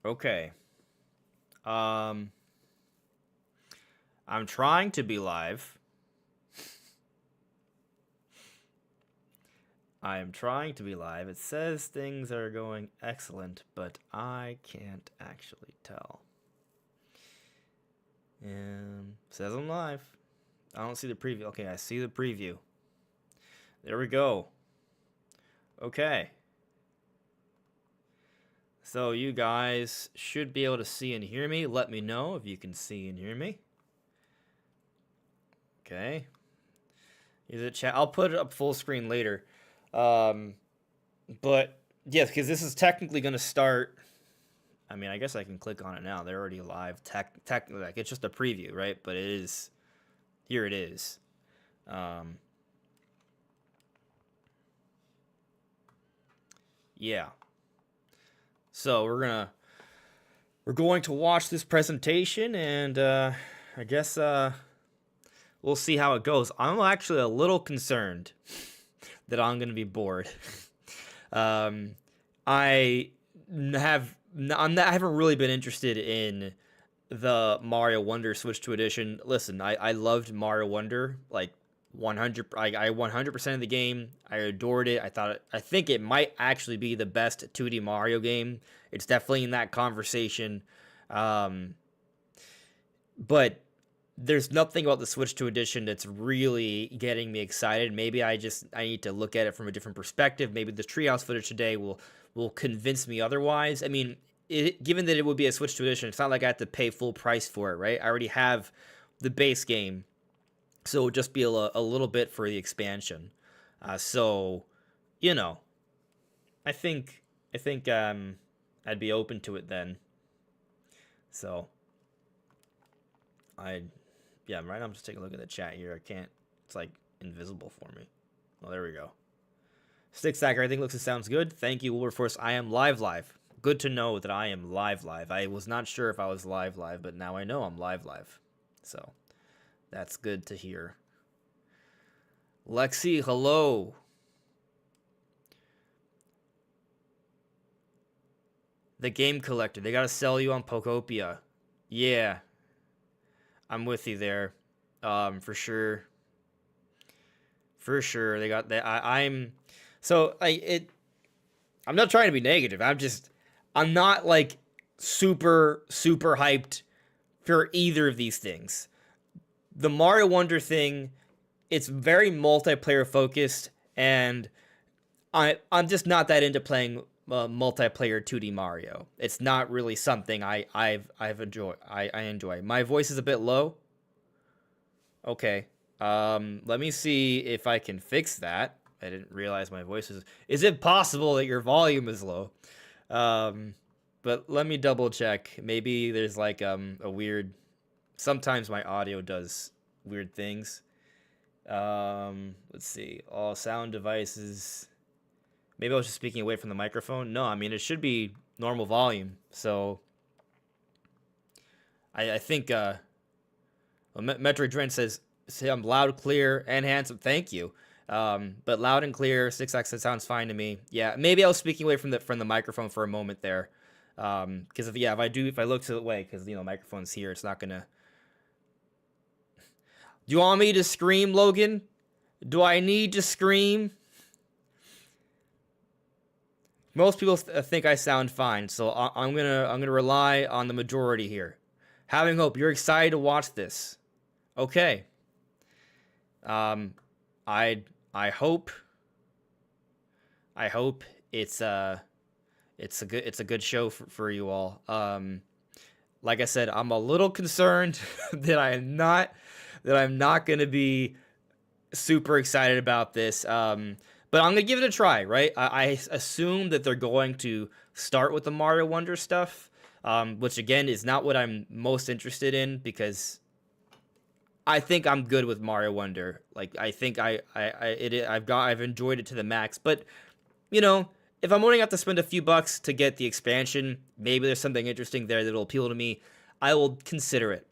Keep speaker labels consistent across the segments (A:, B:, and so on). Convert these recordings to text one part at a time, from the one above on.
A: Okay. Um, I'm trying to be live. I am trying to be live. It says things are going excellent, but I can't actually tell. And says I'm live. I don't see the preview. Okay, I see the preview. There we go. Okay. So you guys should be able to see and hear me. Let me know if you can see and hear me. Okay. Is it chat? I'll put it up full screen later. But yeah, because this is technically going to start. I mean, I guess I can click on it now. They're already live. Technically, like it's just a preview, right? But it is. Here it is. Yeah. So we're going to watch this presentation, and I guess we'll see how it goes. I'm actually a little concerned that I'm going to be bored. I haven't really been interested in the Mario Wonder Switch 2 edition. Listen, I loved Mario Wonder like 100. I 100% of the game. I adored it. I think it might actually be the best 2D Mario game. It's definitely in that conversation. But there's nothing about the Switch 2 edition that's really getting me excited. Maybe I need to look at it from a different perspective. Maybe the Treehouse footage today will convince me otherwise. I mean, given that it would be a Switch 2 edition, it's not like I have to pay full price for it, right? I already have the base game, so it would just be a little bit for the expansion. So, you know, I think I'd be open to it then. So, yeah, right now I'm just taking a look at the chat here. I can't, it's like invisible for me. Oh, there we go. Stick Stacker, I think looks and sounds good. Thank you, Wilberforce. I am live. Good to know that I am live. I was not sure if I was live, but now I know I'm live. So, that's good to hear. Lexi, hello. The Game Collector. They gotta sell you on Poptopia. Yeah. I'm with you there. For sure. For sure. They got that. I'm not trying to be negative. I'm not like super hyped for either of these things. The Mario Wonder thing, it's very multiplayer focused, and I'm just not that into playing multiplayer 2D Mario. It's not really something I enjoy. My voice is a bit low. Okay. Let me see if I can fix that. I didn't realize my voice is. Is it possible that your volume is low? But let me double check. Maybe there's like a weird. Sometimes my audio does weird things. Let's see. All sound devices. Maybe I was just speaking away from the microphone. No, I mean it should be normal volume. So I think Metroid Dren says I'm loud, clear, and handsome. Thank you. But loud and clear, 6x, sounds fine to me. Yeah, maybe I was speaking away from the microphone for a moment there. Because if I look to the way, because the microphone's here, it's not gonna. Do you want me to scream, Logan? Do I need to scream? Most people think I sound fine, so I'm gonna rely on the majority here. Having hope, you're excited to watch this. Okay. I hope it's a good show for you all. Like I said, I'm a little concerned that I'm not gonna be super excited about this. But I'm gonna give it a try, right? I assume that they're going to start with the Mario Wonder stuff, which again is not what I'm most interested in because I think I'm good with Mario Wonder. Like I think I've enjoyed it to the max. But if I'm only have to spend a few bucks to get the expansion, maybe there's something interesting there that'll appeal to me. I will consider it.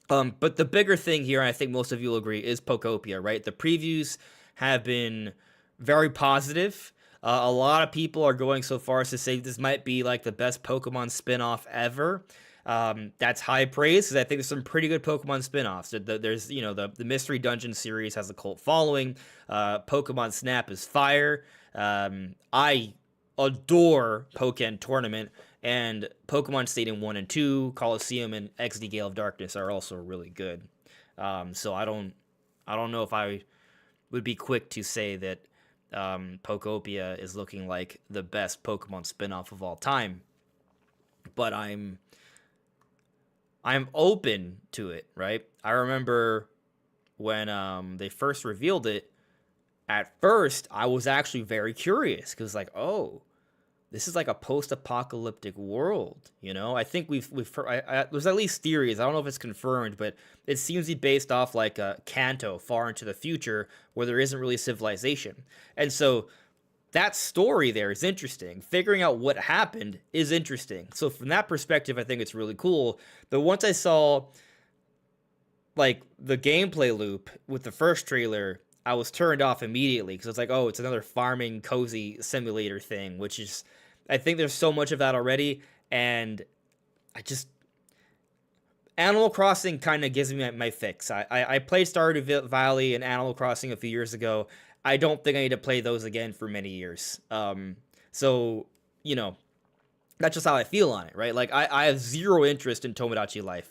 A: But the bigger thing here, and I think most of you will agree, is Poptopia, right? The previews have been very positive. A lot of people are going so far as to say this might be like the best Pokemon spin-off ever. That's high praise because I think there's some pretty good Pokemon spin-offs. There's, the Mystery Dungeon series has a cult following. Pokemon Snap is fire. I adore Pokken Tournament, and Pokemon Stadium 1 and 2, Coliseum, and XD Gale of Darkness are also really good. So I don't know if I would be quick to say that Pokopia is looking like the best Pokemon spinoff of all time, but I'm open to it, right? I remember when they first revealed it. At first, I was actually very curious because, like, oh, this is like a post-apocalyptic world, I think we've heard, there's at least theories. I don't know if it's confirmed, but it seems to be based off like a Kanto, far into the future, where there isn't really civilization, and so that story there is interesting. Figuring out what happened is interesting. So from that perspective, I think it's really cool. But once I saw like the gameplay loop with the first trailer, I was turned off immediately because it's like, oh, it's another farming cozy simulator thing, which is, I think there's so much of that already, and Animal Crossing kind of gives me my fix. I played Stardew Valley and Animal Crossing a few years ago. I don't think I need to play those again for many years. So, that's just how I feel on it, right? Like, I have zero interest in Tomodachi Life.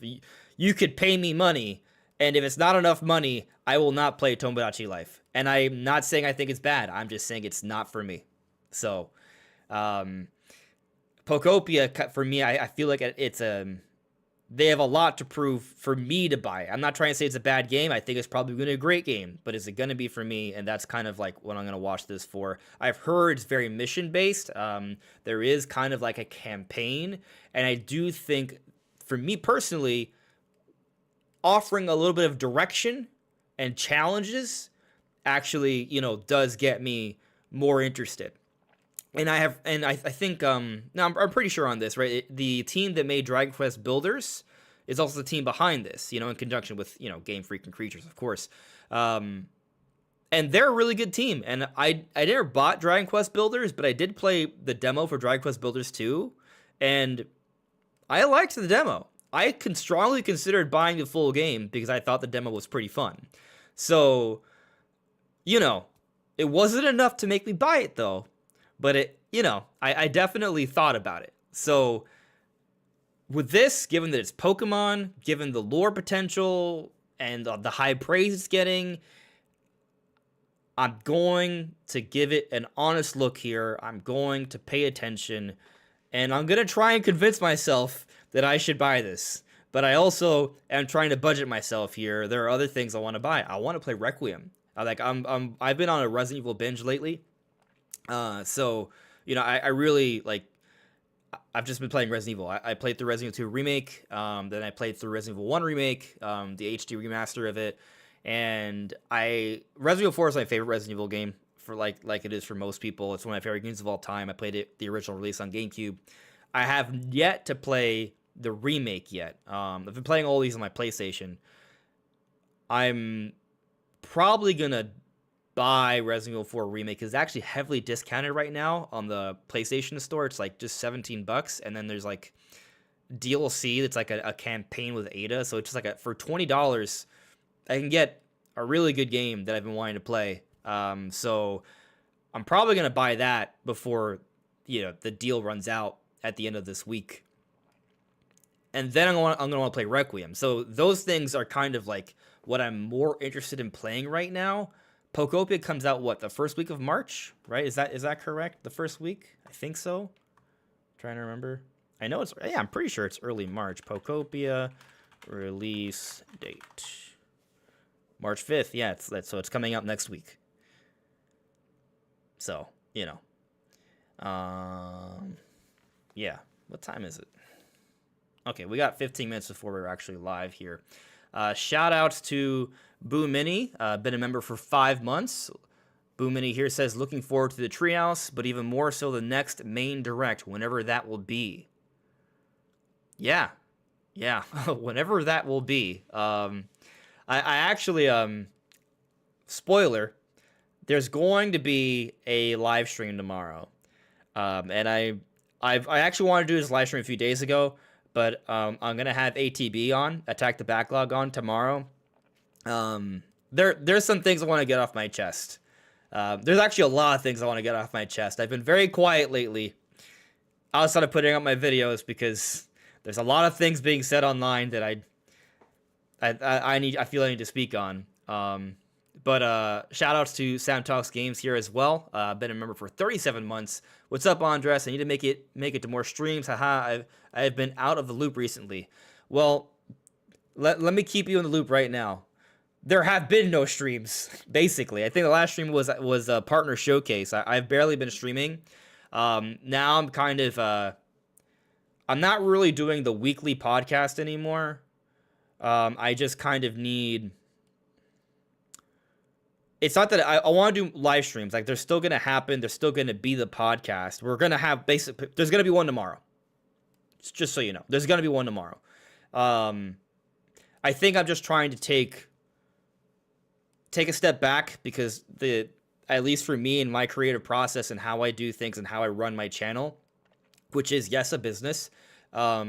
A: You could pay me money, and if it's not enough money, I will not play Tomodachi Life. And I'm not saying I think it's bad. I'm just saying it's not for me. So, Pokopia, for me, I feel like they have a lot to prove for me to buy. I'm not trying to say it's a bad game. I think it's probably going to be a great game, but is it going to be for me? And that's kind of like what I'm going to watch this for. I've heard it's very mission-based. There is kind of like a campaign, and I do think, for me personally, offering a little bit of direction and challenges actually, does get me more interested. And I think, no, I'm pretty sure on this, right? The team that made Dragon Quest Builders is also the team behind this, in conjunction with, Game Freak and Creatures, of course. And they're a really good team. And I never bought Dragon Quest Builders, but I did play the demo for Dragon Quest Builders 2, and I liked the demo. I strongly considered buying the full game because I thought the demo was pretty fun. So, it wasn't enough to make me buy it, though. But I definitely thought about it. So with this, given that it's Pokemon, given the lore potential and the high praise it's getting, I'm going to give it an honest look here. I'm going to pay attention, and I'm going to try and convince myself that I should buy this. But I also am trying to budget myself here. There are other things I want to buy. I want to play Requiem. I've been on a Resident Evil binge lately. So, I really, like, I've just been playing Resident Evil. I played through Resident Evil 2 Remake, then I played through Resident Evil 1 Remake, the HD remaster of it, and Resident Evil 4 is my favorite Resident Evil game, for like it is for most people. It's one of my favorite games of all time. I played it, the original release on GameCube. I have yet to play the remake yet. I've been playing all these on my PlayStation. I'm probably gonna buy Resident Evil 4 Remake, because it's actually heavily discounted right now on the PlayStation Store. It's like just $17, and then there's like DLC that's like a campaign with Ada. So it's just like for $20, I can get a really good game that I've been wanting to play. So I'm probably gonna buy that before the deal runs out at the end of this week, and then I'm gonna want to play Requiem. So those things are kind of like what I'm more interested in playing right now. Pokopia comes out the first week of March, right? Is that correct? The first week? I think so. I'm trying to remember. I'm pretty sure it's early March. Pokopia release date. March 5th. Yeah, so it's coming out next week. So, yeah. What time is it? Okay, we got 15 minutes before we're actually live here. Shout outs to Boo Mini, been a member for 5 months. Boo Mini here says, looking forward to the Treehouse, but even more so the next main direct, whenever that will be. Yeah, whenever that will be. I actually, spoiler, there's going to be a live stream tomorrow. And I actually wanted to do this live stream a few days ago, but I'm gonna have ATB on, Attack the Backlog, on tomorrow. There's some things I want to get off my chest. There's actually a lot of things I want to get off my chest. I've been very quiet lately, outside of putting up my videos, because there's a lot of things being said online that I feel I need to speak on. But shout outs to Sam Talks Games here as well. I've been a member for 37 months. What's up, Andres? I need to make it to more streams. Haha, I've been out of the loop recently. Well, let me keep you in the loop right now. There have been no streams, basically. I think the last stream was a partner showcase. I've barely been streaming. Now I'm kind of I'm not really doing the weekly podcast anymore. I just kind of need. It's not that I want to do live streams. Like, they're still going to happen. There's still going to be the podcast. We're going to have there's going to be one tomorrow. Just so you know. There's going to be one tomorrow. I think I'm just trying to take a step back, because at least for me and my creative process and how I do things and how I run my channel, which is, yes, a business, at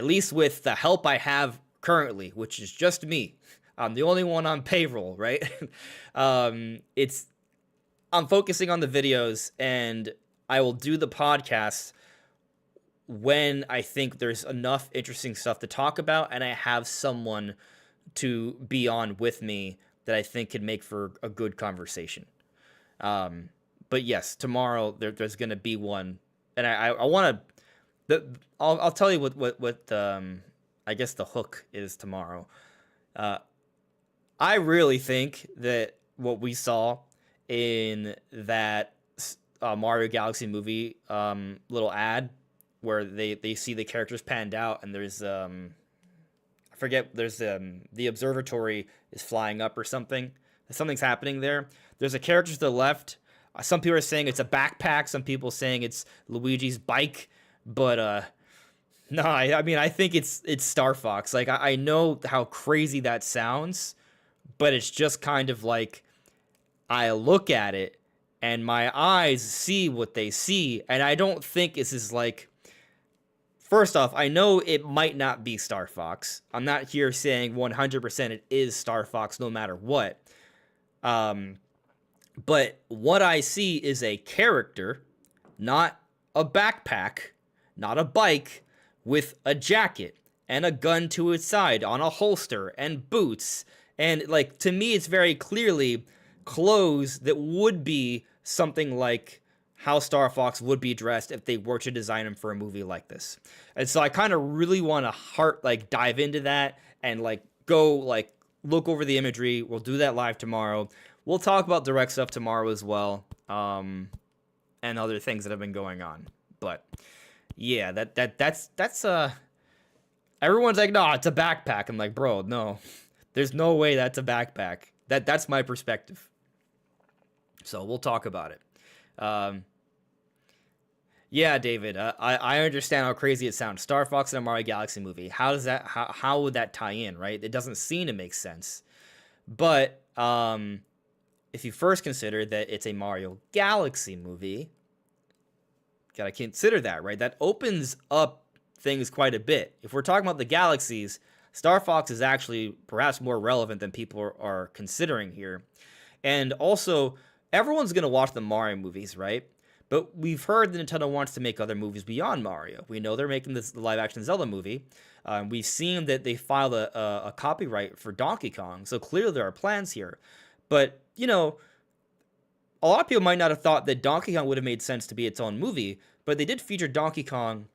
A: least with the help I have currently, which is just me. I'm the only one on payroll, right? I'm focusing on the videos, and I will do the podcast when I think there's enough interesting stuff to talk about, and I have someone to be on with me that I think could make for a good conversation. But yes, tomorrow there's going to be one, and I want to. I'll tell you what I guess the hook is tomorrow. I really think that what we saw in that Mario Galaxy movie little ad, where they see the characters panned out, and there's I forget, there's the observatory is flying up or something. Something's happening there. There's a character to the left. Some people are saying it's a backpack. Some people saying it's Luigi's bike. But no, I mean, I think it's Star Fox. Like, I know how crazy that sounds, but it's just kind of like, I look at it and my eyes see what they see, and I don't think this is like. First off, I know it might not be Star Fox. I'm not here saying 100% it is Star Fox no matter what. But what I see is a character, not a backpack, not a bike, with a jacket and a gun to its side on a holster and boots. And, like, to me, it's very clearly clothes that would be something like how Star Fox would be dressed if they were to design him for a movie like this. And so I kind of really want to dive into that and go look over the imagery. We'll do that live tomorrow. We'll talk about direct stuff tomorrow as well, and other things that have been going on. But yeah, that's everyone's like, no, it's a backpack. I'm like, bro, no, there's no way that's a backpack. That's my perspective. So we'll talk about it. Yeah, David, I understand how crazy it sounds. Star Fox in a Mario Galaxy movie. How would that tie in, right? It doesn't seem to make sense. But if you first consider that it's a Mario Galaxy movie, gotta consider that, right? That opens up things quite a bit. If we're talking about the galaxies, Star Fox is actually perhaps more relevant than people are considering here. And also, everyone's gonna watch the Mario movies, right? But we've heard that Nintendo wants to make other movies beyond Mario. We know they're making this live-action Zelda movie. We've seen that they filed a copyright for Donkey Kong, so clearly there are plans here. But, you know, a lot of people might not have thought that Donkey Kong would have made sense to be its own movie, but they did feature Donkey Kong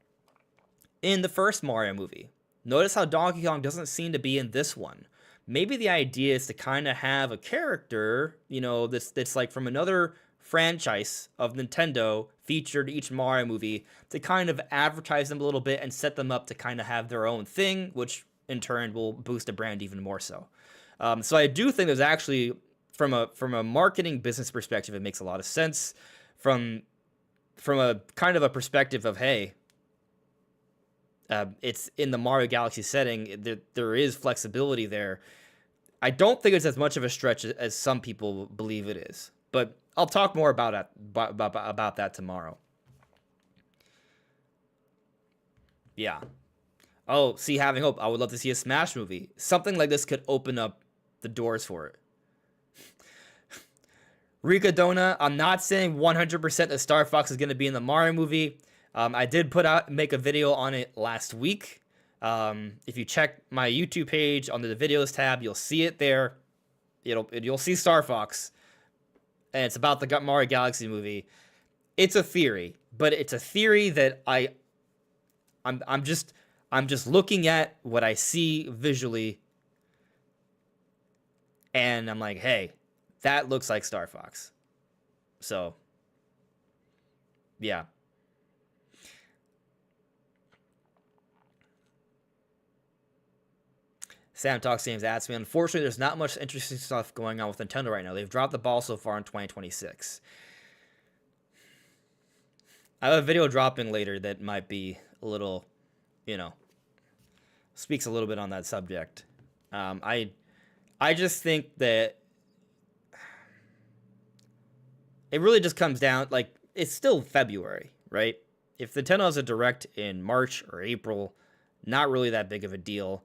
A: in the first Mario movie. Notice how Donkey Kong doesn't seem to be in this one. Maybe the idea is to kind of have a character, you know, that's like from another franchise of Nintendo featured each Mario movie to kind of advertise them a little bit and set them up to kind of have their own thing, which in turn will boost the brand even more so. So I do think there's actually, from a marketing business perspective, it makes a lot of sense. From a kind of a perspective of, hey, it's in the Mario Galaxy setting, there is flexibility there. I don't think it's as much of a stretch as some people believe it is, but I'll talk more about that tomorrow. Yeah. Oh, see, having hope. I would love to see a Smash movie. Something like this could open up the doors for it. Rika Dona, I'm not saying 100% that Star Fox is going to be in the Mario movie. I did make a video on it last week. If you check my YouTube page under the videos tab, you'll see it there. You'll see Star Fox, and it's about the Mario Galaxy movie. It's a theory, but it's a theory that I'm just looking at what I see visually, and I'm like, hey, that looks like Star Fox. So, yeah. Sam Talks Games asks me, unfortunately, there's not much interesting stuff going on with Nintendo right now. They've dropped the ball so far in 2026. I have a video dropping later that might be a little, speaks a little bit on that subject. I just think that it really just comes down, like, it's still February, right? If Nintendo has a direct in March or April, not really that big of a deal.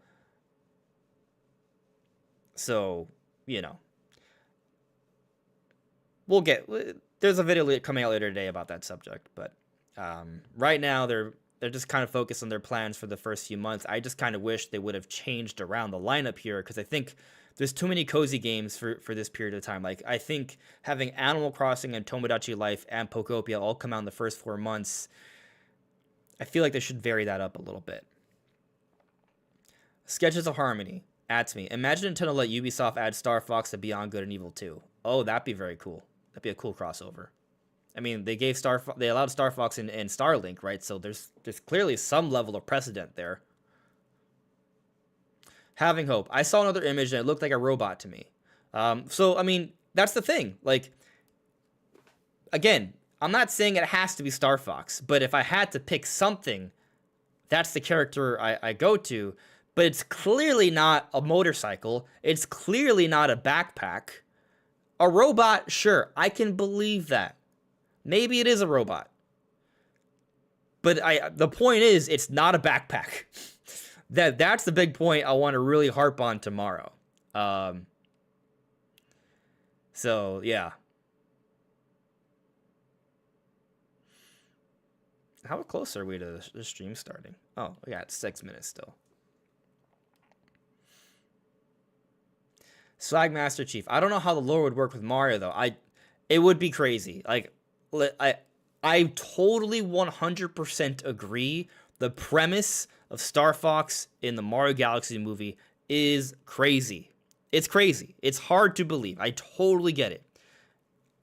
A: So, there's a video coming out later today about that subject, but right now they're just kind of focused on their plans for the first few months. I just kind of wish they would have changed around the lineup here, because I think there's too many cozy games for this period of time. Like, I think having Animal Crossing and Tomodachi Life and Poptopia all come out in the first 4 months, I feel like they should vary that up a little bit. Sketches of Harmony adds me, imagine Nintendo let Ubisoft add Star Fox to Beyond Good and Evil 2. Oh, that'd be very cool. That'd be a cool crossover. I mean, they allowed Star Fox in Starlink, right? So there's clearly some level of precedent there. Having hope. I saw another image and it looked like a robot to me. So I mean, that's the thing. Like, again, I'm not saying it has to be Star Fox, but if I had to pick something, that's the character I go to. But it's clearly not a motorcycle. It's clearly not a backpack. A robot, sure, I can believe that. Maybe it is a robot. But the point is, it's not a backpack. That's the big point I want to really harp on tomorrow. So, yeah. How close are we to the stream starting? Oh, we got 6 minutes still. Swag Master Chief. I don't know how the lore would work with Mario though. It would be crazy. Like, I totally 100% agree. The premise of Star Fox in the Mario Galaxy movie is crazy. It's crazy. It's hard to believe. I totally get it.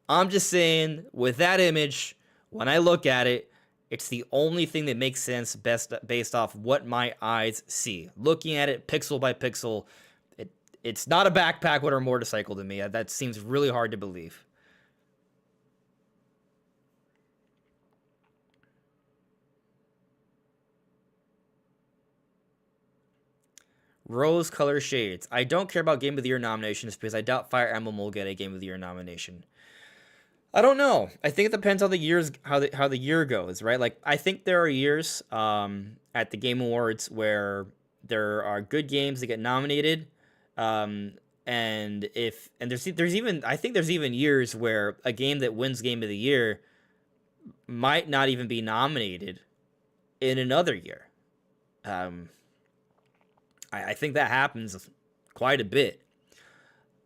A: I'm just saying, with that image, when I look at it, it's the only thing that makes sense based off what my eyes see. Looking at it pixel by pixel, it's not a backpack or a motorcycle to me. That seems really hard to believe. Rose-color shades. I don't care about Game of the Year nominations because I doubt Fire Emblem will get a Game of the Year nomination. I don't know. I think it depends on how the year goes, right? Like, I think there are years at the Game Awards where there are good games that get nominated, and there's even years where a game that wins Game of the Year might not even be nominated in another year. I think that happens quite a bit.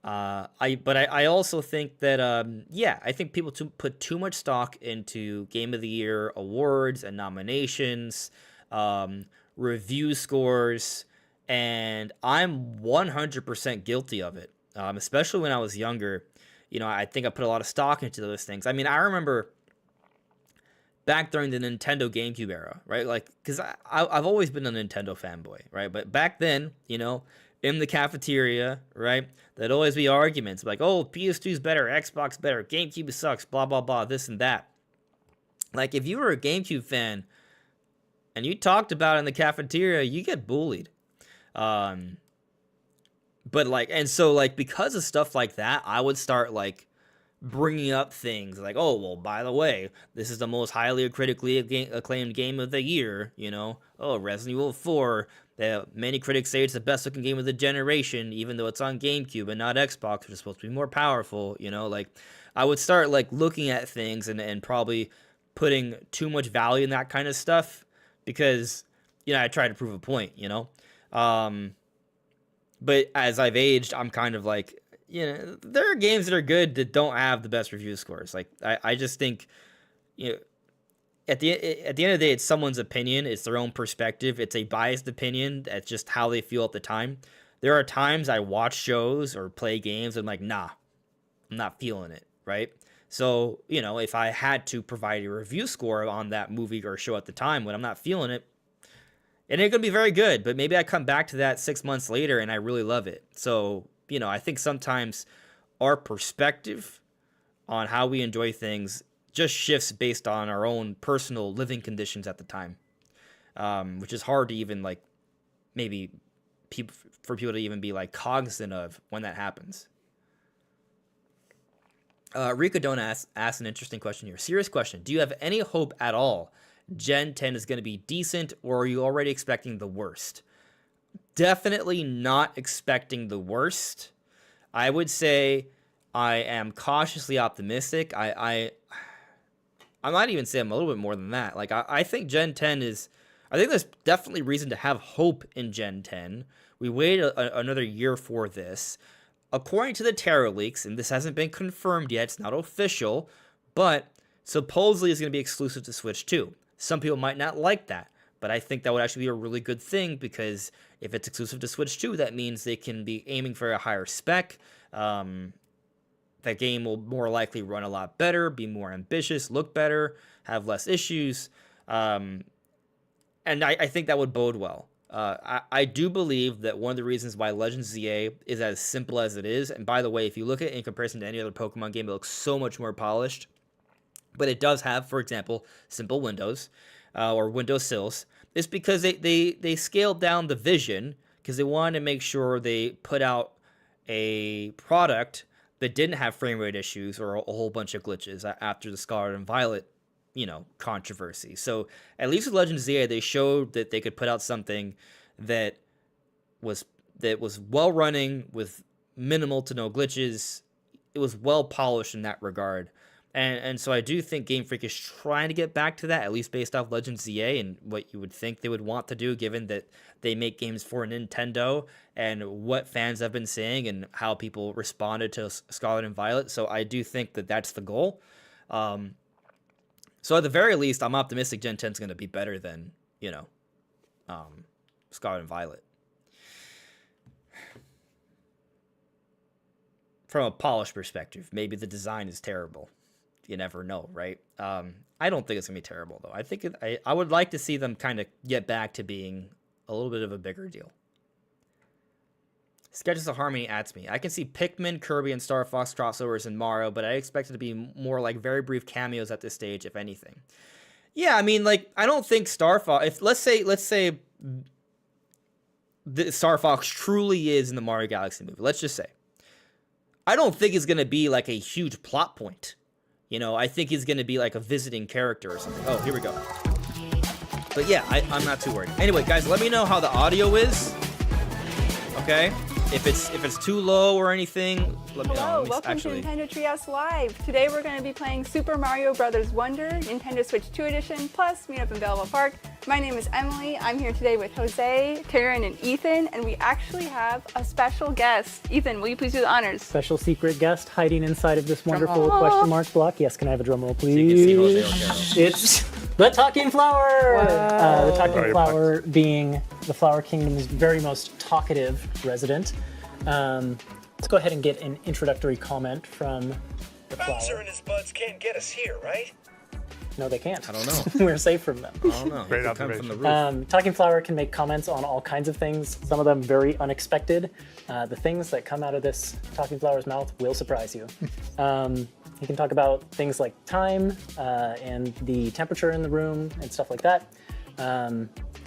A: I also think that I think people put too much stock into Game of the Year awards and nominations, review scores, and I'm 100% guilty of it. Especially when I was younger, I think I put a lot of stock into those things. I mean, I remember back during the Nintendo GameCube era, right? Like, because I've always been a Nintendo fanboy, right? But back then, in the cafeteria, right, there'd always be arguments like, oh, PS2's better, Xbox better, GameCube sucks, blah, blah, blah, this and that. Like, if you were a GameCube fan and you talked about it in the cafeteria, you get bullied. But like, and so like, because of stuff like that, I would start like bringing up things like, oh, well, by the way, this is the most highly critically acclaimed game of the year, you know? Oh, Resident Evil 4, many critics say it's the best looking game of the generation, even though it's on GameCube and not Xbox, which is supposed to be more powerful, you know? Like, I would start like looking at things and probably putting too much value in that kind of stuff because, you know, I try to prove a point, you know? But as I've aged, I'm kind of like, you know, there are games that are good that don't have the best review scores. Like, I just think, you know, at the end of the day, it's someone's opinion. It's their own perspective. It's a biased opinion. That's just how they feel at the time. There are times I watch shows or play games and I'm like, nah, I'm not feeling it, right? So, you know, if I had to provide a review score on that movie or show at the time when I'm not feeling it, it ain't gonna be very good, but maybe I come back to that 6 months later and I really love it. So, you know, I think sometimes our perspective on how we enjoy things just shifts based on our own personal living conditions at the time, which is hard to even like maybe for people to even be like cognizant of when that happens. Rika Don't asked an interesting question here. Serious question. Do you have any hope at all Gen 10 is going to be decent, or are you already expecting the worst? Definitely not expecting the worst. I would say I am cautiously optimistic. I might even say I'm a little bit more than that. Like, I think Gen 10 is... I think there's definitely reason to have hope in Gen 10. We waited another year for this. According to the Terror leaks, and this hasn't been confirmed yet, it's not official, but supposedly it's going to be exclusive to Switch 2. Some people might not like that, but I think that would actually be a really good thing because if it's exclusive to Switch 2, that means they can be aiming for a higher spec. That game will more likely run a lot better, be more ambitious, look better, have less issues. And I think that would bode well. I do believe that one of the reasons why Legends ZA is as simple as it is, and by the way, if you look at it in comparison to any other Pokemon game, it looks so much more polished. But it does have, for example, simple windows or window sills. It's because they scaled down the vision because they wanted to make sure they put out a product that didn't have frame rate issues or a whole bunch of glitches after the Scarlet and Violet, you know, controversy. So at least with Legends ZA, they showed that they could put out something that was well running with minimal to no glitches. It was well polished in that regard. And so I do think Game Freak is trying to get back to that, at least based off Legends ZA and what you would think they would want to do, given that they make games for Nintendo and what fans have been saying and how people responded to Scarlet and Violet. So I do think that that's the goal. So at the very least, I'm optimistic Gen 10 is going to be better than, you know, Scarlet and Violet. From a polished perspective, maybe the design is terrible. You never know, right? I don't think it's gonna be terrible though. I think I would like to see them kind of get back to being a little bit of a bigger deal. Sketches of Harmony adds me. I can see Pikmin, Kirby, and Star Fox crossovers in Mario, but I expect it to be more like very brief cameos at this stage, if anything. Yeah, I mean, like, I don't think Star Fox. If let's say the Star Fox truly is in the Mario Galaxy movie. Let's just say. I don't think it's gonna be like a huge plot point. You know, I think he's going to be like a visiting character or something. Oh, here we go. But yeah, I'm not too worried. Anyway, guys, let me know how the audio is. Okay? If it's too low or anything, let me know.
B: Hello, welcome to Nintendo Treehouse Live. Today we're going to be playing Super Mario Bros. Wonder, Nintendo Switch 2 Edition, plus Meet Up in Belleville Park. My name is Emily. I'm here today with Jose, Taryn, and Ethan, and we actually have a special guest. Ethan, will you please do the honors?
C: Special secret guest hiding inside of this wonderful question mark block. Yes, can I have a drum roll, please?
A: So you can see Jose
C: It's the Talking Flower!
B: Wow.
C: The Talking Flower being the Flower Kingdom's very most talkative resident. Let's go ahead and get an introductory comment from the flower.
D: Bowser and his buds can't get us here, right?
C: No, they can't.
A: I don't know.
C: We're safe from them.
A: I don't know.
D: Great
A: It could come
D: observation.
A: from the roof.
C: Talking Flower can make comments on all kinds of things, some of them very unexpected. The things that come out of this Talking Flower's mouth will surprise you. He can talk about things like time and the temperature in the room and stuff like that.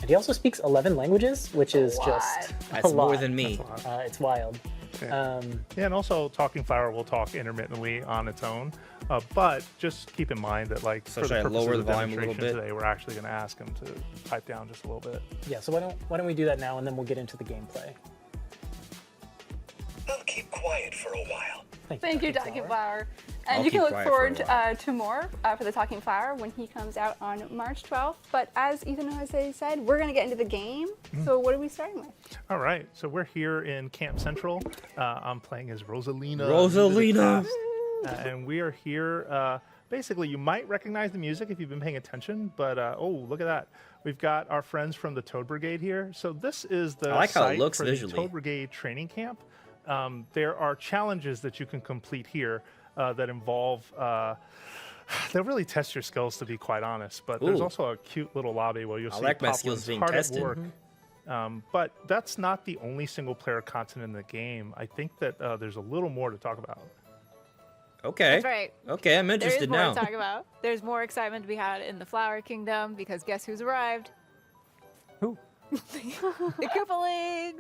C: And he also speaks 11 languages, which is just
A: That's
C: a lot.
A: more than me.
C: It's wild.
E: Yeah, and also Talking Flower will talk intermittently on its own, but just keep in mind that
A: So
E: for
A: should I
E: the purposes
A: lower
E: of
A: the volume a little
E: demonstration
A: bit?
E: today, we're actually going to ask him to pipe down just a little bit.
C: Yeah, so why don't we do that now, and then we'll get into the gameplay.
D: I'll keep quiet for a while.
B: Thank you, Talking Flower. And
A: I'll
B: you can
A: keep
B: look
A: quiet
B: forward
A: for a while.
B: to more for the Talking Flower when he comes out on March 12th. But as Ethan and Jose said, we're going to get into the game. So what are we starting with?
E: All right, so we're here in Camp Central. I'm playing as Rosalina.
A: Rosalina.
E: And we are here. Basically, you might recognize the music if you've been paying attention, but oh, look at that. We've got our friends from the Toad Brigade here. So this is the
A: I like how it
E: site
A: looks
E: for
A: visually.
E: the Toad Brigade training camp. There are challenges that you can complete here that involve they'll really test your skills, to be quite honest. But there's
A: Ooh.
E: also a cute little lobby where you'll
A: I
E: see
A: like my
E: Poplin's
A: skills being
E: hard
A: tested.
E: at work. But that's not the only single-player content in the game. I think that there's a little more to talk about.
A: Okay.
F: That's right.
A: Okay, I'm
F: There is
A: interested
F: more
A: now.
F: to talk about. There's more excitement to be had in the Flower Kingdom because guess who's arrived?
C: Who?
F: The Koopalings!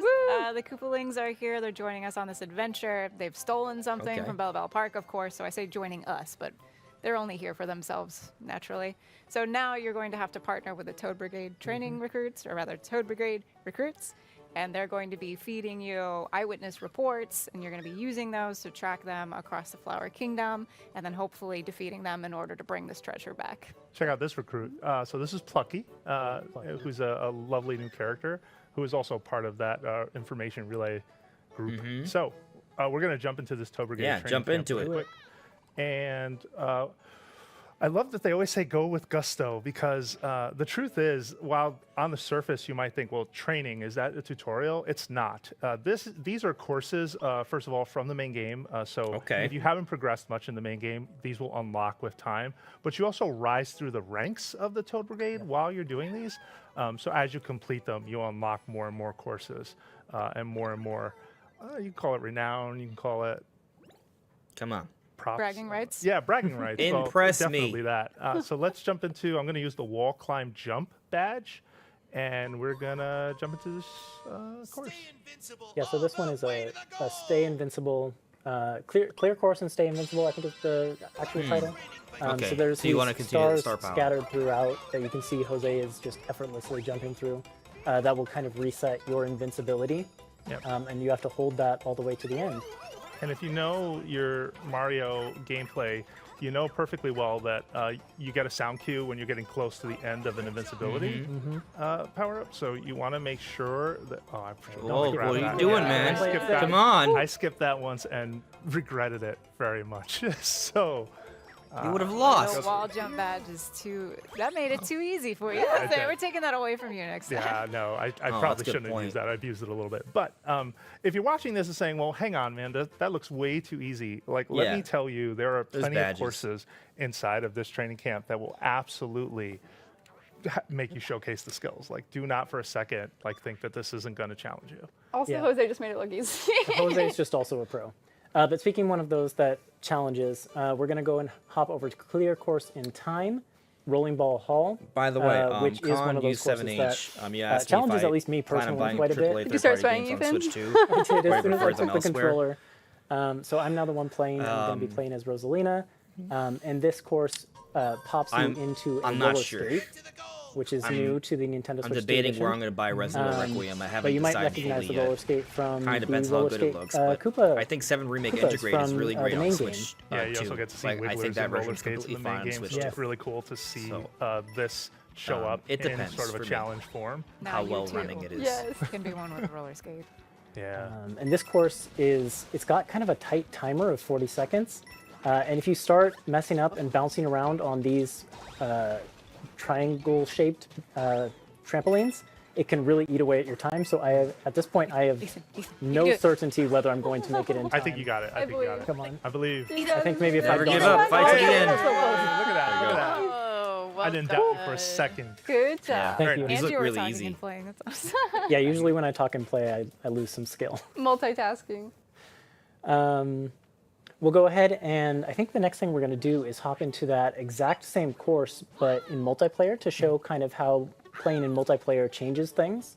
F: The Koopalings are here. They're joining us on this adventure. They've stolen something
A: Okay.
F: from Bell Bell Park, of course, so I say joining us, but they're only here for themselves, naturally. So now you're going to have to partner with the Toad Brigade training recruits, or rather Toad Brigade recruits, and they're going to be feeding you eyewitness reports, and you're going to be using those to track them across the Flower Kingdom, and then hopefully defeating them in order to bring this treasure back.
E: Check out this recruit. So this is Plucky, who's a lovely new character who is also part of that information relay group. So we're going to jump into this Toad Brigade
A: Yeah,
E: training
A: jump
E: camp
A: into
E: real
A: it.
E: quick. And I love that they always say go with gusto because the truth is, while on the surface you might think, well, training, is that a tutorial? It's not. These are courses, first of all, from the main game. So
A: Okay.
E: if you haven't progressed much in the main game, these will unlock with time. But you also rise through the ranks of the Toad Brigade while you're doing these. So as you complete them, you'll unlock more and more courses and more. You can call it renown. You can call it
A: Come on.
E: props.
F: Bragging rights?
E: Yeah, bragging rights. Well,
A: Impress me.
E: definitely that. So let's jump into, I'm going to use the wall climb jump badge, and we're going to jump into this course.
C: Yeah, so this one is a stay invincible, clear course and stay invincible, I think is the actual title.
A: Okay,
C: So there's
A: so you
C: these
A: wanna continue the
C: stars
A: star power.
C: scattered throughout that you can see Jose is just effortlessly jumping through. That will kind of reset your invincibility,
E: Yep.
C: and you have to hold that all the way to the end.
E: And if you know your Mario gameplay, you know perfectly well that you get a sound cue when you're getting close to the end of an invincibility power up. So you want to make sure that. Oh, I
A: Whoa,
E: grab
A: what are
E: that.
A: you doing,
E: Yeah,
A: man?
E: I skipped that.
A: Come on.
E: I skipped that once and regretted it very much. So
A: You would have
F: The
A: lost.
F: wall jump badge is that made it too easy for you.
E: I did.
F: We're taking that away from you next time.
E: yeah, no, I
A: that's a
E: probably
A: good
E: shouldn't have
A: point.
E: used that. I've used it a little bit. But if you're watching this and saying, well, hang on, man, that looks way too easy. Like, let
A: Yeah.
E: me tell you, there are
A: Those
E: plenty of
A: badges.
E: courses inside of this training camp that will absolutely make you showcase the skills. Like, do not for a second think that this isn't going to challenge you.
B: Also,
C: Yeah.
B: Jose just made it look easy.
C: Jose is just also a pro. But speaking one of those that challenges, we're going to go and hop over to clear course in time, Rolling Ball Hall.
A: By the way,
C: which is one
A: Con
C: of those courses
A: U7H,
C: that
A: you asked me
C: challenges
A: if I
C: at least me
A: plan on
C: personally
A: buying
C: quite a bit.
A: AAA
B: Did you start
A: third-party
B: sweating,
A: games on
B: Ethan?
A: Switch 2.
C: I did, as
A: Right
C: soon as I
A: before
C: took
A: them
C: the
A: elsewhere.
C: controller. So I'm now the one playing. I'm going to be playing as Rosalina. And this course pops you into a
A: I'm not
C: roller
A: sure.
C: skate, which is new to the Nintendo Switch
A: I'm
C: 2
A: debating
C: edition.
A: where I'm going to buy Resident Evil Requiem. I haven't
C: But you might
A: decided
C: recognize the
A: fully
C: roller
A: yet.
C: skate from
A: Kind of
C: the
A: depends how
C: roller
A: good
C: skate
A: it looks, but
C: Koopa.
A: I think 7 Remake
C: Koopas
A: Integrate is
C: from,
A: really
C: the
A: great on
C: main
A: Switch.
E: Yeah, you
A: too.
E: also get to see
A: Like, I
E: wigglers
A: think that
E: and roller
A: version's
E: skates in
A: completely
E: the
A: fine
E: main
A: on
E: game.
A: Switch
E: So
C: Yeah.
E: it's really cool to see
A: So,
E: this show up
A: it
E: in
A: depends
E: sort of a
A: for me.
E: challenge form.
F: Now
A: how
F: you
A: well
F: too
A: running it is.
B: Yes.
F: can be one with a roller skate.
E: Yeah.
C: And this course it's got kind of a tight timer of 40 seconds. And if you start messing up and bouncing around on these triangle-shaped trampolines, it can really eat away at your time. So at this point, I have
F: Ethan, you
C: no
F: do it.
C: certainty whether I'm going to make it in time.
E: I think you got it. I think you got it.
C: Come on.
E: I believe.
C: I think maybe if I
A: Never
C: don't
A: give up. Fight to the end.
E: Look at that. Look at that.
F: Oh, well
E: I didn't doubt you for a
F: done.
E: second.
B: Good job.
A: Yeah.
C: Thank
E: Very
C: you.
E: nice.
A: These
F: And
A: look
F: you were
A: really
F: talking
A: easy.
F: and playing. That's awesome.
C: Yeah, usually when I talk and play, I lose some skill.
B: Multitasking.
C: We'll go ahead and I think the next thing we're going to do is hop into that exact same course, but in multiplayer to show kind of how playing in multiplayer changes things.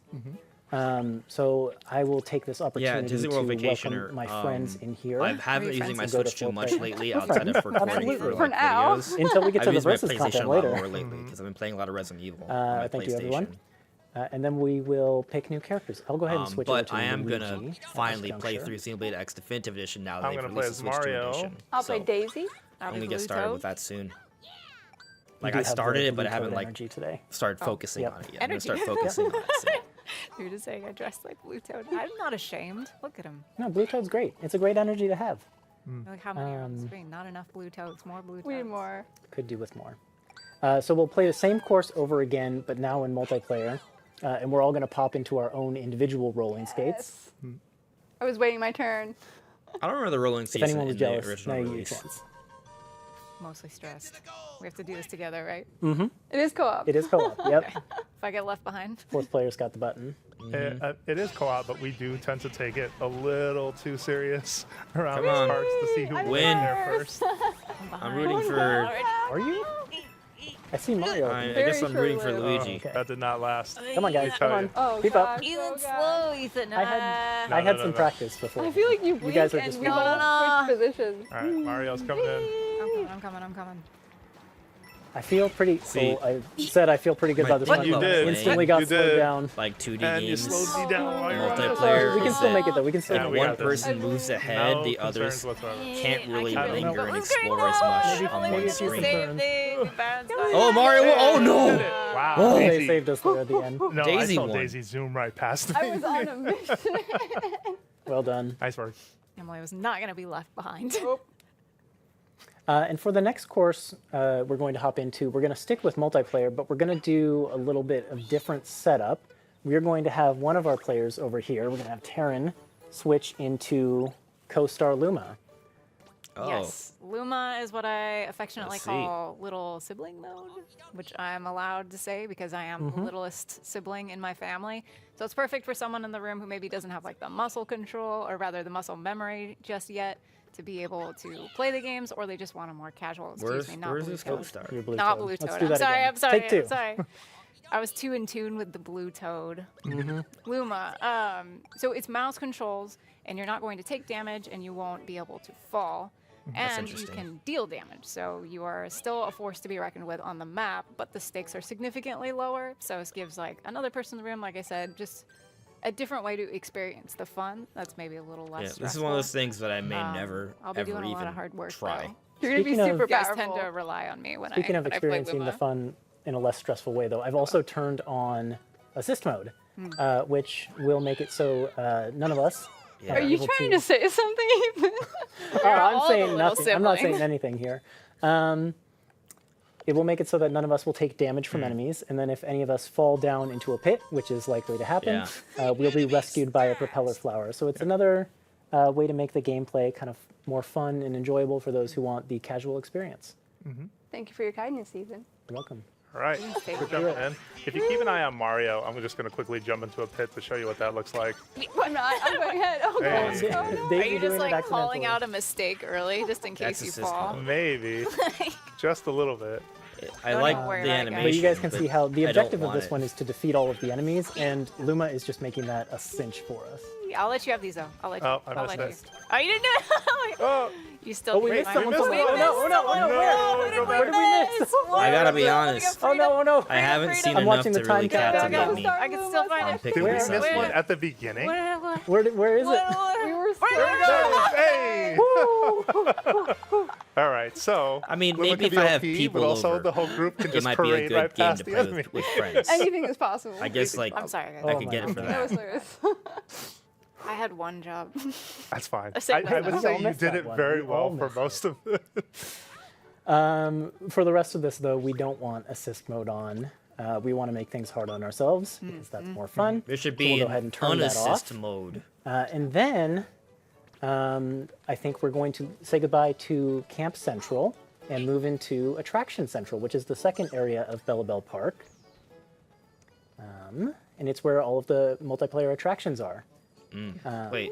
C: So I will take this
A: Yeah,
C: opportunity
A: Disney
C: to
A: World Vacation.
C: welcome my friends in here.
A: I haven't been
F: Are you
A: using my
C: friends? Go to
A: Switch too
C: full
A: much
C: play.
A: lately outside of recording
C: Absolutely.
A: for
B: For
A: like
B: now.
A: videos.
C: Until we get to
A: I've
C: the
A: used my
C: versus
A: PlayStation
C: content
A: a lot
C: later.
A: more lately because I've been playing a lot of Resident Evil on my
C: Thank you,
A: PlayStation.
C: everyone. And then we will pick new characters. I'll go ahead and switch over
A: But
C: to
A: I am
C: Luigi
A: gonna
C: at this
A: finally play
C: juncture.
A: through Xenoblade X Definitive Edition now that
E: I'm
A: they've
E: gonna play
A: released the
E: as
A: Switch 2
E: Mario.
A: edition.
B: I'll play
A: So
B: Daisy.
F: I'll
A: I'm
F: be
A: gonna get
F: Blue
A: started
F: Toad.
A: with that soon.
C: You
A: Like
C: do
A: I
C: have the
A: started it, but
C: Blue
A: I haven't
C: Toad
A: like
C: energy today.
A: started focusing
C: Yep.
A: on it yet. I'm gonna
F: Energy.
A: start focusing on it soon.
F: You're just saying I dressed like Blue Toad. I'm not ashamed. Look at him.
C: No, Blue Toad's great. It's a great energy to have.
F: Look how many are on the screen. Not enough Blue Toads. More Blue Toads.
B: We need more.
C: Could do with more. So we'll play the same course over again, but now in multiplayer. And we're all going to pop into our own individual rolling skates.
B: I was waiting my turn.
A: I don't remember the rolling
C: If
A: season
C: anyone was
A: in the
C: jealous,
A: original
C: now you get
A: release.
C: your chance.
F: Mostly stressed. We have to do this together, right?
B: It is co-op.
C: It is co-op. Yep.
F: If I get left behind.
C: Fourth player's got the button.
E: It is co-op, but we do tend to take it a little too serious around
A: Come
E: these
A: on.
E: parts to see who
B: I'm
E: wins
A: Win.
E: there first.
A: I'm rooting for.
C: Are you? I see Mario.
A: I
B: Very
A: guess I'm rooting for
B: short-lived.
A: Luigi.
C: Okay.
E: That did not last.
C: Come on, guys.
E: Let me
C: Come
E: tell
C: on.
E: you.
B: Oh,
C: Keep
B: gosh.
C: up.
F: Ethan,
B: Oh, gosh.
F: slow, Ethan.
C: I had
E: No,
C: I had
E: no,
C: some
E: no.
C: practice before.
B: I feel like you blink
C: guys are
B: and
C: just
B: we
C: wrong.
B: both switch positions.
E: All right, Mario's coming in.
F: I'm coming.
C: I feel pretty.
A: See.
C: I said I feel pretty good about this
A: What
C: one.
A: you did.
C: Instantly
E: You
C: got
E: did.
C: slowed down.
A: Like 2D
E: And you
A: games.
E: slowed me down while you were on it.
A: Multiplayer.
C: We can
A: is
C: still
A: that
C: make it though. We can still
E: Yeah,
C: make
E: we
C: it.
E: got this.
A: one person moves ahead,
E: No
A: the
E: concerns
A: others
E: whatsoever.
A: can't really
C: I don't know.
A: linger and explore as much on
C: maybe
A: one
C: it's your
A: screen.
C: turn.
A: Oh, Mario! Oh no!
E: Wow.
C: Oh, they
E: Daisy.
C: saved us there at the end.
E: No,
A: Daisy
E: I saw
A: won.
E: Daisy zoom right past me.
B: I was on a mission.
C: Well done.
E: Nice work.
F: Emily was not going to be left behind.
C: And for the next course, we're going to hop into. We're going to stick with multiplayer, but we're going to do a little bit of different setup. We're going to have one of our players over here. We're going to have Taryn switch into co-star Luma.
A: Oh,
F: Yes, Luma is what I affectionately
A: Let's see.
F: call little sibling mode, which I'm allowed to say because I am the littlest sibling in my family. So it's perfect for someone in the room who maybe doesn't have like the muscle control or rather the muscle memory just yet to be able to play the games, or they just want a more casual.
A: where's
F: Not
A: where's
F: Blue
A: this
F: Toad.
A: co-star?
C: Your Blue
F: Not
C: Toad.
F: Blue
C: Let's
F: Toad.
C: do
F: I'm
C: that
F: sorry.
C: again.
F: I'm sorry.
C: Take two.
F: I'm sorry. I was too in tune with the Blue Toad. Luma. So it's mouse controls, and you're not going to take damage, and you won't be able to fall. And you
A: interesting.
F: can deal damage, so you are still a force to be reckoned with on the map, but the stakes are significantly lower. So it gives like another person in the room, like I said, just a different way to experience the fun. That's maybe a little less.
A: Yeah, this is
F: stressful.
A: one of those things that I may never
F: I'll be
A: ever
F: doing a
A: even
F: lot of hard work.
A: try.
F: Though.
B: You're going to be
C: Speaking of-
B: super
F: You guys
B: powerful.
F: tend to rely on me when
C: Speaking of
F: when I play
C: experiencing
F: Luma.
C: the fun in a less stressful way, though, I've also turned on assist mode, which will make it so none of us.
A: Yeah.
B: Are you
C: able
B: trying to say something, Ethan?
C: I'm
F: all
C: saying
F: the little
C: nothing. I'm not saying
F: siblings.
C: anything here. It will make it so that none of us will take damage from enemies, and then if any of us fall down into a pit, which is likely to happen, we'll be rescued by a propeller flower. So it's another way to make the gameplay kind of more fun and enjoyable for those who want the casual experience.
B: Thank you for your kindness, Ethan.
C: You're welcome.
E: All right,
F: take
E: we're
F: it.
E: jumping in. If you keep an eye on Mario, I'm just going to quickly jump into a pit to show you what that looks like.
B: I'm not. I'm going ahead. Oh, gosh.
E: Hey.
B: Oh, no.
F: Are
C: Daisy
F: you
C: doing
F: just
C: it
F: like calling
C: accidentally.
F: out a mistake early, just in
A: That's
F: case you
A: assist
F: fall?
A: mode.
E: Maybe, just a little bit.
A: I
F: Don't
A: like
F: know where
A: the
F: that goes.
A: animation.
C: But you guys can see how the
A: I don't
C: objective of
A: want
C: this
A: it.
C: one is to defeat all of the enemies, and Luma is just making that a cinch for us.
F: I'll let you have these though. I'll let you.
E: Oh, I
F: I'll
E: missed
F: let
E: it.
F: you. Oh, you didn't do it.
E: Oh,
F: You still.
C: Oh, we
F: did
C: missed
F: mine.
C: someone.
E: missed
C: Oh,
E: one.
C: no, oh, no, oh, no,
E: No,
C: where did we miss?
A: I gotta be honest.
C: Oh, no, oh, no.
A: I haven't seen
C: I'm
A: enough
C: watching
A: to
C: the time
A: really
C: countdown.
A: captivate me.
F: I can still find
A: I'm
F: it.
A: picking
E: did we
A: this
E: miss
A: up.
E: one at the beginning?
C: Where is it?
B: We were so
E: Hey! All right, so
A: I mean,
E: Luma
A: maybe
E: can
A: if
E: be
A: I have
E: OP,
A: people
E: but also
A: over,
E: the whole group can
A: it
E: just
A: might be a
E: parade
A: good
E: right
A: game
E: past
A: to
E: the
A: play
E: enemy.
A: with friends.
B: Anything is possible.
A: I guess like
F: I'm sorry, guys.
A: I
C: Oh
A: could
C: my
A: get it for
C: God.
B: That
A: that.
B: was hilarious.
F: I had one job.
E: That's fine.
F: I said
E: I
F: no.
E: would
C: We
E: say
C: all
E: you
C: missed
E: did
C: that
E: it
C: one.
E: very
C: We all
E: well for
C: missed
E: most of it.
C: For the rest of this, though, we don't want assist mode on. We want to make things hard on ourselves because that's more fun.
A: There should
C: So
A: be
C: we'll go
A: an
C: ahead and turn that off.
A: unassist mode.
C: And then I think we're going to say goodbye to Camp Central and move into Attraction Central, which is the second area of Bella Bell Park. And it's where all of the multiplayer attractions are.
A: Wait,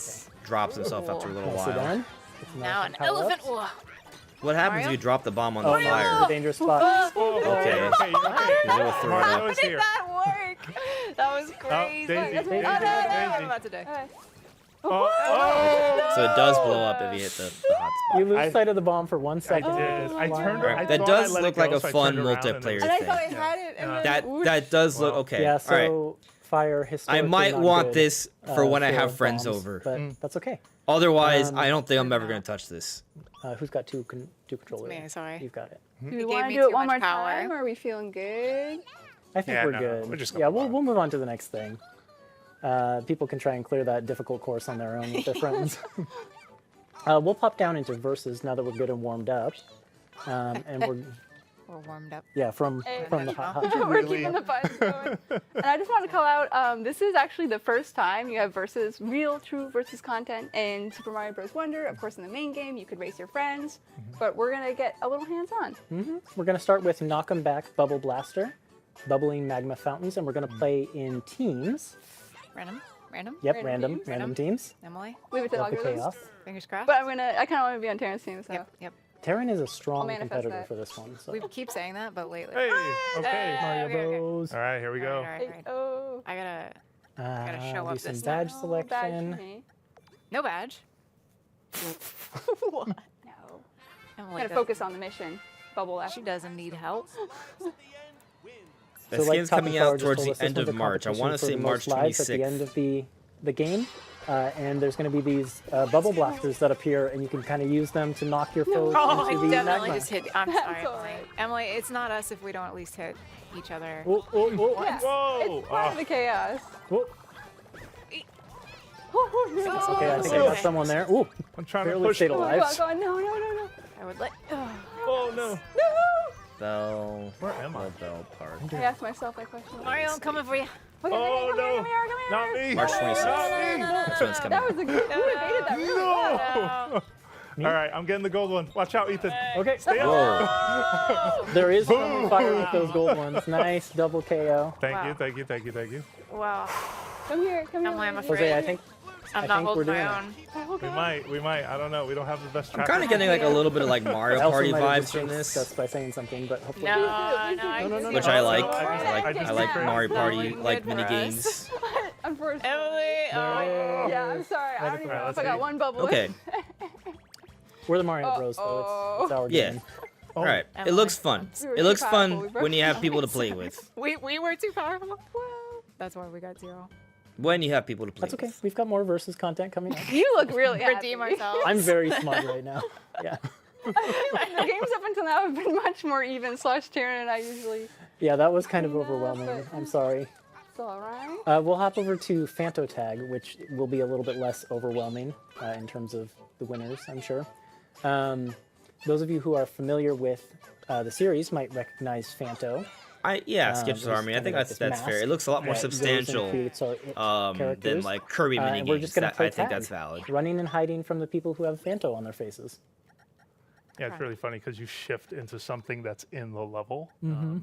F: Yes.
A: Drops himself after a little
C: Nicely
A: while.
C: done. Get some
F: Now an
C: power-ups.
F: elephant war.
A: What happens if
F: Mario?
A: you drop the bomb on the
C: Oh, no,
A: fire?
C: it's a dangerous spot.
E: Oh,
A: Okay.
E: you're okay.
A: It will throw it
E: Mario
A: up.
E: is
F: How did
E: here.
F: that work? That was crazy.
E: Daisy,
F: Oh,
E: Daisy,
F: no, no, no,
E: Daisy.
F: I'm about to die.
B: Okay.
E: Oh,
A: So it does blow up if you hit the hot spot.
C: You lose
E: I-
C: sight of the bomb for 1
E: I
C: second.
E: did. I turned.
A: Right.
E: I
A: That
E: thought
A: does
E: I let
A: look
E: it go,
A: like a
E: so I
A: fun
E: turned around and
A: multiplayer
E: it
B: And I
A: thing.
B: thought I had it, and then
A: That
B: whoosh.
A: that does look
E: Wow.
A: okay.
C: Yeah,
A: All right.
C: so fire
A: I
C: historically
A: might
C: not
A: want
C: good,
A: this for when I
C: for
A: have friends
C: bombs,
A: over.
C: But that's okay.
A: Otherwise,
C: Um,
A: I don't think I'm ever gonna touch this.
C: Who's got two controllers?
F: Me, sorry.
C: You've got it.
B: Do
F: He
B: we
F: gave
B: want to
F: me
B: do it
F: too
B: one more
F: much power.
B: time? Or are we feeling good?
C: I think
E: Yeah,
C: we're
E: no,
C: good.
E: we're just
C: Yeah,
E: gonna
C: we'll
E: move on.
C: move on to the next thing. People can try and clear that difficult course on their own with their friends. We'll pop down into verses now that we're good and warmed up. And we're
F: We're warmed up.
C: from
B: Hey.
C: the hot.
B: We're
E: Really?
B: keeping the fun going. And I just want to call out, this is actually the first time you have real, true versus content in Super Mario Bros. Wonder. Of course, in the main game, you could race your friends, but we're going to get a little hands-on.
C: We're going to start with Knock 'em Back Bubble Blaster, bubbling magma fountains, and we're going to play in teams.
F: Random?
C: Yep,
B: Random
C: random
B: teams?
C: teams.
F: Emily?
B: Leave it to the
C: Love the
B: algorithms.
C: chaos.
F: Fingers crossed?
B: But I kind of want to be on Terrance's team, so.
F: Yep.
C: Terran is a strong
B: manifest
C: competitor
B: that.
C: for this one. So.
F: We keep saying that, but lately.
E: Hey, okay.
F: Hey.
C: Mario
F: okay, okay.
C: Bros.
E: All right, here we go.
F: All right, all right.
B: Oh.
F: I gotta show
C: Do
F: up
C: some
F: this
C: badge
F: time.
B: No, bad for
C: selection.
B: me.
F: No badge.
B: No.
F: Emily
B: Gotta
F: does-
B: focus on the mission. Bubble
F: She doesn't need help.
A: The
C: So like
A: game's
C: Top
A: coming
C: and Flower
A: out
C: just
A: towards
C: told
A: the
C: us, this
A: end
C: one's
A: of
C: a
A: March. I
C: competition
A: want to
C: for
A: say
C: the
A: March
C: most lives at the
A: 26th.
C: end of the game. And there's going to be these bubble blasters that appear, and you can kind of use them to knock your foes
F: Oh, I
C: into the
F: definitely
C: magma.
F: just hit. I'm sorry,
B: That's all
F: Emily.
B: right.
F: Emily, it's not us if we don't at least hit each other.
C: Oh, oh, oh,
B: Yeah.
E: Whoa!
B: It's part of the chaos.
C: oh. Okay, I think I
A: Oh.
C: got someone there. Ooh,
E: I'm trying to
C: barely
E: push.
C: stayed
B: Oh,
C: alive.
B: God, God, no, no, no, no.
F: I would let.
E: Oh no!
A: Bell.
E: Where am I?
A: Bell Park.
B: I asked myself that question.
F: Mario, I'm coming for you.
B: Okay,
E: Oh
B: come
E: no!
B: here, come here, come here.
E: Not me!
A: March 26th.
E: Not me!
A: That's when it's coming
B: That
A: out.
B: was a good. You evaded that really well.
E: No! All right, I'm getting the gold one. Watch out, Ethan.
C: Okay,
A: Whoa.
C: there is friendly fire with those gold ones. Nice double KO.
E: Thank
F: Wow.
E: you, thank you, thank you, thank you.
F: Wow.
B: Come here, come here.
F: Emily, I'm
B: lady.
F: afraid.
C: Jose, I think
F: I'm
C: I
F: not
C: think we're
F: holding
C: doing
F: my
C: it.
F: own.
B: Oh, God.
E: We might. I don't know. We don't have the best
A: I'm
E: track.
A: kind of getting like a little bit of like Mario
C: Elsa
A: Party
C: might have
A: vibes
C: just
A: from
C: jinxed
A: this,
C: us by saying something, but hopefully.
F: No,
B: do,
F: no, I
C: no,
F: can
C: no,
F: see
C: no.
A: which
F: it.
A: I like.
E: I
A: I
E: just
A: like
E: agree.
A: Mario Party
F: Looking
A: like
F: good for
A: mini
F: us.
A: games.
B: Unfortunately.
F: Emily, oh.
B: Yeah, I'm sorry. I don't even know
E: let's
B: if I got
E: see.
B: one bubble.
A: Okay.
C: We're the Mario Bros, though. It's our
A: Yeah.
C: game.
A: All right. It
F: Emily.
A: looks fun.
B: We were
A: It looks
B: too powerful. We
A: fun
B: broke
A: when you have
B: the
A: people to play with.
F: We were too powerful. Well, that's why we got 0.
A: When you have people to play
C: That's okay.
A: with.
C: We've got more versus content coming up.
B: You look really happy.
F: Redeem ourselves.
C: I'm very smart right now. Yeah.
B: The games up until now have been much more even / Terran and I usually.
C: Yeah, that was kind of
B: No,
C: overwhelming.
B: but-
C: I'm sorry.
B: It's alright.
C: We'll hop over to Phanto Tag, which will be a little bit less overwhelming in terms of the winners, I'm sure. Those of you who are familiar with the series might recognize Phanto.
A: Sketch's
C: there's
A: Army. I
C: kind
A: think
C: of like
A: that's
C: this
A: fair.
C: mask
A: It looks a lot more
C: that goes and
A: substantial
C: creates our
A: than
C: characters.
A: like Kirby mini
C: And we're
A: games.
C: just going to play
A: I think
C: tag,
A: that's valid.
C: running and hiding from the people who have Phanto on their faces.
E: Yeah, it's really funny because you shift into something that's in the level.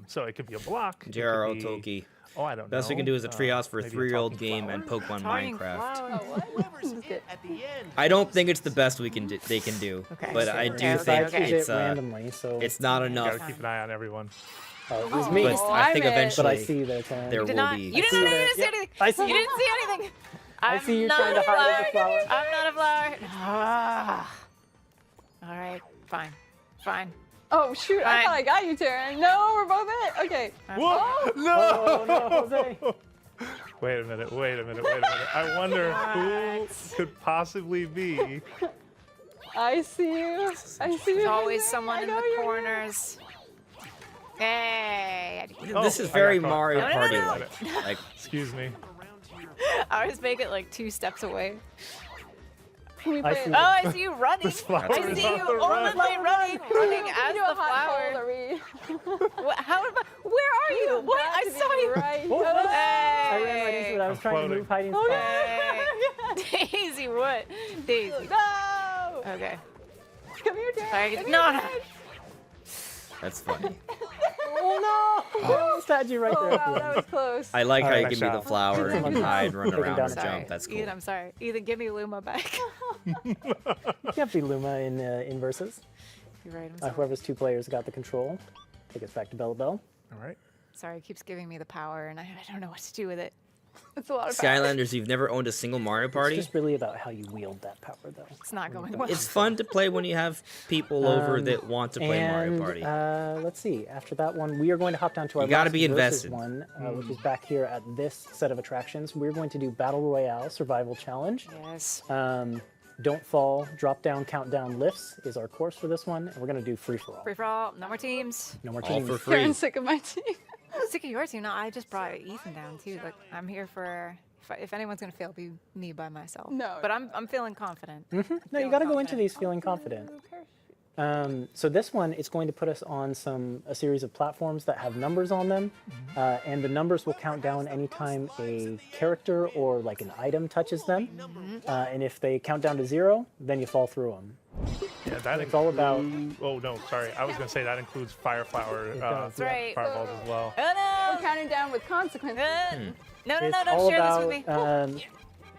E: So it could be a block. it could
A: J.R.R.
E: be-
A: Tolkien.
E: Oh, I don't know.
A: Best we can do is a treehouse for a
E: maybe
A: 3-year-old
E: talking
A: game
E: flower?
A: and Pokemon
F: Talking
A: Minecraft.
F: cloud.
B: Oh, what? This is good.
A: I don't think it's the best they can do,
F: Okay,
A: but
F: so
A: I
F: we're
A: do
F: okay,
A: think
F: okay.
C: Choose
A: it's
C: it randomly, so
A: it's not
E: You
A: enough.
E: gotta keep an eye on everyone.
C: it was me.
A: But
B: Oh,
A: I think
B: I'm in.
C: But I
A: eventually
C: see their turn.
A: there
F: You did
A: will
F: not.
A: be.
F: You did
C: see
F: not
C: that.
F: see anything.
C: I see
F: You didn't see anything.
C: I see you
F: I'm
C: trying to
F: not a
C: hide the flower.
F: I'm not a flower. Ah. All right, fine, fine.
B: Oh, shoot. I
F: Fine.
B: thought I got you, Terran. No, we're both it. Okay.
E: Whoa!
C: Oh, no, Jose.
E: Wait a minute. I wonder who could possibly be.
B: I see you. I see you.
F: There's always someone
B: I
F: in
B: know
F: the
B: you're here.
F: corners. Hey.
A: This is
E: I
A: very
E: got caught.
A: Mario
F: No, no,
A: Party
F: no.
A: like. Like
E: Excuse me.
F: I always make it like 2 steps away.
B: Can we
C: I
B: play
C: see
B: it?
F: Oh, I see you running.
E: This flower
F: I
E: is
F: see
E: on
F: you
E: the run.
F: only running as
B: Do a
F: the
B: hot cold,
F: flower.
B: are we?
F: How? Where are you? What?
B: Got
F: I
B: to be
F: saw you.
B: Right.
C: Oh,
B: Oh,
C: I ran right into it. I was
E: I'm
C: trying to
E: floating.
C: move hiding
B: Oh,
C: spot.
F: Hey. Daisy, what? Daisy.
B: No!
F: Okay.
B: Come here, Terran.
F: Sorry,
B: Come
F: no,
B: here,
F: no.
B: Terran.
A: that's funny.
C: Oh, no. I almost had you right
B: Oh,
C: there at
B: wow,
C: the
B: that
C: end.
B: was close.
A: I like how you
E: Nice
A: give me the
E: shot.
A: flower and you hide, run
C: Taking
A: around,
C: down
A: and
C: the
A: jump. That's cool.
F: Ethan, I'm sorry. Ethan, give me Luma back.
C: You can't be Luma in Versus.
F: You're right. I'm sorry.
C: Whoever's 2 players got the control. Take us back to Bella Bell.
E: All right.
F: Sorry, it keeps giving me the power, and I don't know what to do with it.
B: It's a lot of power.
A: Skylanders, you've never owned a single Mario Party?
C: It's just really about how you wield that power, though.
F: It's not going well.
A: It's fun to play when you have people over that want to play Mario Party.
C: Let's see. After that one, we are going to hop down to our
A: You gotta
C: last
A: be
C: versus
A: invested.
C: one, which is back here at this set of attractions. We're going to do Battle Royale Survival Challenge.
F: Yes.
C: Don't fall, drop down, countdown lifts is our course for this one, and we're going to do free for all.
F: Free for all. No more teams.
C: No more
A: All
C: teams.
A: for free.
B: Karen's sick of my team.
F: Sick of your team. No, I just brought Ethan down too. Like I'm here for. If anyone's gonna fail, it'll be me by myself.
B: No.
F: But I'm feeling confident.
C: No, you
F: Feeling
C: got to go into
F: confident.
C: these feeling confident. So this one, it's going to put us on a series of platforms that have numbers on them, and the numbers will count down anytime a character or like an item touches them. And if they count down to 0, then you fall through them.
E: Yeah, that
C: It's all about-
E: Oh no, sorry. I was gonna say that includes fire flower,
C: does.
F: That's right.
E: fireballs as well.
F: Oh
B: We're counting down with consequences.
F: no! No!
C: It's
F: Don't
C: all
F: share
C: about
F: this with me.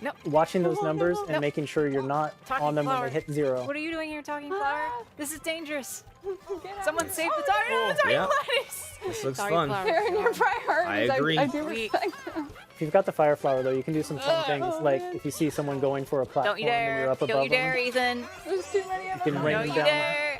F: No.
C: watching those numbers and
F: No.
C: making sure you're not
F: Talking
C: on them when
F: flower.
C: they hit 0.
F: What are you doing here, talking flower? This is dangerous.
B: Get out.
F: Someone save the talking. No, talking
A: Yeah.
F: flowers.
A: This looks
F: Talking
A: fun.
F: flower.
B: Karen, your priorities.
A: I agree.
B: I do
F: We-
B: respect them.
C: If you've got the fire flower, though, you can do some fun things,
B: Oh,
C: like
B: man.
C: if you see someone going for a platform
F: Don't you
C: and you're
F: dare!
C: up
F: Don't
C: above
F: you dare,
C: them,
F: Ethan!
B: There's too many of
C: you can
B: them.
C: rain
F: Don't
C: them
F: you
C: down.
F: dare!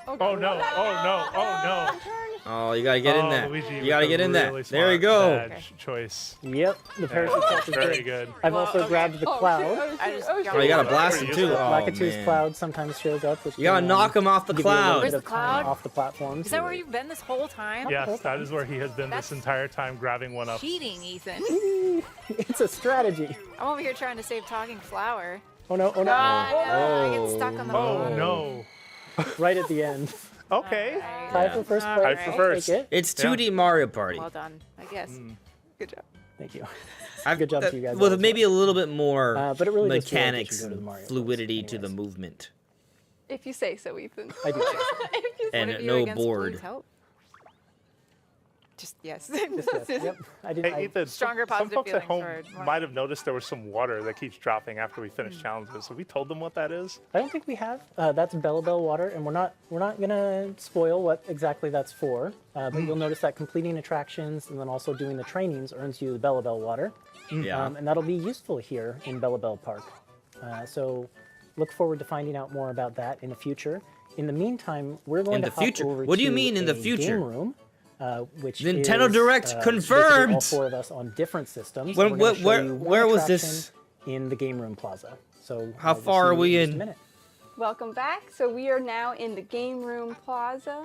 E: Oh no! Oh no! Oh no!
A: Oh, you gotta get in there.
E: Luigi
A: You gotta
E: with
A: get
E: a
A: in there.
E: really
A: There you
E: smart
A: go.
E: badge choice.
C: Yep, the parachute catch is
E: Very
C: great.
E: good.
C: I've
F: Well,
C: also
F: okay.
C: grabbed the cloud.
F: I just
A: Oh, you gotta blast him
E: Pretty
A: too.
E: useful.
A: Oh,
C: Lakitu's
A: man.
C: cloud sometimes shows up. Which
A: You gotta
C: can,
A: knock him off the
C: give you a little
A: cloud.
C: bit
F: Where's
C: of
F: the
C: time
F: cloud?
C: off the platforms.
F: Is that where you've been this whole time?
E: Yes, that is where he has been this
F: That's-
E: entire time, grabbing one up.
F: Cheating, Ethan.
C: It's a strategy.
F: I'm over here trying to save talking flower.
C: Oh no, oh no.
F: I get stuck on the
E: Oh
F: bottom.
E: no!
C: Right at the end.
E: Okay.
C: Tie
A: Yeah.
C: for first
F: All
C: place.
F: right.
E: Tied for
C: I'll
E: first.
C: take it.
A: It's 2D Mario Party.
F: Well done, I guess. Good job.
C: Thank you.
A: I've-
C: Good job to you guys
A: With
C: all.
A: maybe a little bit more
C: But it really does feel like you
A: mechanics
C: should go to the
A: and
C: Mario Bros.
A: fluidity to the
C: anyways.
A: movement.
B: If you say so, Ethan.
C: I do. Say so.
B: If you say
A: And
F: What have you
A: no
F: against
A: board.
F: Blue's help? Just yes.
C: Yes, yep. I did.
E: Hey, Ethan,
F: Stronger
E: some
F: positive
E: folks at home
F: feelings for-
E: might have noticed there was some water that keeps dropping after we finish challenges. Have we told them what that is?
C: I don't think we have. That's Bella Bell water, and we're not gonna spoil what exactly that's for. But you'll notice that completing attractions and then also doing the trainings earns you the Bella Bell water,
A: Yeah.
C: and that'll be useful here in Bella Bell Park. So look forward to finding out more about that in the future. In the meantime, we're going
A: In
C: to
A: the
C: hop
A: future?
C: over
A: What do you
C: to
A: mean in the
C: a
A: future?
C: Game room, which
A: Nintendo
C: is,
A: Direct
C: basically
A: confirmed!
C: all 4 of us on different systems.
A: When-
C: We're gonna show
A: where-
C: you one
A: where was
C: attraction
A: this?
C: in the Game Room Plaza? So
A: How
C: we'll
A: far
C: see
A: are we
C: you just a
A: in?
C: minute.
B: Welcome back. So we are now in the Game Room Plaza.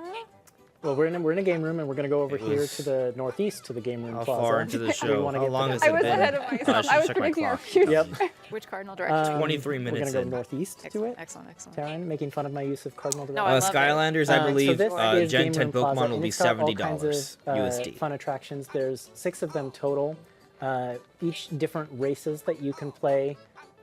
C: Well, we're in a game room, and we're going to go over
A: It
C: here
A: was-
C: to the northeast to the game room
A: How
C: plaza.
A: far into the
C: We
A: show?
C: wanna
A: How
C: get
A: long
C: the-
A: has
B: I
A: it
B: was
A: been?
B: ahead of
A: I
B: myself.
A: should
B: I was
A: check my
B: predicting our
A: clock.
B: future.
C: Yep.
F: Which cardinal direction?
A: 23
C: We're
A: minutes
C: going to go
A: in.
C: northeast to
F: excellent,
C: it.
F: excellent, excellent.
C: Taryn, making fun of my use of cardinal
F: No,
C: direction.
F: I love it.
A: Skylanders, I
C: So
A: believe,
C: this is
A: Gen
C: Game
A: 10
C: Room Plaza,
A: Pokemon will
C: and
A: be
C: it's got all kinds
A: $70
C: of,
A: USD.
C: Fun attractions. There's 6 of them total. Each different races that you can play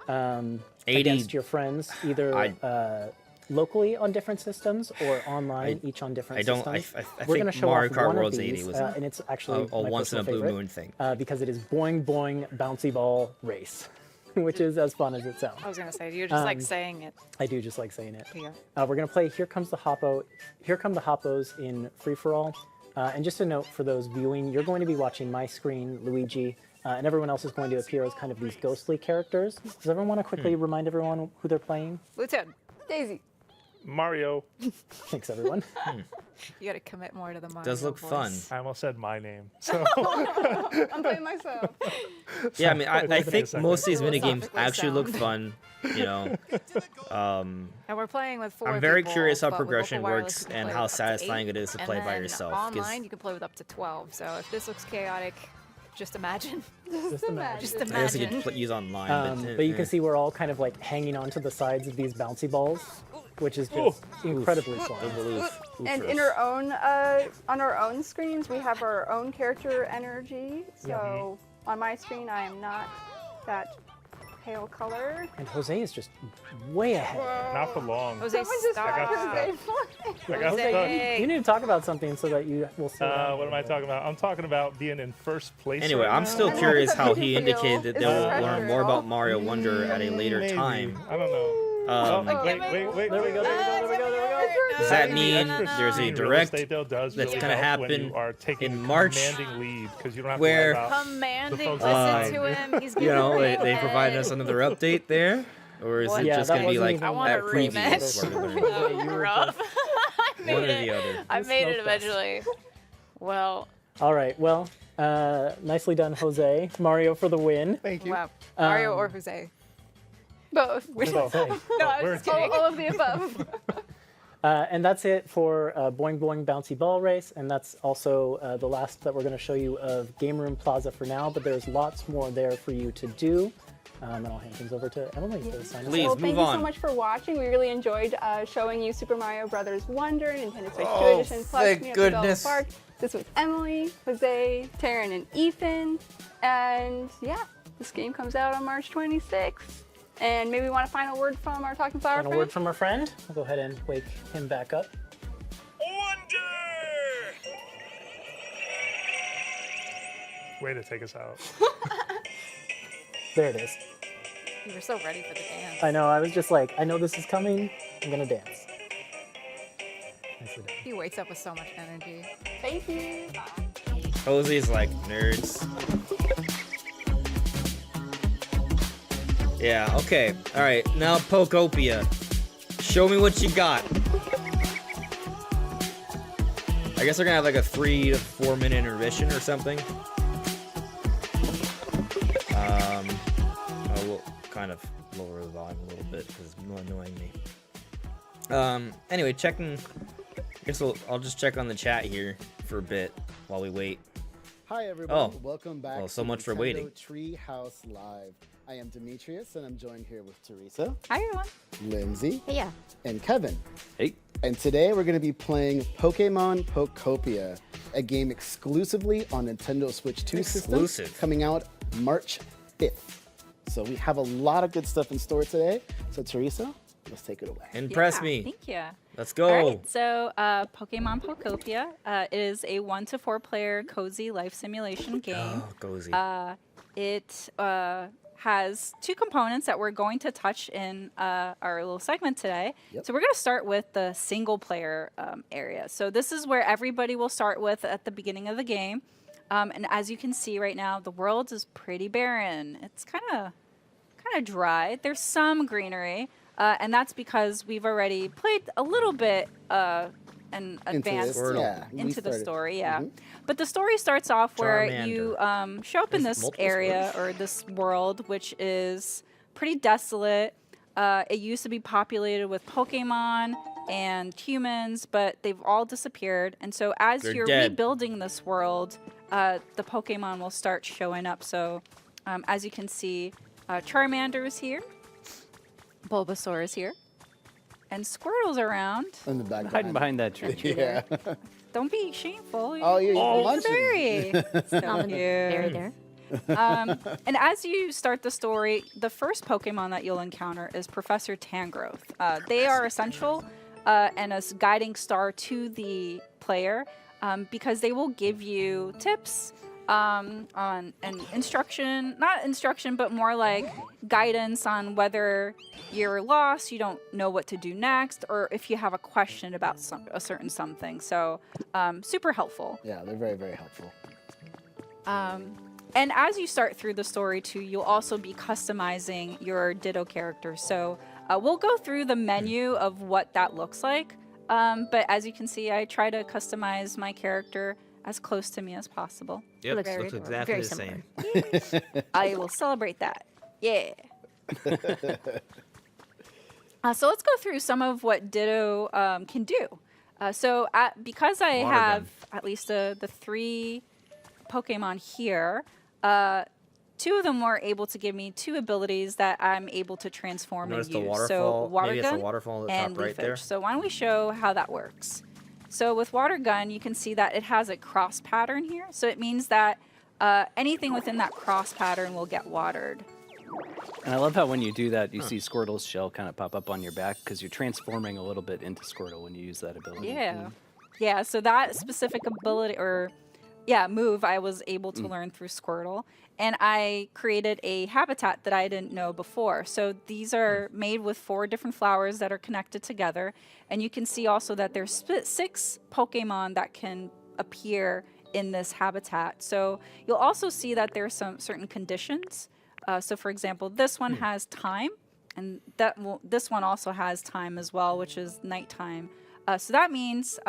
A: 80
C: against your friends, either
A: I-
C: locally on different systems or online,
A: I-
C: each on different
A: I don't.
C: systems.
A: I
C: We're going to
A: think
C: show
A: Mario
C: off
A: Kart
C: one
A: World's
C: of
A: 80
C: these,
A: was
C: and it's actually
A: a
C: my
A: once in a
C: personal
A: blue
C: favorite,
A: moon thing.
C: because it is Boing Boing Bouncy Ball Race, which is as fun as it sounds.
F: I was gonna say you're just like saying it.
C: I do just like saying it.
F: Yeah.
C: We're gonna play Here Comes the Hoppo. Here Come the Hoppos in free for all. And just a note for those viewing, you're going to be watching my screen, Luigi, and everyone else is going to appear as kind of these ghostly characters. Does everyone want to quickly remind everyone who they're playing?
F: Lieutenant,
B: Daisy.
E: Mario.
C: Thanks, everyone.
F: you gotta commit more to the Mario
A: Does look
F: voice.
A: fun.
E: I almost said my name. So
B: I'm playing myself.
A: Yeah, I mean, I
E: Wait a
A: think
E: second.
A: most of these mini games
F: Philosophically
A: actually look
F: sound.
A: fun. You know,
F: And we're playing with 4
A: I'm very
F: people,
A: curious how
F: but with
A: progression
F: local wireless,
A: works
F: you can
A: and
F: play
A: how
F: with up to
A: satisfying
F: 8,
A: it is to
F: and
A: play by
F: then
A: yourself, 'cause-
F: Online, you can play with up to 12. So if this looks chaotic, just imagine.
C: Just imagine.
F: Just
A: I guess you
F: imagine.
A: could use online,
C: But you can see we're all kind of like hanging onto the sides of these bouncy balls, which is just incredibly fun.
B: And in our own, on our own screens, we have our own character energy. So on my screen, I am not that pale color.
C: And Jose is just way ahead.
E: not for long.
F: Jose,
B: Someone just
F: stop.
E: got
B: Jose
E: I got
F: Jose.
E: stuck.
C: You need to talk about something so that you will slow down.
E: What am I talking about? I'm talking about being in first place.
A: Anyway,
E: right
A: I'm
E: now.
A: still
B: know
A: curious
B: what
A: how
B: that
A: he
B: makes you
A: indicated that
B: feel.
A: they'll
B: It's
A: learn more
B: pressure.
A: about Mario Wonder at a later
E: Maybe.
A: time.
E: I don't know.
A: Um,
E: Wait.
C: There we go, there we go, there we go, there we go, there we go.
A: Does that
E: The
A: mean
E: extra
A: there's a
E: screen real
A: direct
E: estate, though, does
A: that's
E: really
A: gonna
E: help when
A: happen
E: you are taking
A: in March
E: commanding lead because you don't have
A: where-
E: to worry about
F: Commanding,
E: folks
F: listen
A: behind.
F: to him. He's
A: You
F: giving
A: know,
F: me
A: they
F: a
A: provided
F: head.
A: us another update there, or is
F: What?
A: it
C: Yeah,
A: just
C: that
A: gonna be
C: wasn't
A: like
C: even
F: I want
A: at
F: a
A: previews?
F: rematch.
A: where we're gonna-
C: Jose, you were
F: Rough.
C: just-
F: I
A: One
F: made
A: or
F: it.
A: the other.
F: I made it
C: smoked us.
F: eventually. Well,
C: All right. Well, nicely done, Jose. Mario for the win.
E: Thank you.
F: wow. Mario or Jose?
B: Both.
F: Which
C: Jose.
F: No, I was
E: We're
F: just kidding.
B: All of the above.
C: And that's it for Boing Boing Bouncy Ball Race, and that's also the last that we're going to show you of Game Room Plaza for now, but there's lots more there for you to do. And I'll hand things over to Emily to sign us
A: Please.
C: off.
B: Well, thank
A: move
B: you so
A: on.
B: much for watching. We really enjoyed showing you Super Mario Brothers Wonder, Nintendo Switch 2
A: Oh,
B: Edition, plus
A: thank
B: Meet Up in Bella
A: goodness.
B: Park. This was Emily, Jose, Taryn, and Ethan. And yeah, this game comes out on March 26th. And maybe we want a final word from our Talking Flower
C: Final
B: friend?
C: word from our friend. I'll go ahead and wake him back up.
D: Wonder!
E: Way to take us out.
C: There it is.
F: You were so ready for the dance.
C: I know, I was just like, I know this is coming. I'm going to dance. Nicely done.
F: He wakes up with so much energy.
B: Thank you.
A: Jose's like nerds. Yeah, okay. Alright, now Poptopia. Show me what you got. I guess they're gonna have like a 3 to 4 minute intermission or something. We'll kind of lower the volume a little bit because it's more annoying me. Anyway, checking. I guess I'll just check on the chat here for a bit while we wait.
G: Hi everyone,
A: Oh.
G: welcome back
A: Well, so
G: to
A: much for
G: Nintendo
A: waiting.
G: Treehouse Live. I am Demetrius and I'm joined here with Teresa,
F: Hi, everyone.
G: Lindsay,
F: Hey, yeah.
G: and Kevin.
A: Hey.
G: And today we're going to be playing Pokemon Poptopia, a game exclusively on Nintendo Switch 2
A: Exclusive.
G: system, coming out March 5th. So we have a lot of good stuff in store today. So Teresa, let's take it away.
A: Impress
H: Yeah,
A: me.
H: Thank you.
A: Let's go.
H: All right, so Pokemon Poptopia is a 1 to 4 player cozy life simulation game.
A: Oh, cozy.
H: It has 2 components that we're going to touch in our little segment today.
G: Yep.
H: So we're going to start with the single player area. So this is where everybody will start with at the beginning of the game. And as you can see right now, the world is pretty barren. It's kind of dry. There's some greenery, and that's because we've already played a little bit and advanced
G: this, yeah, we
H: into the
G: started.
H: story. Yeah, but the story starts off where
A: Charmander.
H: you show up in
A: There's
H: this
A: multiple
H: area
A: stories.
H: or this world, which is pretty desolate. It used to be populated with Pokemon and humans, but they've all disappeared. And so as
A: They're
H: you're
A: dead.
H: rebuilding this world, the Pokemon will start showing up. So as you can see, Charmander is here, Bulbasaur is here, and Squirtle's around.
G: In the back
I: Hiding behind that tree.
G: Yeah.
H: Don't be shameful.
G: Oh, you're
H: There's
G: munching.
H: a berry. So
J: Found the berry
H: cute.
J: there.
H: And as you start the story, the first Pokemon that you'll encounter is Professor Tangrowth. They are essential and a guiding star to the player because they will give you tips on and instruction, not instruction, but more like guidance on whether you're lost, you don't know what to do next, or if you have a question about a certain something. So super helpful.
G: Yeah, they're very, very helpful.
H: And as you start through the story too, you'll also be customizing your Ditto character. So we'll go through the menu of what that looks like. But as you can see, I try to customize my character as close to me as possible.
A: Yep,
J: looks
A: looks
J: very-
A: exactly
J: very
A: the
J: similar.
A: same.
H: I will celebrate that. Yeah. So let's go through some of what Ditto can do. Because I
A: Water
H: have
A: gun.
H: at least the 3 Pokemon here, 2 of them were able to give me 2 abilities that I'm able to transform
A: Notice
H: and
A: the
H: use.
A: waterfall.
H: So Water
A: Maybe it's
H: Gun
A: the waterfall at the
H: and
A: top right there.
H: Leafage. So why don't we show how that works? So with Water Gun, you can see that it has a cross pattern here. So it means that anything within that cross pattern will get watered.
I: And I love how when you do that, you see Squirtle's shell kind of pop up on your back because you're transforming a little bit into Squirtle when you use that ability.
H: Yeah. Yeah, so that specific ability or move, I was able to learn through Squirtle. And I created a habitat that I didn't know before. So these are made with 4 different flowers that are connected together. And you can see also that there's 6 Pokemon that can appear in this habitat. So you'll also see that there's some certain conditions. So for example, this one has time, and this one also has time as well, which is nighttime. So that means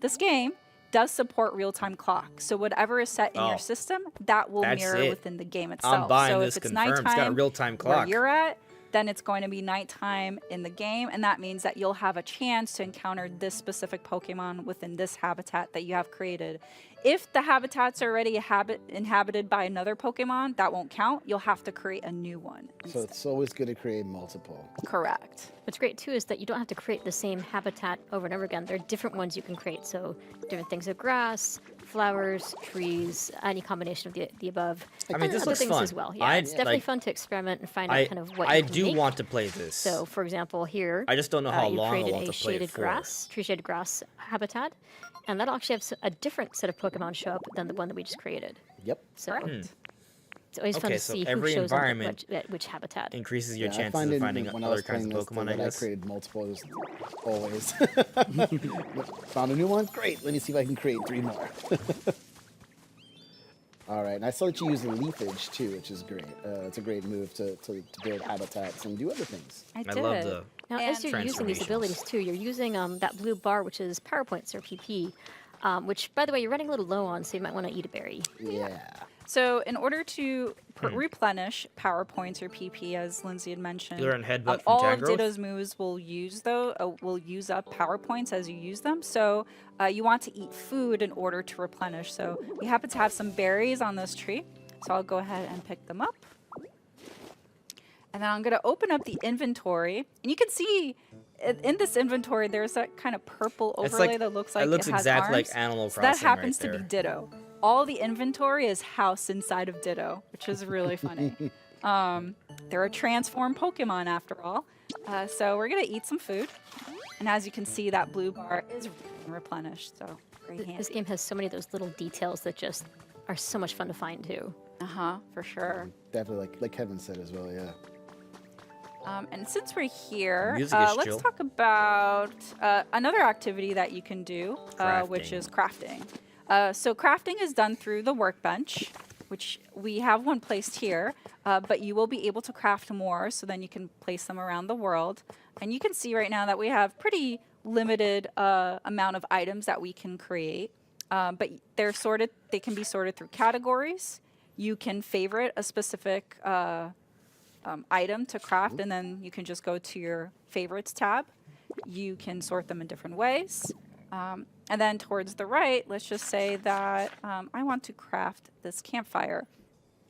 H: this game does support real-time clock. So whatever is set in your system, that will
A: That's
H: mirror
A: it.
H: within the game itself.
A: I'm buying
H: so
A: this
H: if it's
A: confirmed.
H: nighttime
A: It's got a real-time clock.
H: where you're at, then it's going to be nighttime in the game, and that means that you'll have a chance to encounter this specific Pokemon within this habitat that you have created. If the habitat's already inhabited by another Pokemon, that won't count. You'll have to create a new one.
G: So it's always good to create multiple.
H: Correct.
J: What's great too is that you don't have to create the same habitat over and over again. There are different ones you can create. So different things of grass, flowers, trees, any combination of the above.
A: I mean,
J: And
A: this
J: other
A: looks
J: things
A: fun.
J: as well. Yeah, it's definitely fun to experiment and find out kind of what
A: I
J: you can
A: do
J: make.
A: want to play this.
J: So, for example, here
A: I just don't know how
J: you
A: long I'll
J: created
A: want
J: a
A: to play it
J: shaded
A: for.
J: grass, tree-shaded grass habitat, and that'll actually have a different set of Pokemon show up than the one that we just created.
G: Yep.
J: So it's always fun
A: Okay,
J: to
A: so
J: see who
A: every
J: shows up
A: environment
J: at which habitat.
A: increases your
G: I
A: chances
G: find
A: of finding
G: when I
A: other
G: was
A: kinds of
G: playing this,
A: Pokemon, I
G: that
A: guess.
G: I created multiple, it was always. Found a new one? Great. Let me see if I can create 3 more. All right. And I saw that you use the leafage too, which is great. It's a great move to build habitats and do other things.
H: I
A: I
H: did.
A: love the
J: Now, as you're using these
A: transformations.
J: abilities too, you're using that blue bar, which is power points or PP, which, by the way, you're running a little low on, so you might want to eat a berry.
G: Yeah.
H: So in order to replenish power points or PP, as Lindsay had mentioned,
A: You learn headbutt from
H: all of
A: Tangrowth?
H: Ditto's moves will use up power points as you use them. So you want to eat food in order to replenish. So we happen to have some berries on this tree, so I'll go ahead and pick them up. And then I'm going to open up the inventory, and you can see in this inventory there's that kind of purple
A: It's
H: overlay
A: like-
H: that looks like
A: it looks
H: has
A: exactly like
H: arms.
A: Animal
H: So that
A: Crossing right
H: happens to be
A: there.
H: Ditto. All the inventory is housed inside of Ditto, which is really funny. They're a transformed Pokemon after all. So we're going to eat some food. And as you can see, that blue bar is replenished. So very handy.
J: This game has so many of those little details that just are so much fun to find too.
H: For sure.
G: Definitely, like Kevin said as well, yeah.
H: And since we're here,
A: Music is
H: let's
A: chill.
H: talk about another activity that you can do, which is crafting. So crafting is done through the workbench, which we have one placed here, but you will be able to craft more, so then you can place them around the world. And you can see right now that we have pretty limited amount of items that we can create, but they're sorted. They can be sorted through categories. You can favorite a specific item to craft, and then you can just go to your favorites tab. You can sort them in different ways. And then towards the right, let's just say that I want to craft this campfire.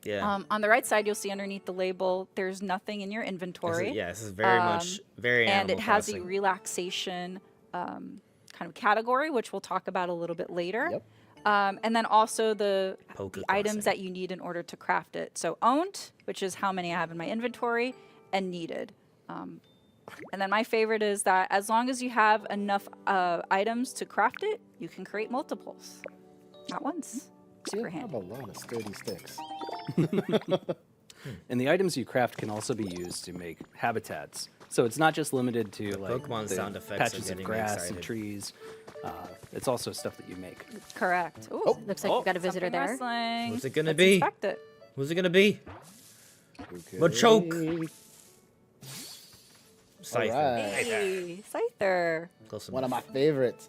A: Yeah.
H: On the right side, you'll see underneath the label, there's nothing in your inventory.
A: This is very much very
H: And
A: Animal
H: it has a
A: Crossing.
H: relaxation kind of category, which we'll talk about a little bit later.
G: Yep.
H: And then also the
A: Poke
H: items
A: Crossing.
H: that you need in order to craft it. So owned, which is how many I have in my inventory, and needed. And then my favorite is that as long as you have enough items to craft it, you can create multiples at once. Super
G: I have
H: handy.
G: a lot of sturdy sticks.
I: And the items you craft can also be used to make habitats. So it's not just limited to like
A: Pokemon
I: the
A: sound effects are
I: patches of
A: getting me
I: grass
A: excited.
I: and trees. It's also stuff that you make.
H: Correct. Ooh,
J: Looks like we've got a visitor
H: something
J: there.
H: wrestling.
A: Who's it gonna
H: Let's
A: be?
H: inspect it.
A: Who's it gonna be?
G: Okay.
A: Machoke.
G: All
A: Scyther.
G: right.
H: Hey, Scyther.
A: Close
G: One of
A: enough.
G: my favorites.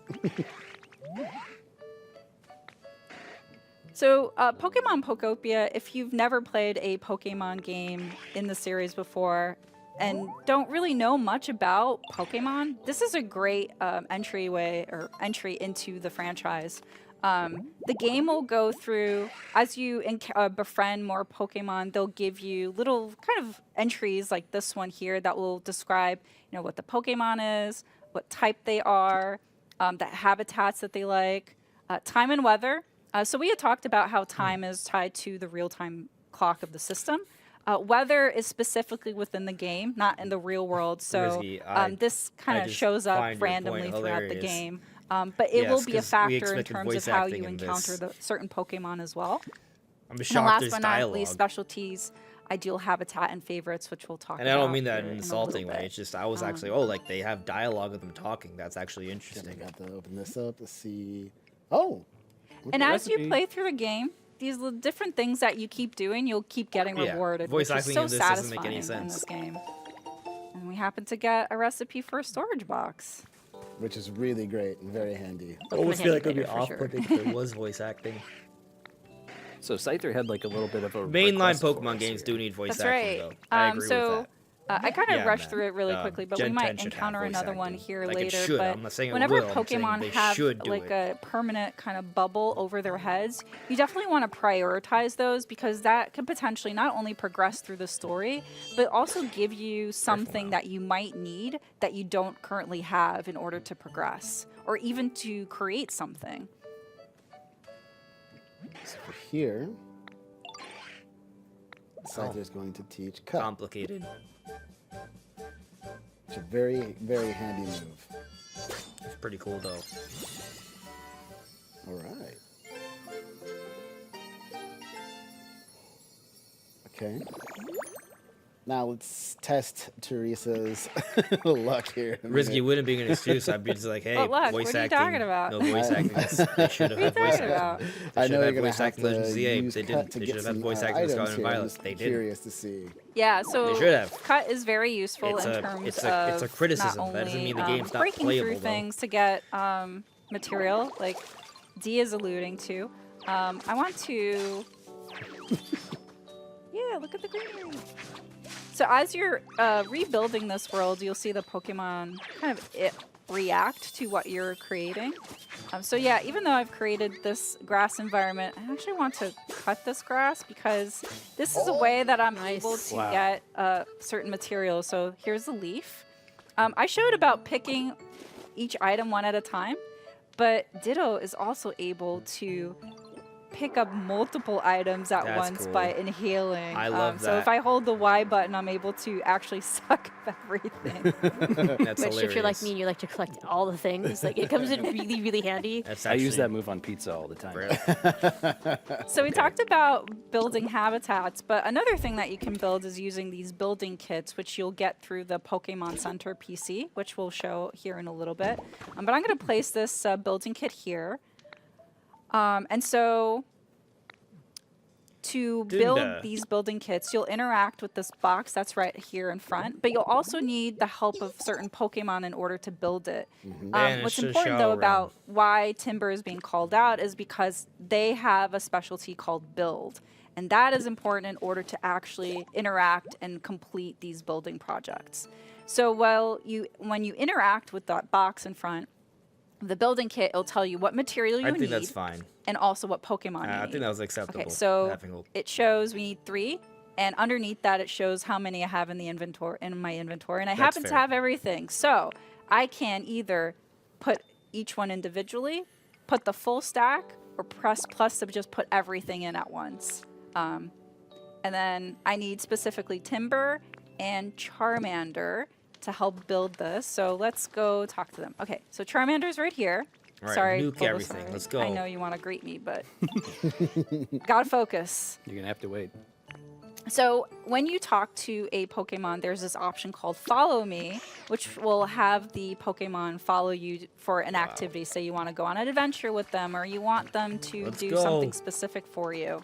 H: So, Pokemon Poptopia, if you've never played a Pokemon game in the series before and don't really know much about Pokemon, this is a great entry into the franchise. The game will go through, as you befriend more Pokemon, they'll give you little kind of entries like this one here that will describe, what the Pokemon is, what type they are, the habitats that they like, time and weather. So we had talked about how time is tied to the real-time clock of the system. Weather is specifically within the game, not in the real world. So
A: Rizky,
H: this kind
A: I
H: of
A: just
H: shows up
A: find your
H: randomly
A: point
H: throughout the
A: hilarious.
H: game.
C: But it
A: Yes,
C: will be a
A: 'cause we
C: factor in
A: expected
C: terms of
A: voice
C: how
A: acting
C: you
A: in
C: encounter
A: this.
C: the certain Pokemon as well.
A: I'm
C: And
A: shocked
C: last
A: there's
C: but not
A: dialogue.
C: least, specialties, ideal habitat, and favorites, which we'll talk
A: And
C: about.
A: I don't mean that in
C: here
A: an
C: in a little
A: insulting way.
C: bit.
A: It's just I was actually, oh, like they have dialogue of them talking. That's actually
G: I
A: interesting.
G: got to open this up to see. Oh,
C: And as you
I: Recipe.
C: play through the game, these different things that you keep doing, you'll keep getting
A: Yeah,
C: rewarded,
A: voice
C: which is
A: acting
C: so
A: in this doesn't
C: satisfying
A: make any
C: in
A: sense.
C: this game. And we happen to get a recipe for a storage box.
G: which is really great and very handy.
A: I almost feel like it would be
J: Later, for sure.
A: off-putting if there was voice acting.
I: So Scyther had like a little bit of a
A: Mainline
I: request for
A: Pokemon
I: us
A: games
I: here.
A: do need voice
C: That's
A: acting,
C: right.
A: though. I agree
C: So
A: with that.
C: I kind of
A: Yeah,
C: rushed
A: man.
C: through it really quickly, but we
A: Gen 10
C: might
A: should have
C: encounter
A: voice
C: another one
A: acting.
C: here
A: Like, it
C: later.
A: should.
C: But
A: I'm not saying it
C: whenever
A: will, I'm saying
C: Pokemon
A: they
C: have
A: should do
C: like
A: it.
C: a permanent kind of bubble over their heads, you definitely want to prioritize those because that can potentially not only progress through the story, but also give you something that you might need that you don't currently have in order to progress, or even to create something.
G: So for here, Scyther is going to teach cut.
A: Complicated.
G: It's a very, very handy move.
A: It's pretty cool, though.
G: All right. Okay. Now let's test Teresa's luck here. in a
A: Risky
G: minute.
A: wouldn't being an excuse. I'd be just like, hey,
C: What luck?
A: voice
C: What are you
A: acting.
C: talking about?
A: No voice acting. They should have had
C: What are you
A: voice
C: talking about?
A: acting.
G: I
A: They should
G: know you're
A: have
G: gonna
A: voice
G: have
A: acting in Legends of
G: to
A: ZA.
G: use
A: They
G: cut
A: didn't.
G: to
A: They
G: get
A: should have had
G: some
A: voice acting in
G: items
A: Scarlet and
G: here. I'm
A: Violet.
G: just
A: They didn't.
G: curious to see.
C: Yeah, so
A: should have.
C: cut is very useful
A: It's
C: in
A: a-
C: terms
A: it's
C: of
A: a criticism.
C: not
A: That doesn't
C: only,
A: mean the game's not
C: breaking
A: playable,
C: through
A: though.
C: things to get material, like D is alluding to. I want to. Yeah, look at the greenery. So as you're rebuilding this world, you'll see the Pokemon kind of react to what you're creating. So yeah, even though I've created this grass environment, I actually want to cut this grass because this is a way that I'm able to
I: Wow.
C: get certain materials. So here's the leaf. I showed about picking each item one at a time, but Ditto is also able to pick up multiple items at
A: That's
C: once
A: cool.
C: by inhaling.
A: I love
C: So if
A: that.
C: I hold the Y button, I'm able to actually suck up everything.
A: That's
J: Which,
A: hilarious.
J: if you're like me and you like to collect all the things, like it comes in really, really handy.
A: That's
I: I use
A: actually
I: that move on pizza all the time.
A: rare.
C: So we talked about building habitats, but another thing that you can build is using these building kits, which you'll get through the Pokemon Center PC, which we'll show here in a little bit. But I'm going to place this building kit here. And so to build
A: Dunda.
C: these building kits, you'll interact with this box that's right here in front, but you'll also need the help of certain Pokemon in order to build it.
A: And
C: What's
A: it's a
C: important,
A: show
C: though,
A: round.
C: about why Timber is being called out is because they have a specialty called build. And that is important in order to actually interact and complete these building projects. So when you interact with that box in front, the building kit, it'll tell you what material you
A: I
C: need
A: think that's fine.
C: and also what Pokemon you
A: I
C: need.
A: think that was acceptable.
C: Okay, so
A: having a-
C: it shows we need 3, and underneath that it shows how many I have in my inventory, and I
A: That's
C: happen to
A: fair.
C: have everything. So I can either put each one individually, put the full stack, or press plus to just put everything in at once. And then I need specifically Timber and Charmander to help build this. So let's go talk to them. Okay, so Charmander's right here.
A: All right,
C: Sorry,
A: nuke
C: Bulbasaur.
A: everything. Let's go.
C: I know you want to greet me, but gotta focus.
I: You're gonna have to wait.
C: So when you talk to a Pokemon, there's this option called Follow Me, which will have the Pokemon follow you for an activity. Say you want to go on an adventure with them, or you want them to
A: Let's
C: do
A: go.
C: something specific for you.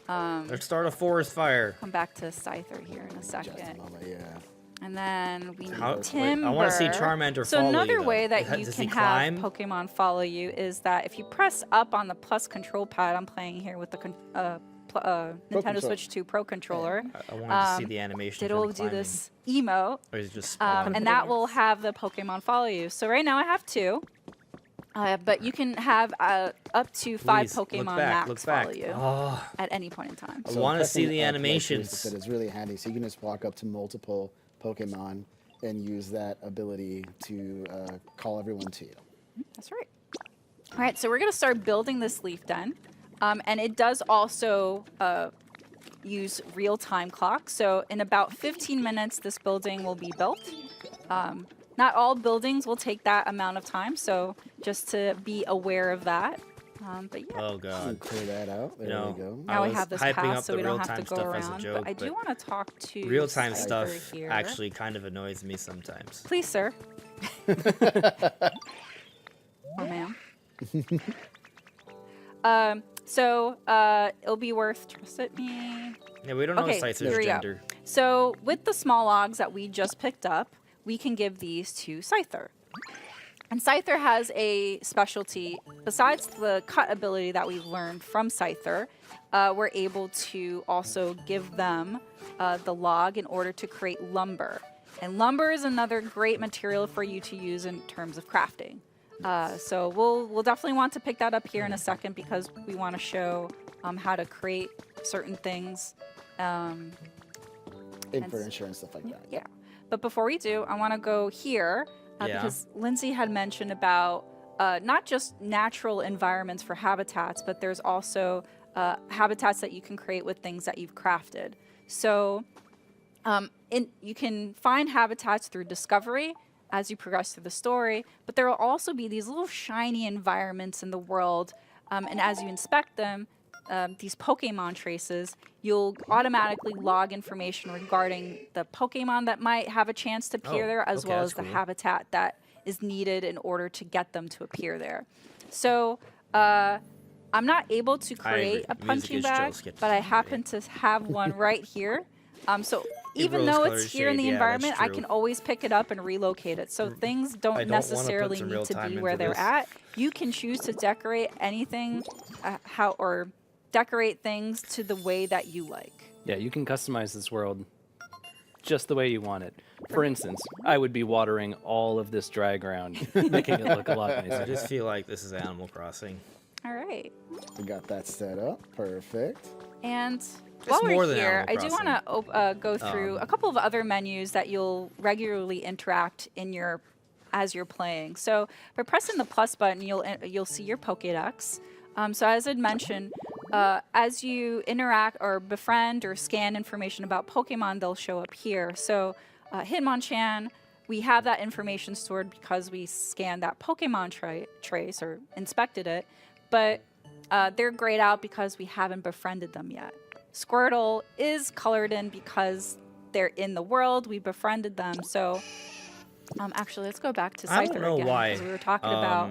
A: Let's start a forest fire.
C: Come back to Scyther here in a
G: Just a
C: second.
G: moment, yeah.
C: And then we need
A: How- wait,
C: Timber.
A: I wanna see Charmander
C: So
A: follow you,
C: another
A: though.
C: way that you
A: Does
C: can
A: he
C: have
A: climb?
C: Pokemon follow you is that if you press up on the plus control pad, I'm playing here with the Nintendo
G: control.
C: Switch 2 Pro controller.
A: I wanted to see the animation.
C: It'll
A: of him
C: do
A: climbing.
C: this emote,
A: Or is it just
C: and that will have the Pokemon follow you. So right now I have 2, but you can have up to 5
A: Please, look
C: Pokemon
A: back,
C: max
A: look back.
C: follow you
A: Oh,
C: at any point in time.
A: I want to
G: pressing
A: see the
G: up, like
A: animations.
G: Teresa said, is really handy. So you can just walk up to multiple Pokemon and use that ability to call everyone to you.
C: That's right. All right, so we're going to start building this leaf den. And it does also use real-time clock. So in about 15 minutes, this building will be built.
H: Not all buildings will take that amount of time, so just to be aware of that. But yeah,
A: Oh god.
G: Clear that out. There
A: know,
G: we go.
H: now we
A: was
H: have this
A: hyping
H: path,
A: up
H: so
A: the
H: we don't have to
A: real-time
H: go
A: stuff as a
H: around.
A: joke,
H: but I do
A: but
H: want to talk to
A: real-time
H: Cypher
A: stuff
H: here.
A: actually kind of annoys me sometimes.
H: Please, sir. Oh, ma'am. It'll be worth trust at me.
A: Yeah, we don't know
H: Okay,
A: Scyther's
H: here we go.
A: gender.
H: So with the small logs that we just picked up, we can give these to Scyther. And Scyther has a specialty. Besides the cut ability that we've learned from Scyther, we're able to also give them the log in order to create lumber. And lumber is another great material for you to use in terms of crafting. So we'll definitely want to pick that up here in a second because we want to show how to create certain things.
G: Insurance and stuff like that.
H: Yeah. But before we do, I want to go here
A: Yeah.
H: because Lindsay had mentioned about not just natural environments for habitats, but there's also habitats that you can create with things that you've crafted. So you can find habitats through discovery as you progress through the story, but there will also be these little shiny environments in the world, and as you inspect them, these Pokemon traces, you'll automatically log information regarding the Pokemon that might have a chance to appear
A: Oh,
H: there, as
A: okay,
H: well
A: that's
H: as the
A: cool.
H: habitat that is needed in order to get them to appear there. So I'm not able to create a
A: Music
H: punching
A: is
H: bag,
A: Joe's sketch
H: but I
A: today.
H: happen to have one right here. So even
A: rose
H: though
A: colored
H: it's here in
A: shade,
H: the
A: yeah, that's
H: environment, I
A: true.
H: can always pick it up and relocate it. So things
A: I
H: don't
A: don't wanna put
H: necessarily
A: some
H: need
A: real
H: to
A: time
H: be
A: into
H: where they're
A: this.
H: at. You can choose to decorate anything or decorate things to the way that you like.
I: Yeah, you can customize this world just the way you want it. For instance, I would be watering all of this dry ground, making it look a lot
A: I
I: nicer.
A: just feel like this is Animal Crossing.
H: All right.
G: We got that set up. Perfect.
H: And while
A: more
H: we're
A: than
H: here, I
A: Animal
H: do want to go through a couple of other menus that you'll regularly interact in as you're playing. So by pressing the plus button, you'll see your Pokédex. So as I'd mentioned, as you interact or befriend or scan information about Pokemon, they'll show up here. So Hitmonchan, we have that information stored because we scanned that Pokemon trace or inspected it, but they're grayed out because we haven't befriended them yet. Squirtle is colored in because they're in the world. We befriended them. So actually, let's go back to
A: I don't
H: Scyther
A: know
H: again
A: why,
H: because we were talking about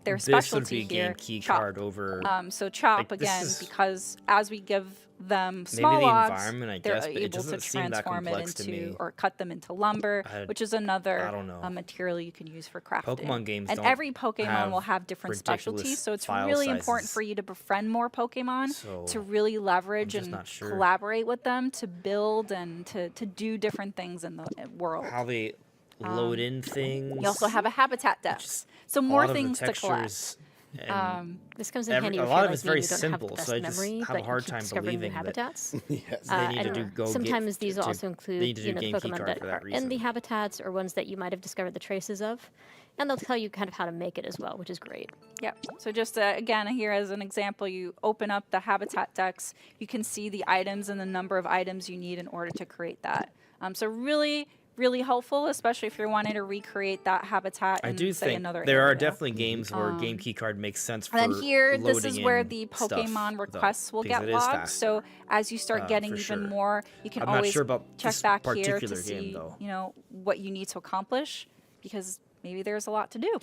H: their
A: This would
H: specialty
A: be
H: here.
A: game key
H: Chop.
A: card over.
H: So Chop
A: like, this
H: again
A: is-
H: because as we give them
A: Maybe
H: small
A: the
H: logs,
A: environment, I
H: they're
A: guess, but it
H: able to
A: doesn't seem that
H: transform it
A: complex to
H: into
A: me.
H: or cut them into lumber, which is another
A: I don't know.
H: material you can use for crafting.
A: Pokemon games
H: and
A: don't
H: every Pokemon
A: have
H: will have different
A: ridiculous
H: specialties, so it's
A: file
H: really important
A: sizes.
H: for you to befriend more Pokemon
A: So,
H: to really leverage
A: just
H: and
A: not sure.
H: collaborate with them to build and to do different things in the world.
A: How they load in things.
H: You also have a habitat depth,
A: Just
H: so
A: a
H: more
A: lot of the
H: things to collect.
A: textures and
J: This comes in
A: Every-
J: handy
A: a
J: if
A: lot
J: you're
A: of
J: like
A: it's
J: me
A: very
J: and you don't
A: simple,
J: have the
A: so
J: best
A: I just
J: memory,
A: have a
J: but you
A: hard
J: keep
A: time
J: discovering new
A: believing that-
J: habitats.
G: Yes.
A: they need to
J: and
A: do go
J: sometimes
A: get,
J: these
A: to,
J: also
A: they
J: include
A: need to do
J: the
A: game key
J: Pokemon
A: card
J: that
A: for
J: are
A: that
J: in
A: reason.
J: the habitats or ones that you might have discovered the traces of, and they'll tell you kind of how to make it as well, which is great.
H: Yep. So just again here as an example, you open up the habitat decks, you can see the items and the number of items you need in order to create that. So really, really helpful, especially if you're wanting to recreate that habitat in,
A: I do
H: say,
A: think
H: another
A: there are
H: area.
A: definitely games where game key card makes sense for
H: And then here, this is
A: loading
H: where
A: in
H: the
A: stuff,
H: Pokemon
A: though,
H: requests will
A: because
H: get
A: it is
H: logged.
A: faster.
H: So as you start getting
A: for
H: even
A: sure.
H: more, you can
A: I'm not
H: always
A: sure about
H: check
A: this
H: back here to
A: particular game,
H: see,
A: though.
H: you know, what you need to accomplish, because maybe there's a lot to do.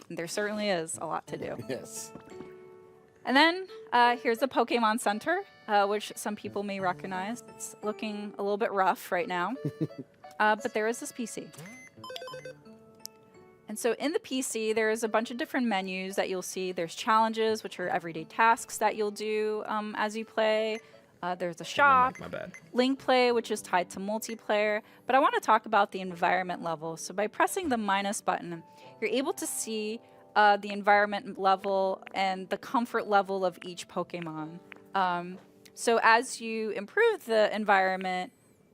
H: And there certainly is a lot to do.
G: Yes.
H: And then here's the Pokemon Center, which some people may recognize. It's looking a little bit rough right now, but there is this PC. And so in the PC, there's a bunch of different menus that you'll see. There's challenges, which are everyday tasks that you'll do as you play. There's a shop,
A: My bad.
H: link play, which is tied to multiplayer. But I want to talk about the environment level. So by pressing the minus button, you're able to see the environment level and the comfort level of each Pokemon. So as you improve the environment,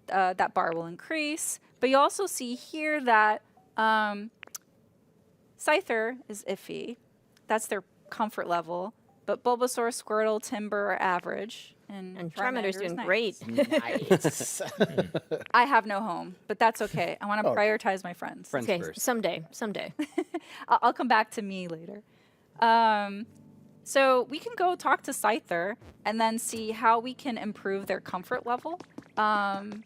H: that bar will increase. But you also see here that Scyther is iffy. That's their comfort level. but Bulbasaur, Squirtle, Timber are average. And
J: Charmander's doing
H: nice.
J: great.
G: Nice.
H: I have no home, but that's okay. I want to prioritize my friends.
I: Friends
J: Okay,
I: first.
J: someday.
H: I'll come back to me later. So we can go talk to Scyther and then see how we can improve their comfort level. And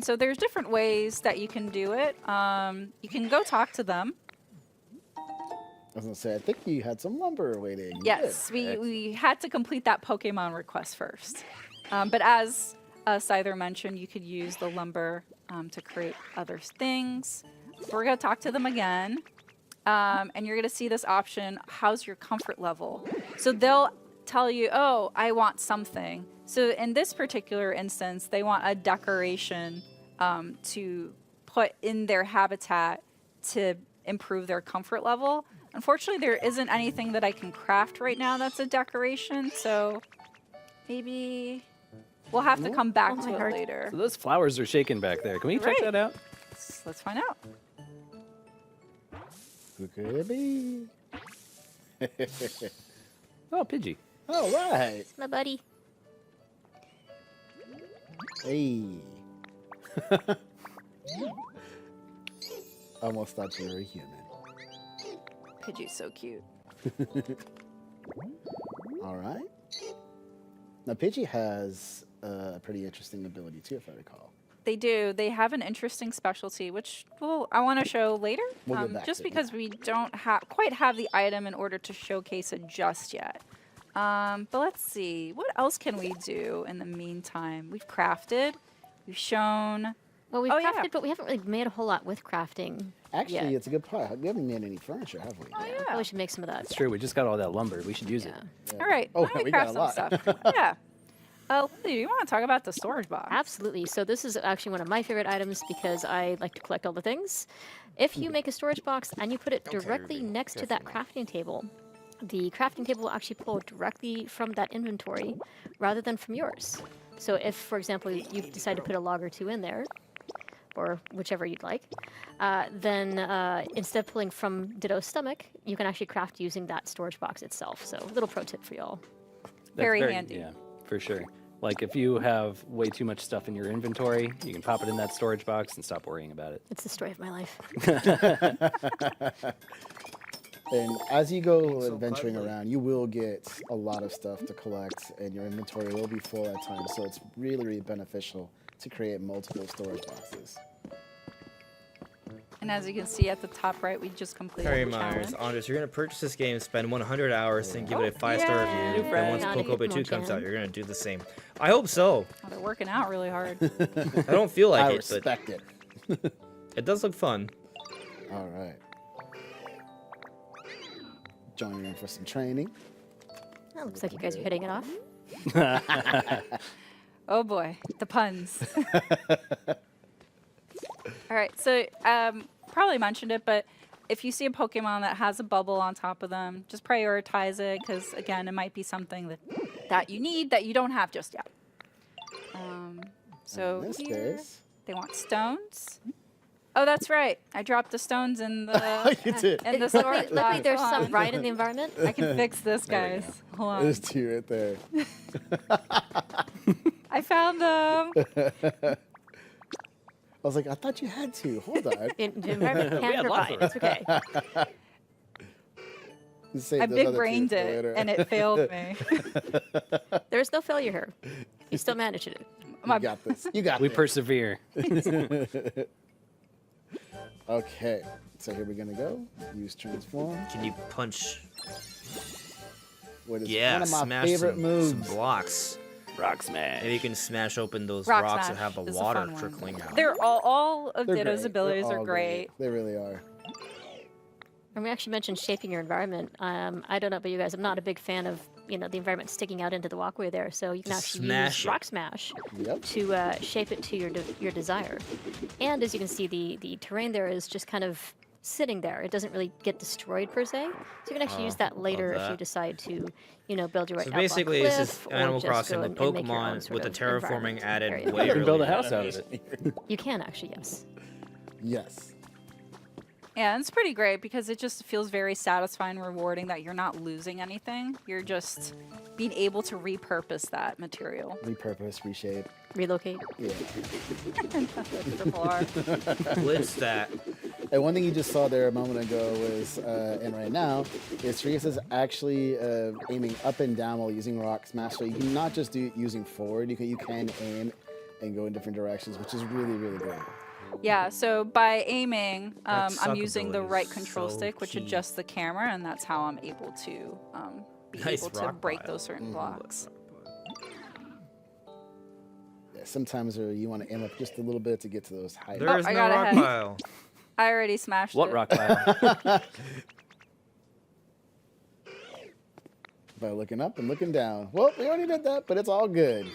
H: so there's different ways that you can do it. You can go talk to them.
G: I was gonna say, I think you had some lumber waiting. You
H: Yes, we had to complete that Pokemon request first. But as Scyther mentioned, you could use the lumber to create other things. So we're going to talk to them again. And you're going to see this option, how's your comfort level? So they'll tell you, oh, I want something. So in this particular instance, they want a decoration to put in their habitat to improve their comfort level. Unfortunately, there isn't anything that I can craft right now that's a decoration, so maybe we'll have to come back to it later.
I: So those flowers are shaking back there. Can we check
H: Right.
I: that out?
H: Let's find out.
G: Who could it be?
I: Oh, Pidgey.
G: All right.
J: It's my buddy.
G: Hey. Almost thought you were a human.
H: Pidgey's so cute.
G: All right. Now, Pidgey has a pretty interesting ability, too, if I recall.
H: They do. They have an interesting specialty, which I want to show later.
G: We'll get back
H: just
G: to it,
H: because we don't quite have the item in order to showcase it just yet. But let's see. What else can we do in the meantime? We've crafted. We've shown.
J: Well, we've
H: Oh,
J: crafted,
H: yeah.
J: but we haven't really made a whole lot with crafting.
G: Actually,
J: yet.
G: it's a good part. We haven't made any furniture, have we?
H: Oh, yeah.
J: Probably should make some of that.
I: It's true. We just got all that lumber. We should use it.
H: All right.
G: Oh,
H: why don't
G: we
H: craft
G: got a
H: some
G: lot.
H: stuff? Yeah. Lily, do you want to talk about the storage box?
J: Absolutely. So this is actually one of my favorite items because I like to collect all the things. If you make a storage box and you put it directly next to that crafting table, the crafting table will actually pull directly from that inventory rather than from yours. So if, for example, you decide to put a log or two in there, or whichever you'd like, then instead of pulling from Ditto's stomach, you can actually craft using that storage box itself. So little pro tip for y'all.
I: That's
H: Very handy.
I: Yeah, for sure. Like if you have way too much stuff in your inventory, you can pop it in that storage box and stop worrying about it.
J: It's the story of my life.
G: And as you go adventuring around, you will get a lot of stuff to collect, and your inventory will be full at times. So it's really, really beneficial to create multiple storage boxes.
H: And as you can see at the top right, we just completed
A: Harry
H: the
A: Myers,
H: challenge.
A: Andres, you're gonna purchase this game, spend 100 hours, and give it a 5-star
H: yay.
A: review.
H: New
A: And once
J: friend.
A: Poptopia 2
J: Come on,
A: comes out,
J: Jan.
A: you're gonna do the same. I hope so.
H: Oh, they're working out really hard.
A: I don't feel like
G: I
A: it, but
G: respect it.
A: it does look fun.
G: All right. Joining in for some training.
J: Well, looks like you guys are hitting it off.
H: Oh boy, the puns. All right, so probably mentioned it, but if you see a Pokemon that has a bubble on top of them, just prioritize it because again, it might be something that you need that you don't have just yet. So
G: In this
H: here,
G: case,
H: they want stones. Oh, that's right. I dropped the stones in the
G: you did.
H: in the storage
J: Luckily,
H: box.
J: there's
H: Hold
J: some
H: on.
J: riot in the environment.
H: I can fix this,
I: There we
H: guys. Hold on.
G: There's two right there.
H: I found them.
G: I was like, I thought you had to. Hold on.
J: The environment
I: We
J: can
I: had lots
J: provide.
I: of
J: It's okay.
G: Save
H: I
G: those
H: big
G: other two
H: brained
G: for
H: it,
G: later.
H: and it failed me.
J: There's no failure here. You still managed it.
G: You got this. You got
I: We
G: this.
I: persevere.
G: Okay. So here we're gonna go. Use transform.
A: Can you punch?
G: What is
A: Yeah,
G: one of my
A: smash
G: favorite
A: some
G: moves?
A: blocks.
I: Rock smash.
A: Maybe you can smash open those
H: Rock
A: rocks
H: Smash
A: and have the
H: is a
A: water
H: fun one.
A: trickling out.
H: They're all of
G: They're
H: Ditto's
G: great.
H: abilities
G: They're
H: are
G: all
H: great.
G: They really are.
J: And we actually mentioned shaping your environment. I don't know about you guys. I'm not a big fan of the environment sticking out into the walkway there. So you can actually
A: Smash
J: use
A: it.
J: Rock Smash
G: Yep.
J: to shape it to your desire. And as you can see, the terrain there is just kind of sitting there. It doesn't really get destroyed per se. So you can actually use that later if you
A: that.
J: decide to build your way
A: So
J: up on
A: basically,
J: cliff,
A: this is
J: or
A: Animal
J: just
A: Crossing
J: go
A: with
J: and make your own
A: Pokemon
J: sort
A: with the
J: of
A: terraforming
J: environment
A: added
J: area.
A: way
I: You can build a
A: early.
I: house out of it.
J: You can actually, yes.
G: Yes.
H: Yeah, it's pretty great because it just feels very satisfying, rewarding that you're not losing anything. You're just being able to repurpose that material.
G: Repurpose, reshape.
J: Relocate.
G: Yeah.
H: Triple R.
A: Blitz that.
G: And one thing you just saw there a moment ago was, and right now, is Treehouse is actually aiming up and down while using Rock Smash. So you can not just do it using forward, you can aim and go in different directions, which is really, really good.
H: Yeah, so by aiming,
A: That
H: I'm using the
A: suckability
H: right
A: is
H: control
A: so
H: stick, which
A: key.
H: adjusts the camera, and that's how I'm able to be
A: Nice
H: able to
A: rock
H: break
A: pile.
H: those certain blocks.
G: Yeah, sometimes you want to aim up just a little bit to get to those heights.
A: There is
H: I
A: no
H: got
A: rock
H: ahead.
A: pile.
H: I already smashed
I: What
H: it.
I: rock pile?
G: By looking up and looking down. Well, we already did that, but it's all good.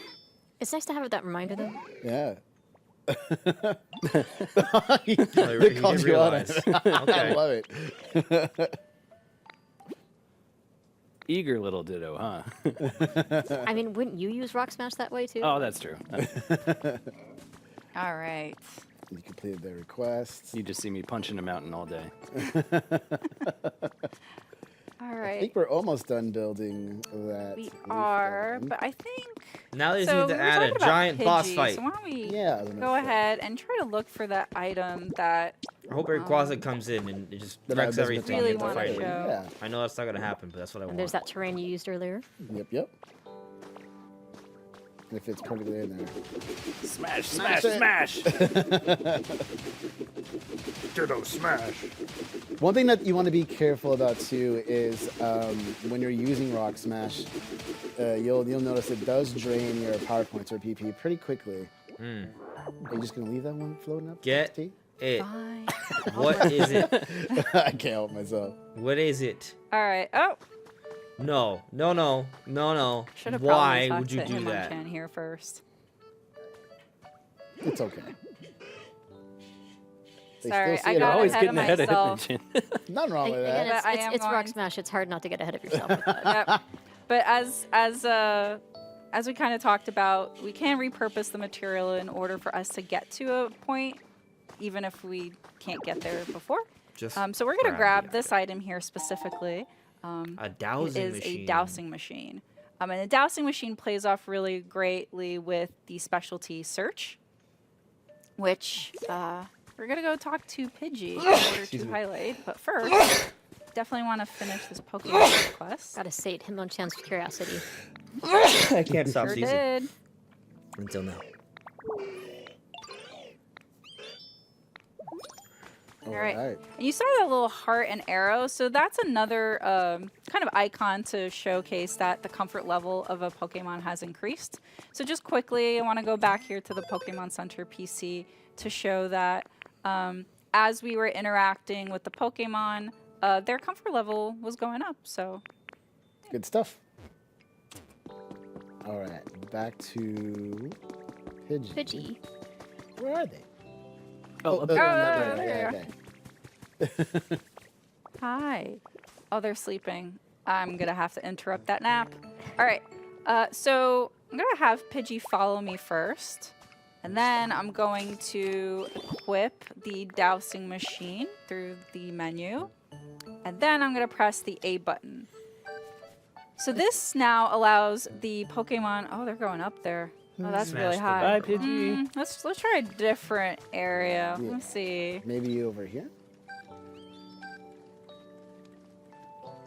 J: It's nice to have that reminder, though.
G: Yeah.
A: Oh,
G: They
A: you
G: called
A: did
G: you out on
A: realize.
G: it. I
A: Okay.
G: love it.
I: Eager little ditto, huh?
J: I mean, wouldn't you use Rock Smash that way, too?
I: Oh, that's true.
H: All right.
G: You completed the requests.
I: You just see me punching a mountain all day.
H: All
G: I
H: right.
G: think we're almost done building that.
H: We
G: leaf
H: are,
G: garden.
H: but I think...
A: Now they just
H: So
A: need
H: we
A: to
H: were
A: add
H: talking
A: a
H: about
A: giant boss
H: Pidgey,
A: fight.
H: So why don't we
G: Yeah, I was gonna
H: go
G: say.
H: ahead and try to look for that item that
A: I hope Rayquaza comes in and it just
G: That
A: wrecks
G: doesn't
A: everything
H: really
A: in the
H: wanna
A: fight.
H: show.
G: Yeah.
A: I know that's not gonna happen, but that's what I
J: And
A: want.
J: there's that terrain you used earlier.
G: Yep. If it's perfectly in there.
I: Smash,
G: Smash
I: smash,
G: it.
I: smash!
E: Ditto smash.
G: One thing that you want to be careful about too is when you're using Rock Smash, you'll notice it does drain your power points or PP pretty quickly.
A: Hmm.
G: Are you just gonna leave that one floating up?
A: Get
G: T?
A: it.
H: Fine.
A: What is it?
G: I can't help myself.
A: What is it?
H: All right. Oh,
A: No.
H: should have
A: Why
H: probably
A: would you
H: talked to
A: do
H: him
A: that?
H: on Chan here first.
G: It's okay. They
H: Sorry,
G: still see
H: I
G: it
H: got
G: all.
I: Always
H: ahead of
I: getting ahead of
H: myself.
I: him.
G: Nothing wrong with
J: Again,
G: that.
H: But I
J: it's,
H: am
J: it's Rock
H: going-
J: Smash. It's hard not to get ahead of yourself with that.
H: Yep. But as we kind of talked about, we can repurpose the material in order for us to get to a point, even if we can't get there before.
A: Just
H: So we're gonna
A: grab
H: grab
A: the
H: this item here specifically.
A: A
H: It
A: dowsing
H: is
A: machine.
H: a dowsing machine. And the dowsing machine plays off really greatly with the specialty search, which we're going to go talk to Pidgey in order to highlight. But first, definitely want to finish this Pokemon quest.
J: Gotta sate Hitmonchan's curiosity.
A: I can't stop
H: Sure
A: seizing
H: did.
A: until now.
H: All right. And you saw that little heart and arrow. So that's another kind of icon to showcase that the comfort level of a Pokemon has increased. So just quickly, I want to go back here to the Pokemon Center PC to show that as we were interacting with the Pokemon, their comfort level was going up. So
G: Good stuff. All right, back to Pidgey.
J: Pidgey.
G: Where are they?
I: Oh,
G: they're on that
H: there
G: way.
H: you
G: Yeah,
H: go.
G: okay.
H: hi. Oh, they're sleeping. I'm going to have to interrupt that nap. All right. So I'm going to have Pidgey follow me first. And then I'm going to equip the dowsing machine through the menu. And then I'm going to press the A button. So this now allows the Pokemon... Oh, they're going up there. Oh, that's
A: Smash
H: really
A: the
H: high.
I: Bye, Pidgey.
H: Let's try a different area.
G: Yeah.
H: Let's see.
G: Maybe over here?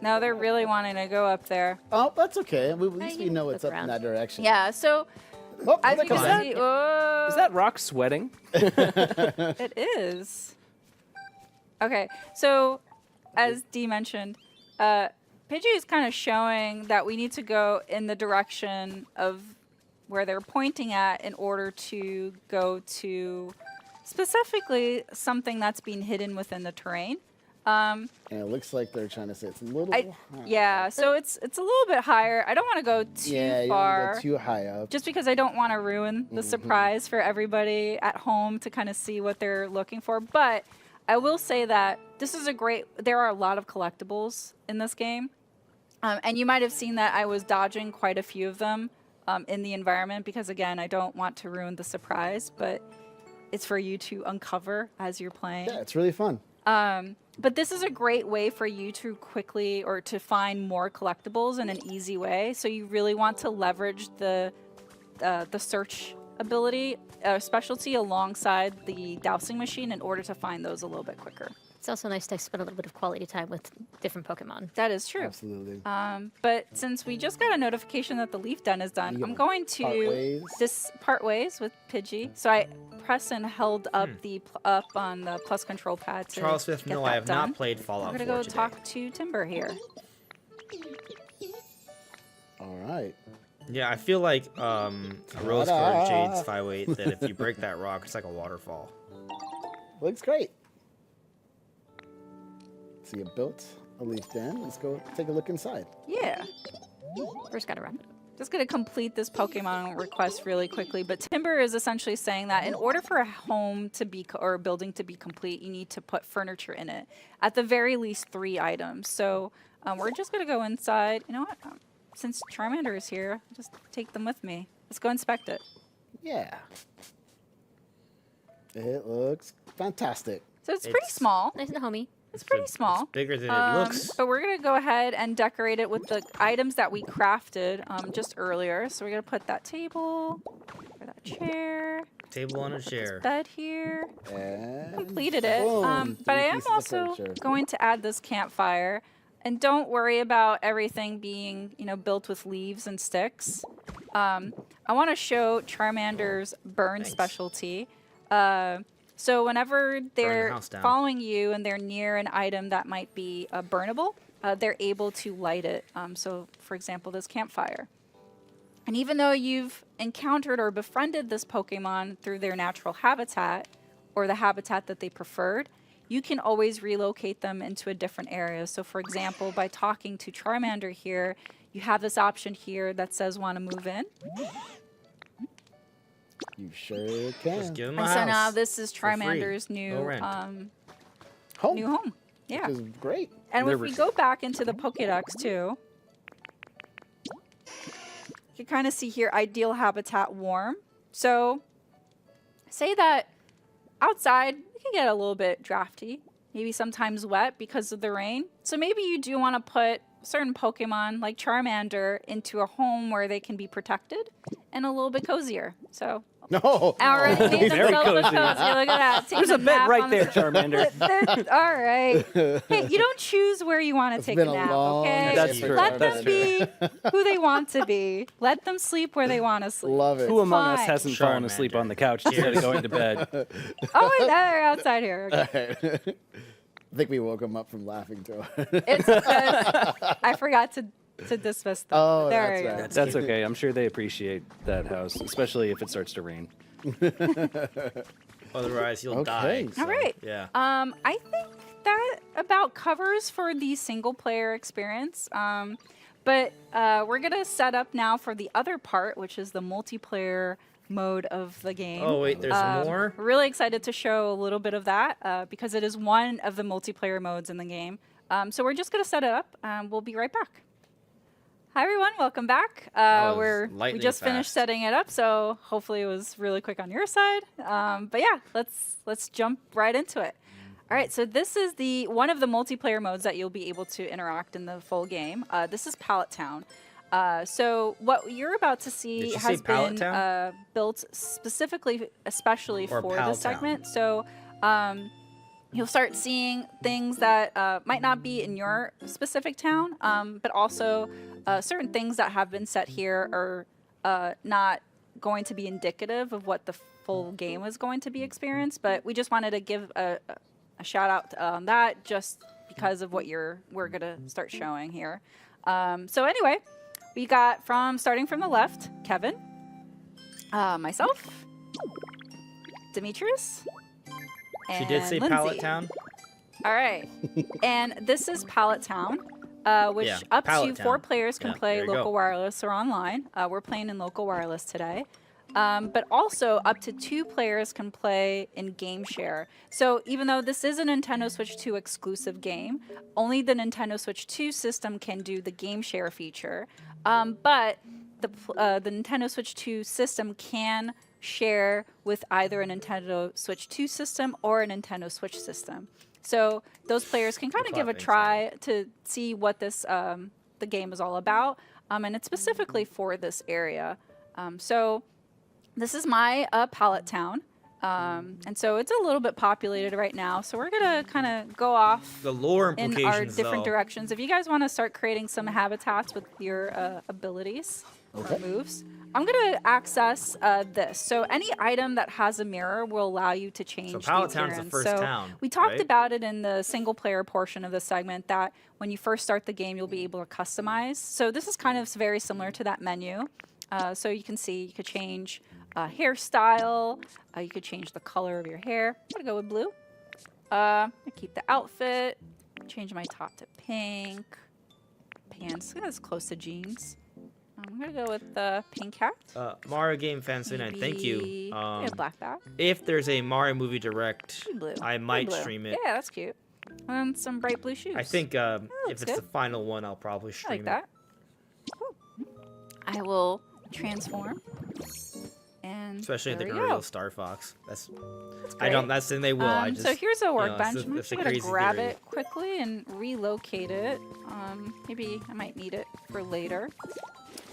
H: No, they're really wanting to go up there.
G: Oh, that's okay. At least
J: you
G: we
J: can
G: know
J: look
G: it's up in
J: around.
G: that direction.
H: Yeah, so
G: Oh,
H: as
G: they're
H: you can
G: coming.
H: see... Oh,
I: Is that rock sweating?
H: It is. Okay, so as Dee mentioned, Pidgey is kind of showing that we need to go in the direction of where they're pointing at in order to go to specifically something that's being hidden within the terrain.
G: And it looks like they're trying to say it's a little high.
H: Yeah, so it's a little bit higher. I don't want to go too
G: Yeah, you don't
H: far.
G: wanna go too high up.
H: Just because I don't want to ruin the surprise for everybody at home to kind of see what they're looking for. But I will say that this is there are a lot of collectibles in this game. And you might have seen that I was dodging quite a few of them in the environment because, again, I don't want to ruin the surprise, but it's for you to uncover as you're playing.
G: Yeah, it's really fun.
H: But this is a great way for you to quickly or to find more collectibles in an easy way. So you really want to leverage the search ability specialty alongside the dowsing machine in order to find those a little bit quicker.
J: It's also nice to spend a little bit of quality time with different Pokemon.
H: That is true.
G: Absolutely.
H: But since we just got a notification that the leaf den is done, I'm going to part ways with Pidgey. So I press and held up up on the plus control pad to
A: Charles Smith,
H: get
A: no,
H: that
A: I have
H: done.
A: not played Fallout 4
H: We're gonna go
A: today.
H: talk to Timber here.
G: All right.
A: Yeah, I feel like Rose-colored Jade's 508 that if you break that rock, it's like a waterfall.
G: Looks great. So you built a leaf den. Let's go take a look inside.
H: Yeah.
J: First, gotta wrap it up.
H: Just going to complete this Pokemon request really quickly, but Timber is essentially saying that in order for a home to be, or a building to be complete, you need to put furniture in it. At the very least 3 items. So we're just going to go inside. You know what? Since Charmander is here, just take them with me. Let's go inspect it.
G: Yeah. It looks fantastic.
H: So it's pretty small.
J: Nice and homey.
H: It's pretty small.
A: It's bigger than it looks.
H: But we're going to go ahead and decorate it with the items that we crafted just earlier. So we're going to put that table, or that chair,
A: Table on a chair.
H: bed here.
G: And
H: Completed it.
G: boom,
H: But
G: 3
H: I am
G: pieces of
H: also
G: furniture.
H: going to add this campfire. And don't worry about everything being, built with leaves and sticks. I want to show Charmander's burn specialty. So whenever they're
A: house down.
H: following you and they're near an item that might be burnable, they're able to light it. So, for example, this campfire. And even though you've encountered or befriended this Pokemon through their natural habitat or the habitat that they preferred, you can always relocate them into a different area. So, for example, by talking to Charmander here, you have this option here that says want to move in.
G: You sure can.
A: Just give him a
H: And
A: house.
H: so now this is
A: for free.
H: Charmander's
A: No
H: new
A: rent.
G: Home.
H: new home. Yeah.
G: Which is great.
H: And
I: There
H: if we
I: was-
H: go back into the Pokédex too, you can kind of see here ideal habitat warm. So say that outside it can get a little bit drafty, maybe sometimes wet because of the rain. So maybe you do want to put certain Pokemon like Charmander into a home where they can be protected and a little bit cozier. So
G: No.
H: already made
I: Very
H: themselves a
I: cozy.
H: cozy. Look at that.
I: There's a
H: Taking
I: bed
H: nap
I: right
H: on the
I: there, Charmander.
H: All right. Hey, you don't choose where you want to
G: It's
H: take
G: been
H: a
G: a
H: nap,
G: long
H: okay?
I: That's
G: day
I: true.
H: Let
G: for
I: That's
H: them
G: Charmander.
H: be who they want to be. Let them sleep where they want to sleep.
G: Love it.
I: Who among us
H: Fine.
I: hasn't fallen asleep
A: Charmander.
I: on the couch instead of going to bed?
H: Oh, wait, they're outside here. Okay.
G: I think we woke him up from laughing to her.
H: It's because I forgot to dismiss them.
G: Oh,
H: there
G: that's
H: we go.
G: right.
I: That's okay. I'm sure they appreciate that house, especially if it starts to rain.
A: Otherwise, you'll
G: Okay.
A: die.
H: All right.
A: Yeah.
H: I think that about covers for the single player experience. But we're going to set up now for the other part, which is the multiplayer mode of the game.
A: Oh, wait, there's more?
H: We're really excited to show a little bit of that because it is one of the multiplayer modes in the game. So we're just going to set it up. We'll be right back. Hi, everyone. Welcome back.
A: was
H: We
A: lightning
H: just finished
A: fast.
H: setting it up, so hopefully it was really quick on your side. But yeah, let's jump right into it. All right, so this is one of the multiplayer modes that you'll be able to interact in the full game. This is Pallet Town. So what you're about to
A: Did
H: see
A: you
H: has
A: say Pallet
H: been
A: Town?
H: built specifically, especially
A: Or
H: for
A: Pal
H: this
A: Town?
H: segment. So you'll start seeing things that might not be in your specific town, but also certain things that have been set here are not going to be indicative of what the full game is going to be experienced. But we just wanted to give a shout out on that just because of what we're going to start showing here. So anyway, we got starting from the left, Kevin, myself, Demetrius,
A: She did
H: and
A: say
H: Lindsay.
A: Pallet Town.
H: All right. And this is Pallet Town, which
A: Yeah,
H: up
A: Pallet
H: to 4
A: Town.
H: players can
A: Yeah,
H: play
A: there you go.
H: local wireless or online. We're playing in local wireless today. But also up to 2 players can play in game share. So even though this is a Nintendo Switch 2 exclusive game, only the Nintendo Switch 2 system can do the game share feature. But the Nintendo Switch 2 system can share with either a Nintendo Switch 2 system or a Nintendo Switch system. So those players can kind of give a
A: clapping,
H: try to see what this the game is all about, and it's specifically for this area. So this is my pallet town. And so it's a little bit populated right now. So we're going to kind of go off
A: The lore
H: in
A: implications,
H: our different
A: though.
H: directions. If you guys want to start creating some habitats with your abilities or moves, I'm going to access this. So any item that has a mirror will allow you to change
A: So
H: the
A: Pallet Town's the
H: appearance.
A: first
H: So
A: town,
H: we talked
A: right?
H: about it in the single player portion of the segment that when you first start the game, you'll be able to customize. So this is kind of very similar to that menu. So you can see you could change hairstyle. You could change the color of your hair. I'm gonna go with blue. I keep the outfit. Change my top to pink. Pants. That's close to jeans. I'm gonna go with the pink hat.
A: Mario Game Fan 79, thank you.
H: Maybe a black back.
A: If there's a Mario movie direct,
H: Blue.
A: I might
H: Blue.
A: stream it.
H: Yeah, that's cute. And some bright blue shoes.
A: I think if
H: looks
A: it's the
H: good.
A: final one, I'll probably
H: I
A: stream
H: like that. Cool. I will transform. And
A: Especially if
H: there
A: they're
H: we
A: gonna
H: go.
A: reveal Star Fox. That's I
H: great.
A: don't. That's the thing they will. I just.
H: So here's a
A: you know,
H: workbench.
A: it's a-
H: I'm
A: it's
H: just
A: a
H: gonna
A: crazy
H: grab
A: theory.
H: it quickly and relocate it. Maybe I might need it for later.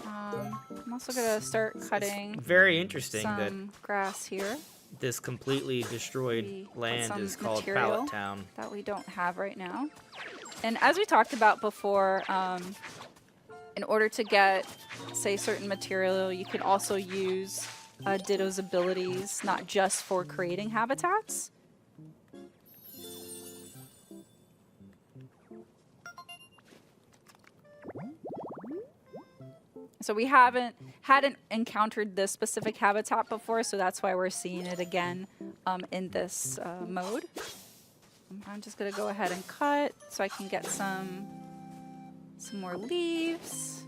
H: I'm also gonna start cutting
A: Very interesting that
H: some grass here
A: this completely destroyed
H: Maybe put
A: land
H: some
A: is called
H: material
A: Pallet Town.
H: that we don't have right now. And as we talked about before, in order to get, say, certain material, you could also use Ditto's abilities, not just for creating habitats. So we hadn't encountered this specific habitat before, so that's why we're seeing it again in this mode. I'm just gonna go ahead and cut so I can get some more leaves.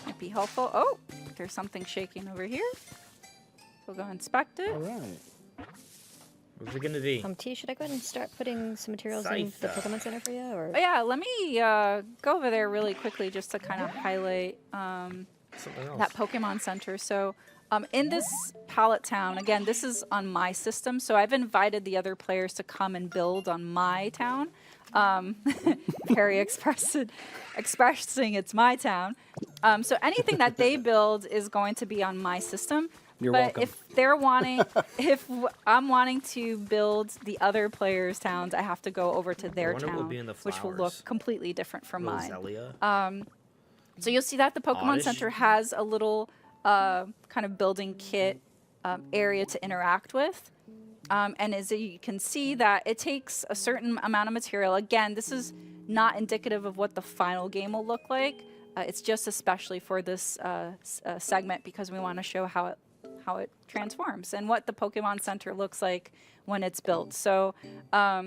H: Might be helpful. Oh, there's something shaking over here. We'll go inspect it.
G: All right.
A: What's it gonna be?
J: T, should I go ahead and start putting some materials in the
A: Scythe.
J: Pokemon Center for you? Or?
H: Oh, yeah, let me go over there really quickly just to kind of highlight
A: Something else.
H: that Pokemon Center. So in this pallet town, again, this is on my system, so I've invited the other players to come and build on my town. Very expressing it's my town. So anything that they build is going to be on my system.
I: You're
H: but
I: welcome.
H: if they're wanting, I'm wanting to build the other players' towns, I have to go over to their
A: wonder what will
H: town,
A: be in the
H: which will look
A: flowers.
H: completely different from mine.
A: Roselia.
H: So you'll see that the Pokemon
A: Oddish.
H: Center has a little kind of building kit area to interact with. And as you can see that it takes a certain amount of material. Again, this is not indicative of what the final game will look like. It's just especially for this segment because we want to show how it transforms and what the Pokemon Center looks like when it's built. So I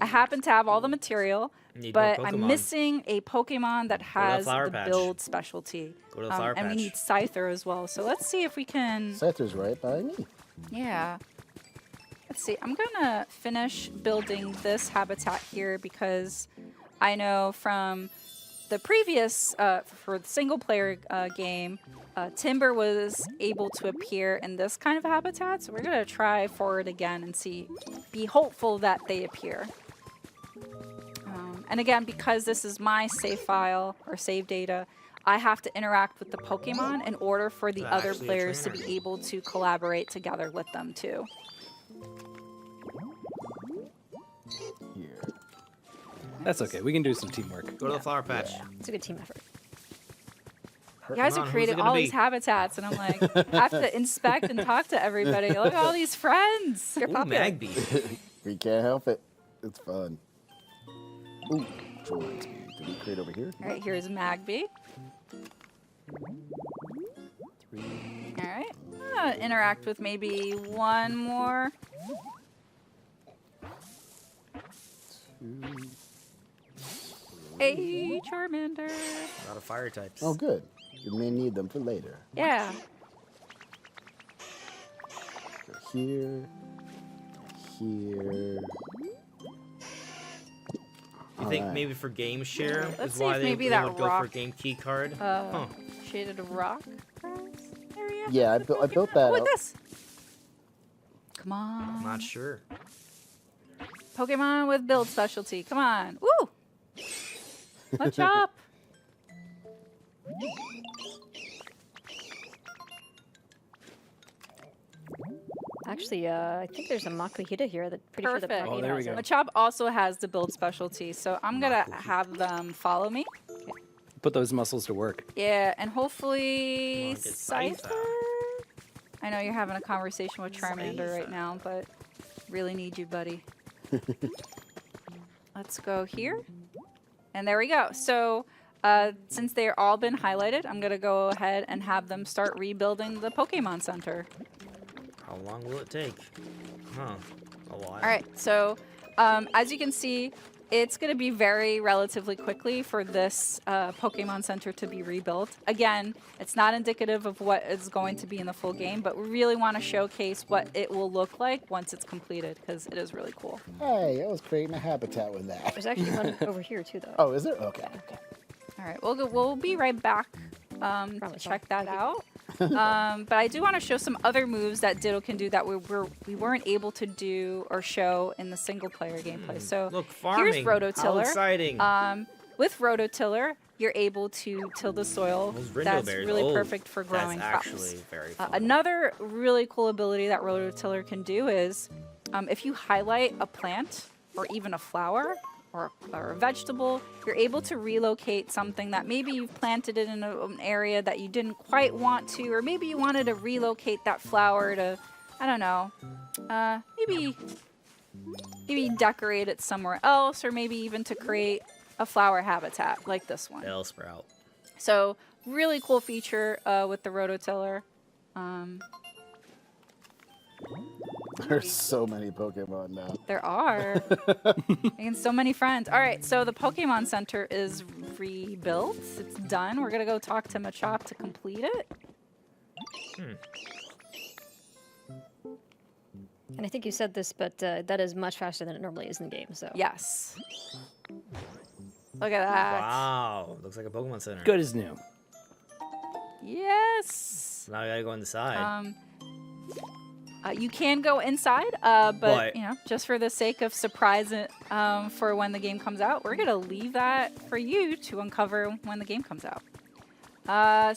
H: happen to have all the material,
A: Need more
H: but I'm
A: Pokemon.
H: missing a Pokemon that has
A: Flower
H: the
A: Patch.
H: build specialty.
A: Go to the Flower
H: And we
A: Patch.
H: need Scyther as well. So let's see if we can...
G: Scyther's right by me.
H: Yeah. Let's see. I'm going to finish building this habitat here because I know from the previous, for the single player game, Timber was able to appear in this kind of habitat. So we're going to try for it again and be hopeful that they appear. And again, because this is my save file or save data, I have to interact with the Pokemon in order for the other
A: actually a
H: players to
A: trainer.
H: be able to collaborate together with them too.
G: Here.
I: That's okay. We can do some teamwork.
A: Go to the Flower Patch.
J: It's a good team effort.
H: You guys
A: Come
H: are
A: on, who's it
H: creating
A: gonna
H: all
A: be?
H: these habitats, and I'm like, I have to inspect and talk to everybody. Look at all these friends.
J: You're
A: Ooh,
J: popular.
A: Magby.
G: We can't help it. It's fun. Ooh, which reminds me. Did we create over here?
H: All right, here's Magby. All right, interact with maybe one more. Hey, Charmander.
A: A lot of fire types.
G: Oh, good. We may need them for later.
H: Yeah.
G: Go here. Here.
A: You think
G: Alright.
A: maybe for game share
H: Let's
A: is
H: see
A: why
H: if
A: they,
H: maybe
A: they
H: that
A: would go for a
H: rock,
A: game key card?
H: Shaded rock grass area.
G: Yeah, I built that
H: What
G: up.
H: this? Come on.
A: I'm not sure.
H: Pokemon with build specialty. Come on. Woo! Let's up.
J: Actually, I think there's a Makuhita here that pretty
H: Perfect.
J: sure that
I: Oh, there we go.
H: Machop also has the build specialty, so I'm gonna have them follow me.
I: Put those muscles to work.
H: Yeah, and hopefully
A: Come on, get Scyther.
H: Scyther. I know you're having a conversation with Charmander right now, but really need you, buddy. Let's go here. And there we go. So since they're all been highlighted, I'm going to go ahead and have them start rebuilding the Pokemon Center.
A: How long will it take? Huh. A while.
H: All right, so as you can see, it's going to be very relatively quickly for this Pokemon Center to be rebuilt. Again, it's not indicative of what is going to be in the full game, but we really want to showcase what it will look like once it's completed, because it is really cool.
G: Hey, I was creating a habitat with that.
J: There's actually one over here too, though.
G: Oh, is there? Okay.
H: All right, we'll be right back to check that out. But I do want to show some other moves that Ditto can do that we weren't able to do or show in the single player gameplay. So
A: Look, farming.
H: here's Rototiller.
A: How exciting.
H: With Rototiller, you're able to till the soil.
A: Those Rindo
H: That's
A: berries.
H: really
A: Oh,
H: perfect for growing
A: that's
H: crops.
A: actually very fun.
H: Another really cool ability that Rototiller can do is if you highlight a plant or even a flower or a vegetable, you're able to relocate something that maybe you've planted it in an area that you didn't quite want to, or maybe you wanted to relocate that flower to, I don't know, maybe decorate it somewhere else, or maybe even to create a flower habitat like this one.
A: Bellsprout.
H: So really cool feature with the Rototiller.
G: There's so many Pokemon now.
H: There are. Making so many friends. All right, so the Pokemon Center is rebuilt. It's done. We're going to go talk to Machop to complete it.
J: And I think you said this, but that is much faster than it normally is in the game. So
H: Yes. Look at that.
A: Wow. Looks like a Pokemon Center.
I: Good as new.
H: Yes.
A: Now I gotta go inside.
H: You can go inside, but you know, just for the sake of surprise for when the game comes out, we're gonna leave that for you to uncover when the game comes out.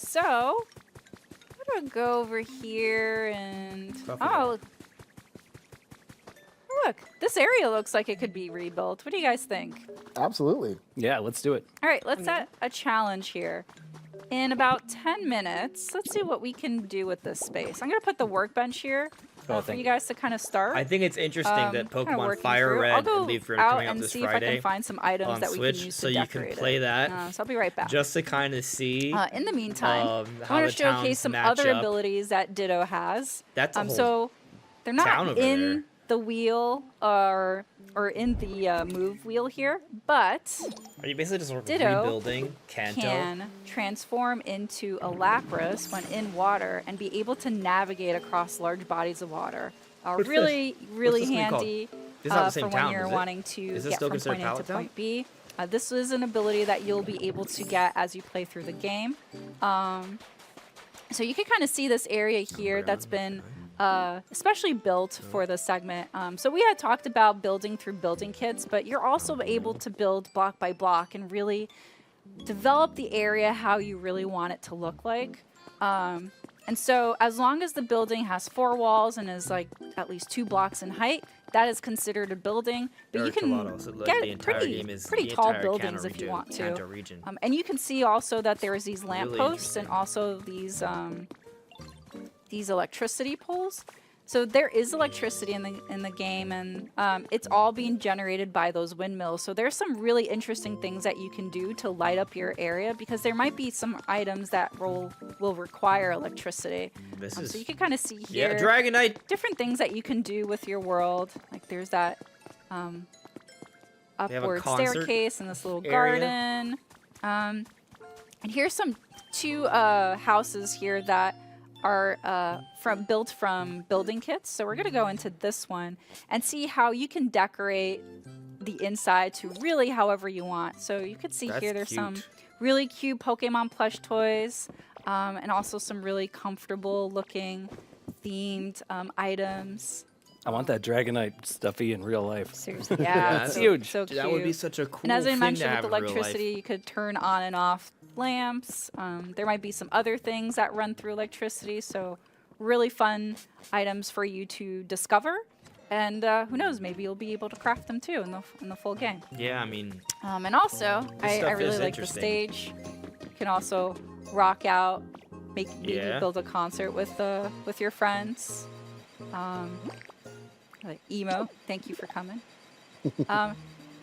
H: So I'm gonna go over here and look, this area looks like it could be rebuilt. What do you guys think?
G: Absolutely.
I: Yeah, let's do it.
H: All right, let's set a challenge here. In about 10 minutes, let's see what we can do with this space. I'm going to put the workbench here for you guys to kind of start.
A: I think it's interesting that
H: kinda
A: Pokemon
H: working
A: Fire
H: through.
A: Red
H: I'll
A: and
H: go
A: Leaf Red
H: out
A: coming out
H: and
A: this
H: see if I
A: Friday
H: can find some items
A: on
H: that we
A: Switch,
H: can use
A: so
H: to
A: you
H: decorate
A: can play
H: it.
A: that.
H: So I'll be right back.
A: Just to kind of see.
H: In the meantime, I
A: how
H: want
A: the
H: to showcase
A: towns
H: some
A: match
H: other
A: up.
H: abilities that Ditto has.
A: That's a whole
H: so they're
A: town
H: not
A: over
H: in
A: there.
H: the wheel or in the move wheel here, but
A: Are you basically just
H: Ditto
A: rebuilding Kanto?
H: can transform into a Lapras when in water and be able to navigate across large bodies of water.
A: What's
H: Really
A: this thing called?
H: handy
A: This is not the
H: for
A: same
H: when
A: town,
H: you're
A: is it?
H: wanting to
A: Is this
H: get
A: still
H: from
A: considered
H: point A to
A: Pallet Town?
H: point B. This is an ability that you'll be able to get as you play through the game. So you can kind of see this area here that's been especially built for this segment. So we had talked about building through building kits, but you're also able to build block by block and really develop the area how you really want it to look like. And so as long as the building has 4 walls and is like at least 2 blocks in height, that is considered a building. But you can get pretty tall buildings if you want to. And you can see also that there's these lampposts and also these electricity poles. So there is electricity in the game, and it's all being generated by those windmills. So there's some really interesting things that you can do to light up your area, because there might be some items that will require electricity. So you can kind of see here,
A: Dragonite.
H: different things that you can do with your world. Like there's that upward staircase and this little garden. And here's some 2 houses here that are built from building kits. So we're going to go into this one and see how you can decorate the inside to really however you want. So you can see here there's some really cute Pokemon plush toys and also some really comfortable looking themed items.
I: I want that Dragonite stuffy in real life.
J: Seriously.
H: Yeah,
I: It's
H: so,
I: huge.
H: So
A: Dude, that would be
H: cute.
A: such a cool
H: And as I
A: thing
H: mentioned,
A: to
H: with
A: have in real life.
H: electricity, you could turn on and off lamps. There might be some other things that run through electricity, so really fun items for you to discover. And who knows, maybe you'll be able to craft them too in the full game.
A: Yeah, I mean,
H: And also, I
A: stuff
H: really
A: is
H: like the
A: interesting.
H: stage. You can also rock out, maybe
A: Yeah.
H: build a concert with your friends. Like emo, thank you for coming.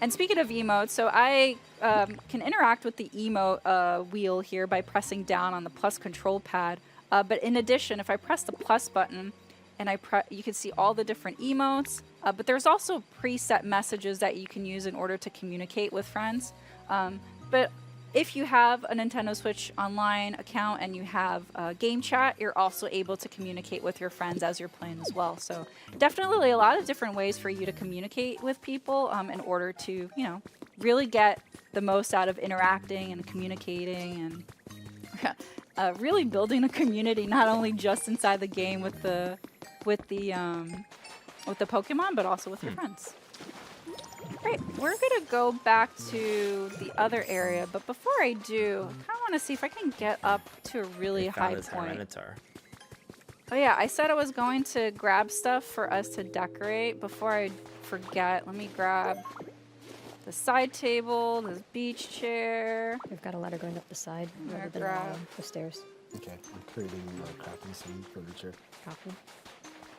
H: And speaking of emotes, so I can interact with the emote wheel here by pressing down on the plus control pad. But in addition, if I press the plus button, and you can see all the different emotes. But there's also preset messages that you can use in order to communicate with friends. But if you have a Nintendo Switch Online account and you have game chat, you're also able to communicate with your friends as you're playing as well. So definitely a lot of different ways for you to communicate with people in order to, really get the most out of interacting and communicating and really building a community, not only just inside the game with the Pokemon, but also with your friends. Great, we're gonna go back to the other area, but before I do, I kind of want to see if I can get up to a really high point.
A: Tyranitar.
H: Oh yeah, I said I was going to grab stuff for us to decorate. Before I forget, let me grab the side table, this beach chair.
J: We've got a ladder going up the side rather than
H: grab.
J: the stairs.
G: Okay, I'm creating crafting some furniture.
J: Copy.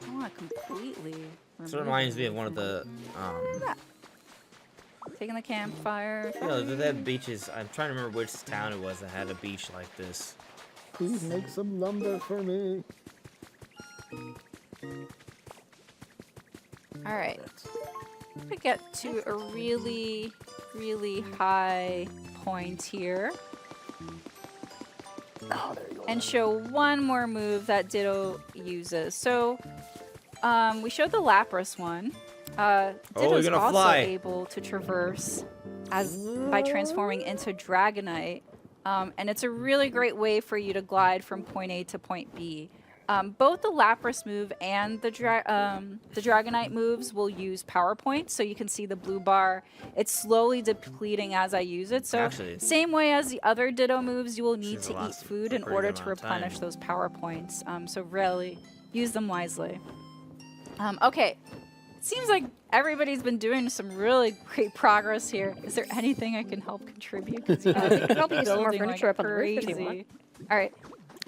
H: I want to completely
A: So it reminds me of one of the,
H: taking the campfire.
A: that beaches. I'm trying to remember which town it was that had a beach like this.
G: Please make some lumber for me.
H: All right. We get to a really, really high point here.
G: Oh, there you go.
H: And show one more move that Ditto uses. So, we showed the Lapras one. Ditto's
A: you're gonna
H: also
A: fly.
H: able to traverse by transforming into Dragonite. And it's a really great way for you to glide from point A to point B. Both the Lapras move and the Dragonite moves will use power points, so you can see the blue bar. It's slowly depleting as I use it. So
A: Actually,
H: same way as the other Ditto moves, you will need
A: Should
H: to eat
A: last
H: food
A: a
H: in
A: pretty
H: order
A: good
H: to
A: amount of time.
H: replenish those power points. So really use them wisely. Okay, seems like everybody's been doing some really great progress here. Is there anything I can help contribute? 'Cause you guys
J: You can probably
H: are
J: use some more
H: building
J: furniture
H: like
J: up on the roof if you
H: crazy.
J: want.
H: All right.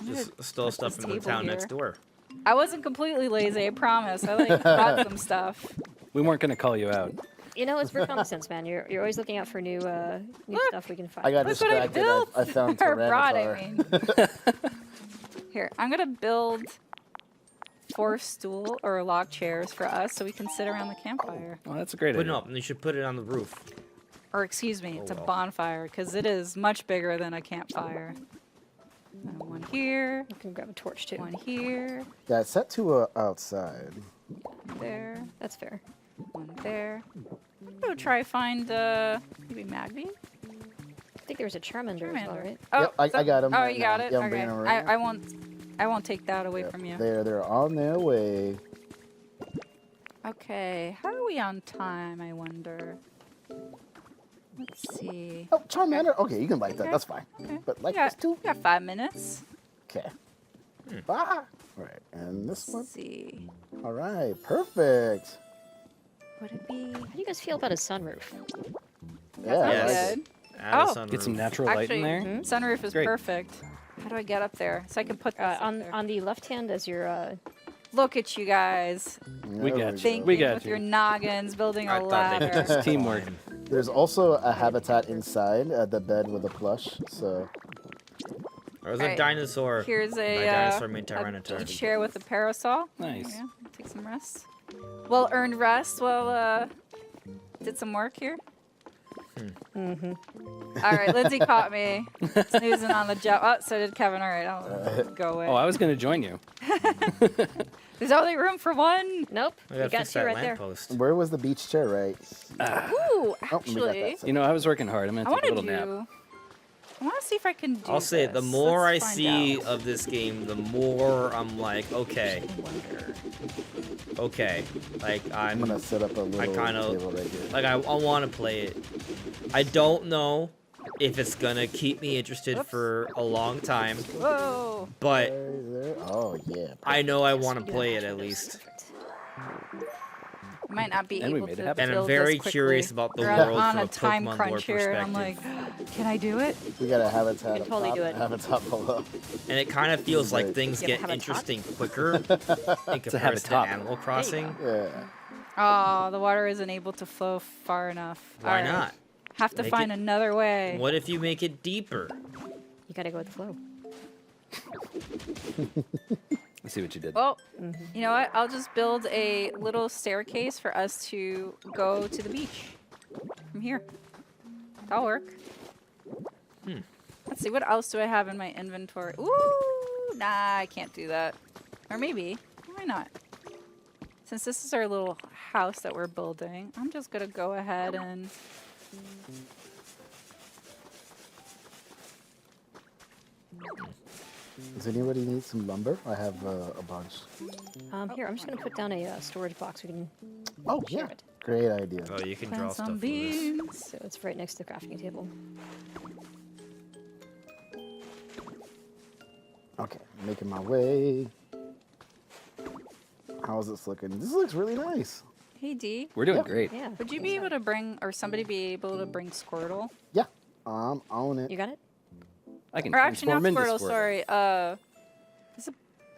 A: Just stole stuff
H: this
A: from the
H: table
A: town
H: here.
A: next door.
H: I wasn't completely lazy, I promise. I got some stuff.
I: We weren't going to call you out.
J: You know, it's for common sense, man. You're always looking out for new stuff we can find.
G: I got
H: Look what I
G: distracted.
H: built.
G: I found
H: Or brought, I
G: Tyranitar.
H: mean. Here, I'm gonna build 4 stool or log chairs for us so we can sit around the campfire.
I: Well, that's a great
A: Put it
I: idea.
A: up, and you should put it on the roof.
H: Or excuse me, it's a
A: well.
H: bonfire because it is much bigger than a campfire. One here,
J: You can grab a torch too.
H: one here,
G: Yeah, it's set to outside.
H: one there,
J: That's fair.
H: one there. Go try find maybe Magby.
J: I think there was a Charmander as well,
H: Charmander.
J: right?
H: Oh,
G: Yep, I got 'em
H: Oh,
G: right
H: you got
G: now.
H: it.
G: Yeah, I'm
H: Okay.
G: bringing 'em right
H: I won't take that away from you.
G: They're on their way.
H: Okay, how are we on time? I wonder. Let's see.
G: Oh, Charmander. Okay, you can like that.
H: Okay.
G: That's fine.
H: Okay.
G: But like
H: we got,
G: this too.
H: we got 5 minutes.
G: Okay. Ah. All right, and this one.
H: Let's see.
G: All right, perfect.
H: Would it be?
J: How do you guys feel about a sunroof?
G: Yeah, I like
A: Yes.
G: it.
A: Add a
H: Oh.
A: sunroof.
I: Get some natural light
H: Actually,
I: in there.
H: sunroof is
I: Great.
H: perfect. How do I get up there so I can put this up
J: On
H: there?
J: on the left hand as your
H: Look at you guys
I: We
G: There
I: got you.
H: thinking
I: We got
H: with
I: you.
H: your noggins, building
A: I
H: a
A: thought they
H: ladder.
A: just
I: Teamwork.
G: There's also a habitat inside the bed with a plush. So
A: There's
H: Alright,
A: a dinosaur.
H: Here's
A: My
H: a,
A: dinosaur made
H: a
A: Tyranitar.
H: beach chair with a parasol.
I: Nice.
H: There you go. Take some rest. Well earned rest. Well, did some work here. All right, Lindsay caught me snoozing on the job. Oh, so did Kevin. All right, I'll go away.
I: Oh, I was going to join you.
H: There's only room for one.
J: nope.
A: We
J: You
A: gotta
J: got
A: fix
J: 2
A: that
J: right there.
A: lamppost.
G: where was the beach chair? Right.
H: Ooh,
G: Oh, we got
H: actually,
G: that.
I: You know, I was working hard. I'm going
H: I
I: to
H: want
I: take a
H: to
I: little nap.
H: do. I want to see if I can do.
A: I'll say the
H: this.
A: more
H: Let's
A: I
H: find
A: see
H: out.
A: of this game, the more I'm like, okay, okay, like
G: I'm gonna set up a little table right here.
A: like I want to play it. I don't know if it's gonna keep me interested for a long time,
F: Whoa!
A: but
G: There. Oh yeah.
A: I know I want to play it at least.
H: Might not be
I: And we
H: able
I: made it
H: to
I: happen.
A: And I'm
H: build
A: very
H: this quickly.
A: curious about the
H: We're
A: world
H: on
A: from
H: a
A: a
H: time
A: Pokemon lore
H: crunch here, and I'm like,
A: perspective.
H: can I do it?
G: We got a habitat
J: can
G: up
J: totally
G: top,
J: do it.
G: habitat below.
A: And it kind of feels like
G: Right.
A: things
J: You
A: get
J: have a
A: interesting quicker in comparison to
I: habitat.
A: Animal Crossing.
G: Yeah.
H: Oh, the water isn't able to flow far enough.
A: Why
H: All right.
A: not?
H: Have to
A: Make
H: find
A: it-
H: another way.
A: What if you make it deeper?
J: You gotta go with the flow.
I: Let's see what you did.
H: Well, you know what? I'll just build a little staircase for us to go to the beach from here. That'll work. Let's see, what else do I have in my inventory? Ooh, nah, I can't do that. Or maybe. Why not? Since this is our little house that we're building, I'm just gonna go ahead and...
G: Does anybody need some lumber? I have a bunch.
J: Here, I'm just gonna put down a storage box. We can
G: Oh
J: share
G: yeah.
J: it.
G: Great idea.
A: Oh, you can
H: Plant
A: draw stuff
H: some
A: from this.
H: beans.
J: So it's right next to the crafting table.
G: Okay, making my way. How's this looking? This looks really nice.
H: Hey, D.
I: We're doing
G: Yep.
I: great.
J: Yeah.
H: Would you be able to bring, or somebody be able to bring Squirtle?
G: Yeah, own it.
J: You got it?
I: I can
H: Or actually, not
I: transform into
H: Squirtle, sorry.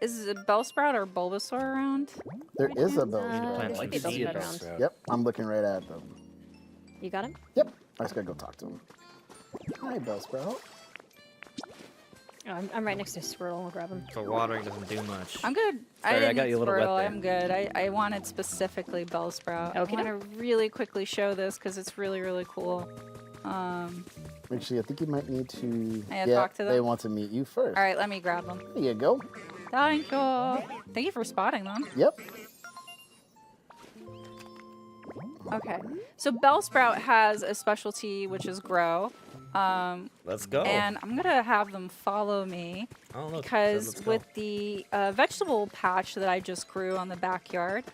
H: Is it Bellsprout or Bulbasaur around?
G: There is a
J: Uh,
G: Bellsprout.
J: there
A: like
J: should be a
A: seed
J: Bellsprout
A: bells.
J: around.
G: Yep, I'm looking right at them.
J: You got him?
G: Yep, I just gotta go talk to him. Hi, Bellsprout.
J: Oh, I'm right next to Squirtle. I'll grab him.
A: So watering doesn't do much.
H: I'm good.
I: Sorry, I
H: didn't
I: got
H: need
I: you a little wet
H: Squirtle.
I: there.
H: I'm good. I wanted specifically Bellsprout.
J: Okay.
H: I want to really quickly show this because it's really, really cool.
G: Actually, I think you might need to.
H: I talk to
G: They
H: them?
G: want to meet you first.
H: All right, let me grab them.
G: There you go.
H: Thank you. Thank you for spotting them.
G: Yep.
H: Okay. So Bellsprout has a specialty, which is grow.
A: Let's go.
H: And I'm going to have them follow me.
A: Oh, look,
H: Because
A: let's go.
H: with the vegetable patch that I just grew on the backyard,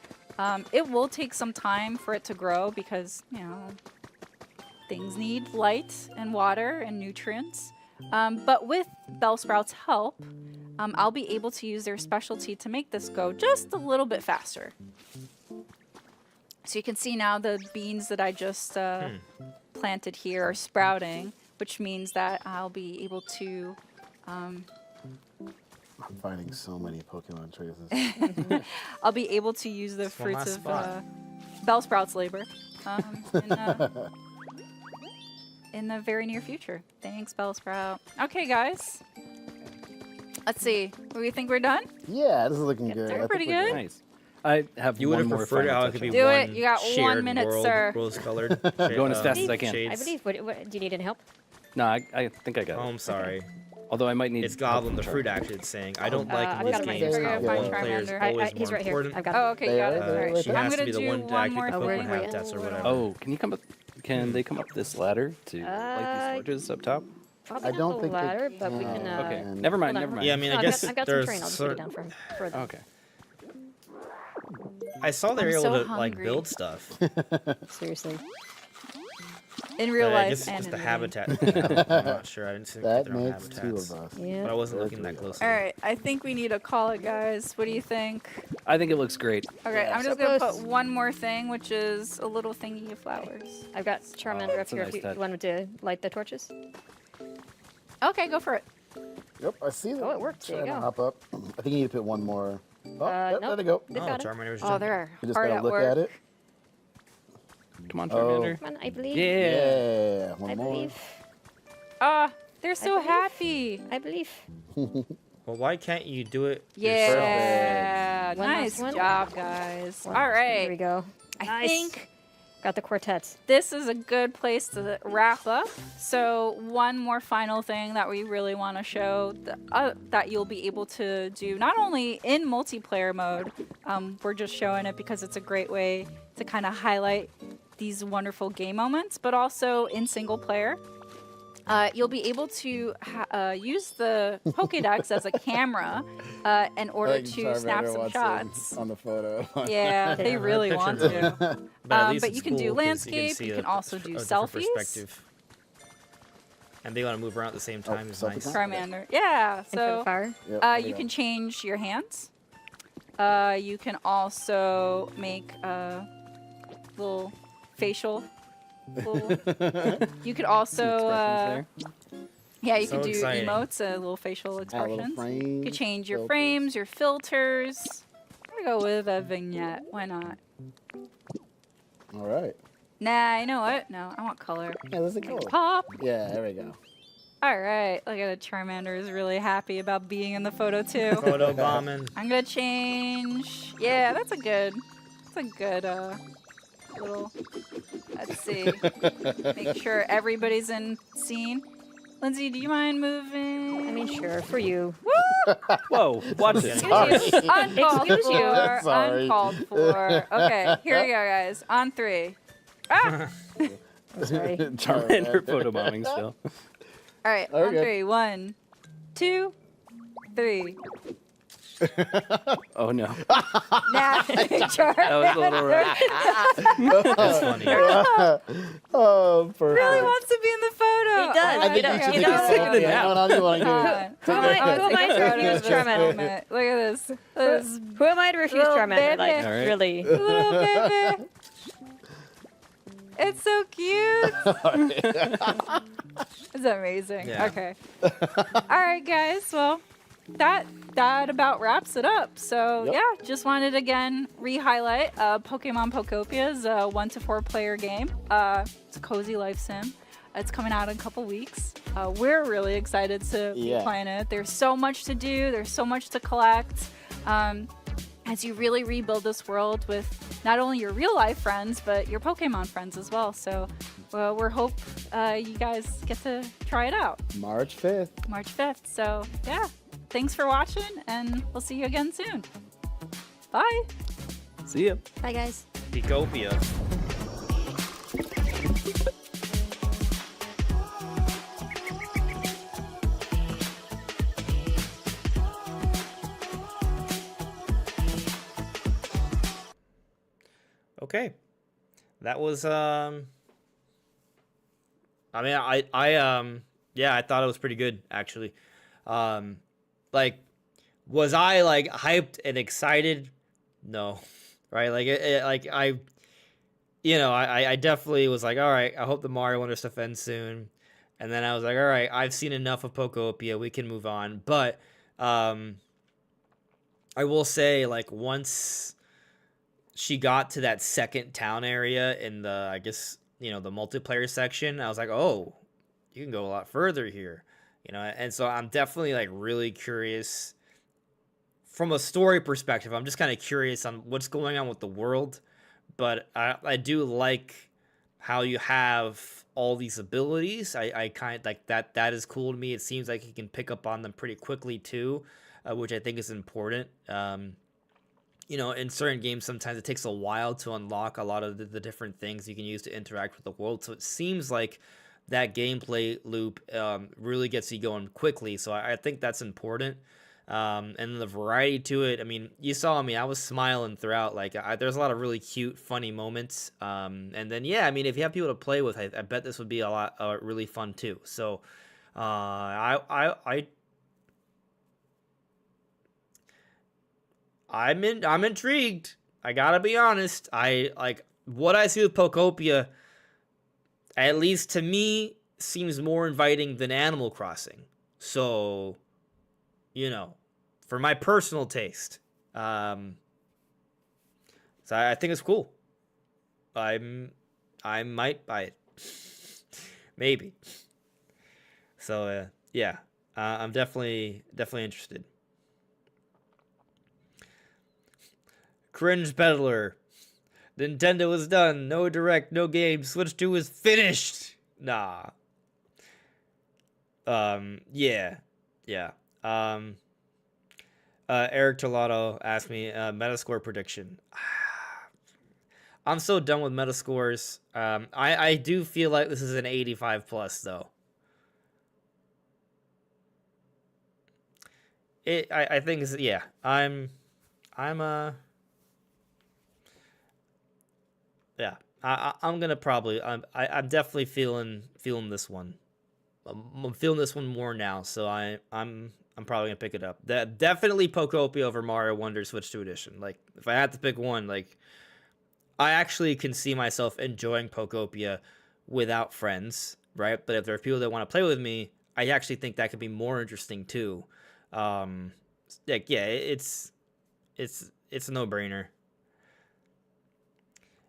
H: it will take some time for it to grow because, you know, things need light and water and nutrients. But with Bellsprout's help, I'll be able to use their specialty to make this go just a little bit faster. So you can see now the beans that I just planted here are sprouting, which means that I'll be able to
G: I'm finding so many Pokemon traces.
H: I'll be able to use the
A: That's one
H: fruits
A: last
H: of
A: spot.
H: Bellsprout's labor in the very near future. Thanks, Bellsprout. Okay, guys. Let's see. We think we're done?
G: Yeah, this is looking good.
H: they're
G: I think
H: pretty
G: we're
H: good.
I: Nice. I have
A: You would
I: one
A: have
I: more
A: preferred
I: final
A: how it could be
I: touch
H: Do
A: one
H: it. You got 1
A: shared
H: minute,
A: world,
H: sir.
A: rose-colored.
I: Going as fast as I can.
J: I
A: shades.
J: believe. What, do you need any help?
I: No, I think I got
A: Oh,
I: it.
A: I'm sorry.
I: Although I might need.
A: It's
I: help
A: Goblin
I: from
A: the
I: Char.
A: fruit actually it's saying. I don't like
J: I've
A: in
J: got
A: these
J: him right
A: games
J: here.
A: how
H: We're gonna
A: one
H: find
A: player is
H: Charmander.
A: always
J: He's
A: more
J: right here.
A: important.
J: I've got
H: Oh,
J: him.
H: okay, you got it.
G: There,
H: All
G: there,
H: right.
G: right
A: She
G: there.
H: I'm
A: has to
H: gonna
A: be the
H: do
A: one to
H: one
A: activate
H: more
A: the Pokemon
H: thing.
A: habitats or whatever.
I: Oh, can you come up? Can they come up this ladder to light these torches up top?
J: Probably
G: I
J: not
G: don't
J: the
G: think they
J: ladder, but we
G: can.
J: can.
I: Okay,
G: And-
I: never mind.
J: hold on.
I: Never mind.
A: Yeah, I mean,
J: No,
A: I guess
J: I've got some
A: there's
J: terrain. I'll just put it down for them.
I: Okay.
A: I saw they were
H: I'm
A: able
H: so
A: to like
H: hungry.
A: build stuff.
J: Seriously.
H: In real
A: But I
H: life
A: guess
H: and
A: just
H: in
A: the
H: the
A: habitat. thing, I'm not sure. I didn't see
G: That
A: their own
G: makes two
A: habitats.
G: of us.
J: Yeah.
A: But I wasn't
G: That's
A: looking that
G: really
A: closely.
H: All right, I think we need to call it, guys. What do you think?
I: I think it looks great.
H: Okay, I'm
J: so
H: just gonna
J: close.
H: put one more thing, which is a little thingy of flowers.
J: I've got Charmander up
I: that's a
J: here.
I: nice
J: If you
I: touch.
J: wanted to light the torches.
H: Okay, go for it.
G: Yep, I see that.
J: Oh, it worked. There you
G: Trying to
J: go.
G: hop up. I think you need to put one more. Oh, yep,
J: nope.
G: there they go.
J: They've
A: Oh,
J: got it.
A: Charmander's
H: Oh,
A: jumping.
H: they're
G: You just
H: hard
G: gotta
H: at
G: look
H: work.
G: at it.
I: Come on,
G: Oh.
I: Charmander.
J: Come on, I believe.
I: Yeah.
G: Yeah, one
J: I
G: more.
J: believe.
H: Ah, they're so
J: believe.
H: happy.
J: I believe.
A: Well, why can't you do it yourself?
H: Yeah,
J: One
H: nice
J: last one.
H: job, guys.
J: One.
H: All
J: There we
H: right,
J: go.
H: I
J: Nice.
H: think
J: Got the quartets.
H: this is a good place to wrap up. So one more final thing that we really want to show that you'll be able to do not only in multiplayer mode, we're just showing it because it's a great way to kind of highlight these wonderful game moments, but also in single player. you'll be able to use the Pokédex as a camera in order to snap
G: Charmander
H: some
G: wants
H: shots.
G: on the photo.
H: Yeah, they really want to.
A: But at least
H: But
A: it's
H: you can do
A: cool 'cause
H: landscape.
A: see
H: You can
A: a
H: also do
A: different
H: selfies.
A: perspective. And they want to move around at the same time. Is nice.
H: Charmander. Yeah.
J: And for
H: So
J: the fire.
G: Yep, there
H: you
G: go.
H: can change your hands. You can also make little facial. You could also, yeah, you
A: So
H: could do
A: exciting.
H: emotes, little facial
G: Add little
H: expressions. You
G: frames,
H: could change your
G: filters.
H: frames, your filters. I'm gonna go with a vignette. Why not?
G: All right.
H: Nah, you know what? No, I want color.
G: Yeah, let's go.
H: Pop.
G: Yeah, there we go.
H: All right. Look at the Charmander is really happy about being in the photo too.
A: Photo bombing.
H: I'm gonna change. Yeah, that's a good little. Let's see. Make sure everybody's in scene. Lindsay, do you mind moving?
J: I mean, sure, for you.
H: Woo!
I: Whoa, watch it.
J: Excuse you.
H: Uncalled
J: Excuse you.
H: for.
G: Sorry.
H: Uncalled for. Okay, here we go, guys. On 3. Ah!
J: Sorry.
I: Charmander photobombing still.
H: All right, on
G: Okay.
H: 3. 1, 2, 3.
I: Oh no.
H: Nah,
I: That was a little rough.
A: That's funny.
G: Oh, perfect.
H: really wants to be in the photo.
J: He does.
G: I think
J: You
G: you
J: know-
G: should
J: you
G: take
J: know-
G: a selfie. Hang on, you want to
H: Come
G: get
H: on.
G: it.
J: Who am I- who am I to refuse Charmander?
H: Look at this. This
J: Who am I to refuse
H: Little
J: Charmander? Like,
H: baby.
I: All right.
J: really?
H: little baby. It's so cute. It's amazing.
A: Yeah.
H: Okay. All right, guys. Well, that about wraps it up. So
G: Yep.
H: yeah, just wanted to again re-highlight Pokemon Potopia's 1 to 4 player game. It's a cozy life sim. It's coming out in a couple weeks. We're really excited to be
G: Yeah.
H: playing it. There's so much to do. There's so much to collect. As you really rebuild this world with not only your real life friends, but your Pokemon friends as well. So we're hope you guys get to try it out
G: March 5th.
H: March 5th. So yeah, thanks for watching and we'll see you again soon. Bye.
I: See ya.
J: Bye, guys.
A: Ecopia. Okay. That was I mean yeah, I thought it was pretty good actually. Like was I like hyped and excited? No. Right? Like like I definitely was like, all right, I hope the Mario Wonder stuff ends soon. And then I was like, all right, I've seen enough of Pokopia, we can move on. But I will say, like, once she got to that second town area in the, I guess, the multiplayer section, I was like, oh, you can go a lot further here. And so I'm definitely, like, really curious from a story perspective. I'm just kind of curious on what's going on with the world. But I do like how you have all these abilities. I kind of like that. That is cool to me. It seems like you can pick up on them pretty quickly too, which I think is important. In certain games, sometimes it takes a while to unlock a lot of the different things you can use to interact with the world. So it seems like that gameplay loop really gets you going quickly. So I think that's important. And the variety to it, I mean, you saw me, I was smiling throughout. Like, there's a lot of really cute, funny moments. And then, yeah, I mean, if you have people to play with, I bet this would be a lot really fun too. So, I'm intrigued. I gotta be honest. I like what I see with Pokopia, at least to me, seems more inviting than Animal Crossing. So, for my personal taste, so I think it's cool. I might buy it, maybe. So yeah, I'm definitely interested. Cringe peddler. Nintendo is done. No direct, no game. Switch 2 is finished. Nah. Yeah. Eric Tolato asked me Metascore prediction. I'm so done with Metascores. I do feel like this is an 85 plus though. I think it's, yeah. I'm yeah. I'm gonna probably I'm definitely feeling this one. I'm feeling this one more now, so I'm probably gonna pick it up. That definitely Poptopia over Mario Wonder Switch 2 Edition. Like if I had to pick one, like I actually can see myself enjoying Poptopia without friends, right? But if there are people that want to play with me, I actually think that could be more interesting too. Like yeah, it's a no-brainer.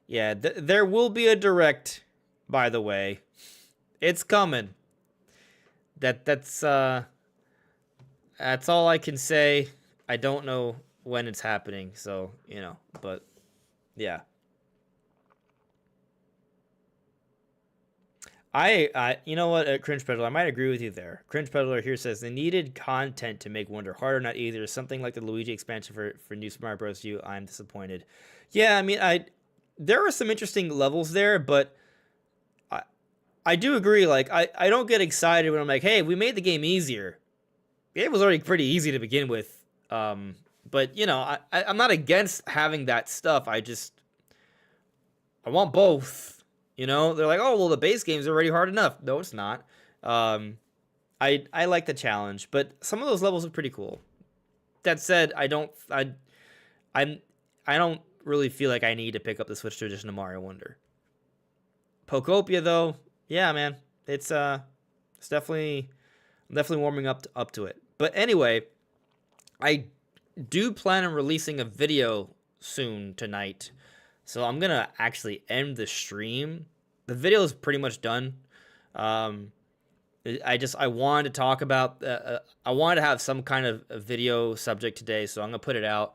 A: Yeah, there will be a direct, by the way. It's coming. That's all I can say. I don't know when it's happening, so, but yeah. You know what, Cringe Peddler, I might agree with you there. Cringe Peddler here says they needed content to make Wonder harder, not easier. Something like the Luigi expansion for New Super Mario Bros. U. I'm disappointed. Yeah, I mean, there are some interesting levels there, but I do agree. Like, I don't get excited when I'm like, hey, we made the game easier. The game was already pretty easy to begin with. But I'm not against having that stuff. I want both. They're like, oh, well, the base game's already hard enough. No, it's not. I like the challenge, but some of those levels are pretty cool. That said, I don't really feel like I need to pick up the Switch 2 edition of Mario Wonder. Poptopia, though, yeah, man, it's definitely, I'm definitely warming up to it. But anyway, I do plan on releasing a video soon tonight. So I'm going to actually end the stream. The video is pretty much done. I wanted to talk about, I wanted to have some kind of a video subject today, so I'm going to put it out.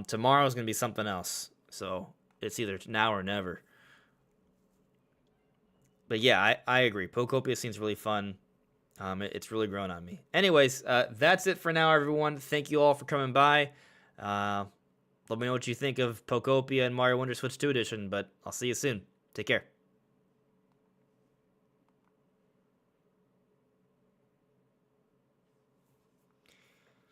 A: Tomorrow's going to be something else. So it's either now or never. But yeah, I agree. Poptopia seems really fun. It's really grown on me. Anyways, that's it for now, everyone. Thank you all for coming by. Let me know what you think of Poptopia and Mario Wonder Switch 2 Edition, but I'll see you soon. Take care.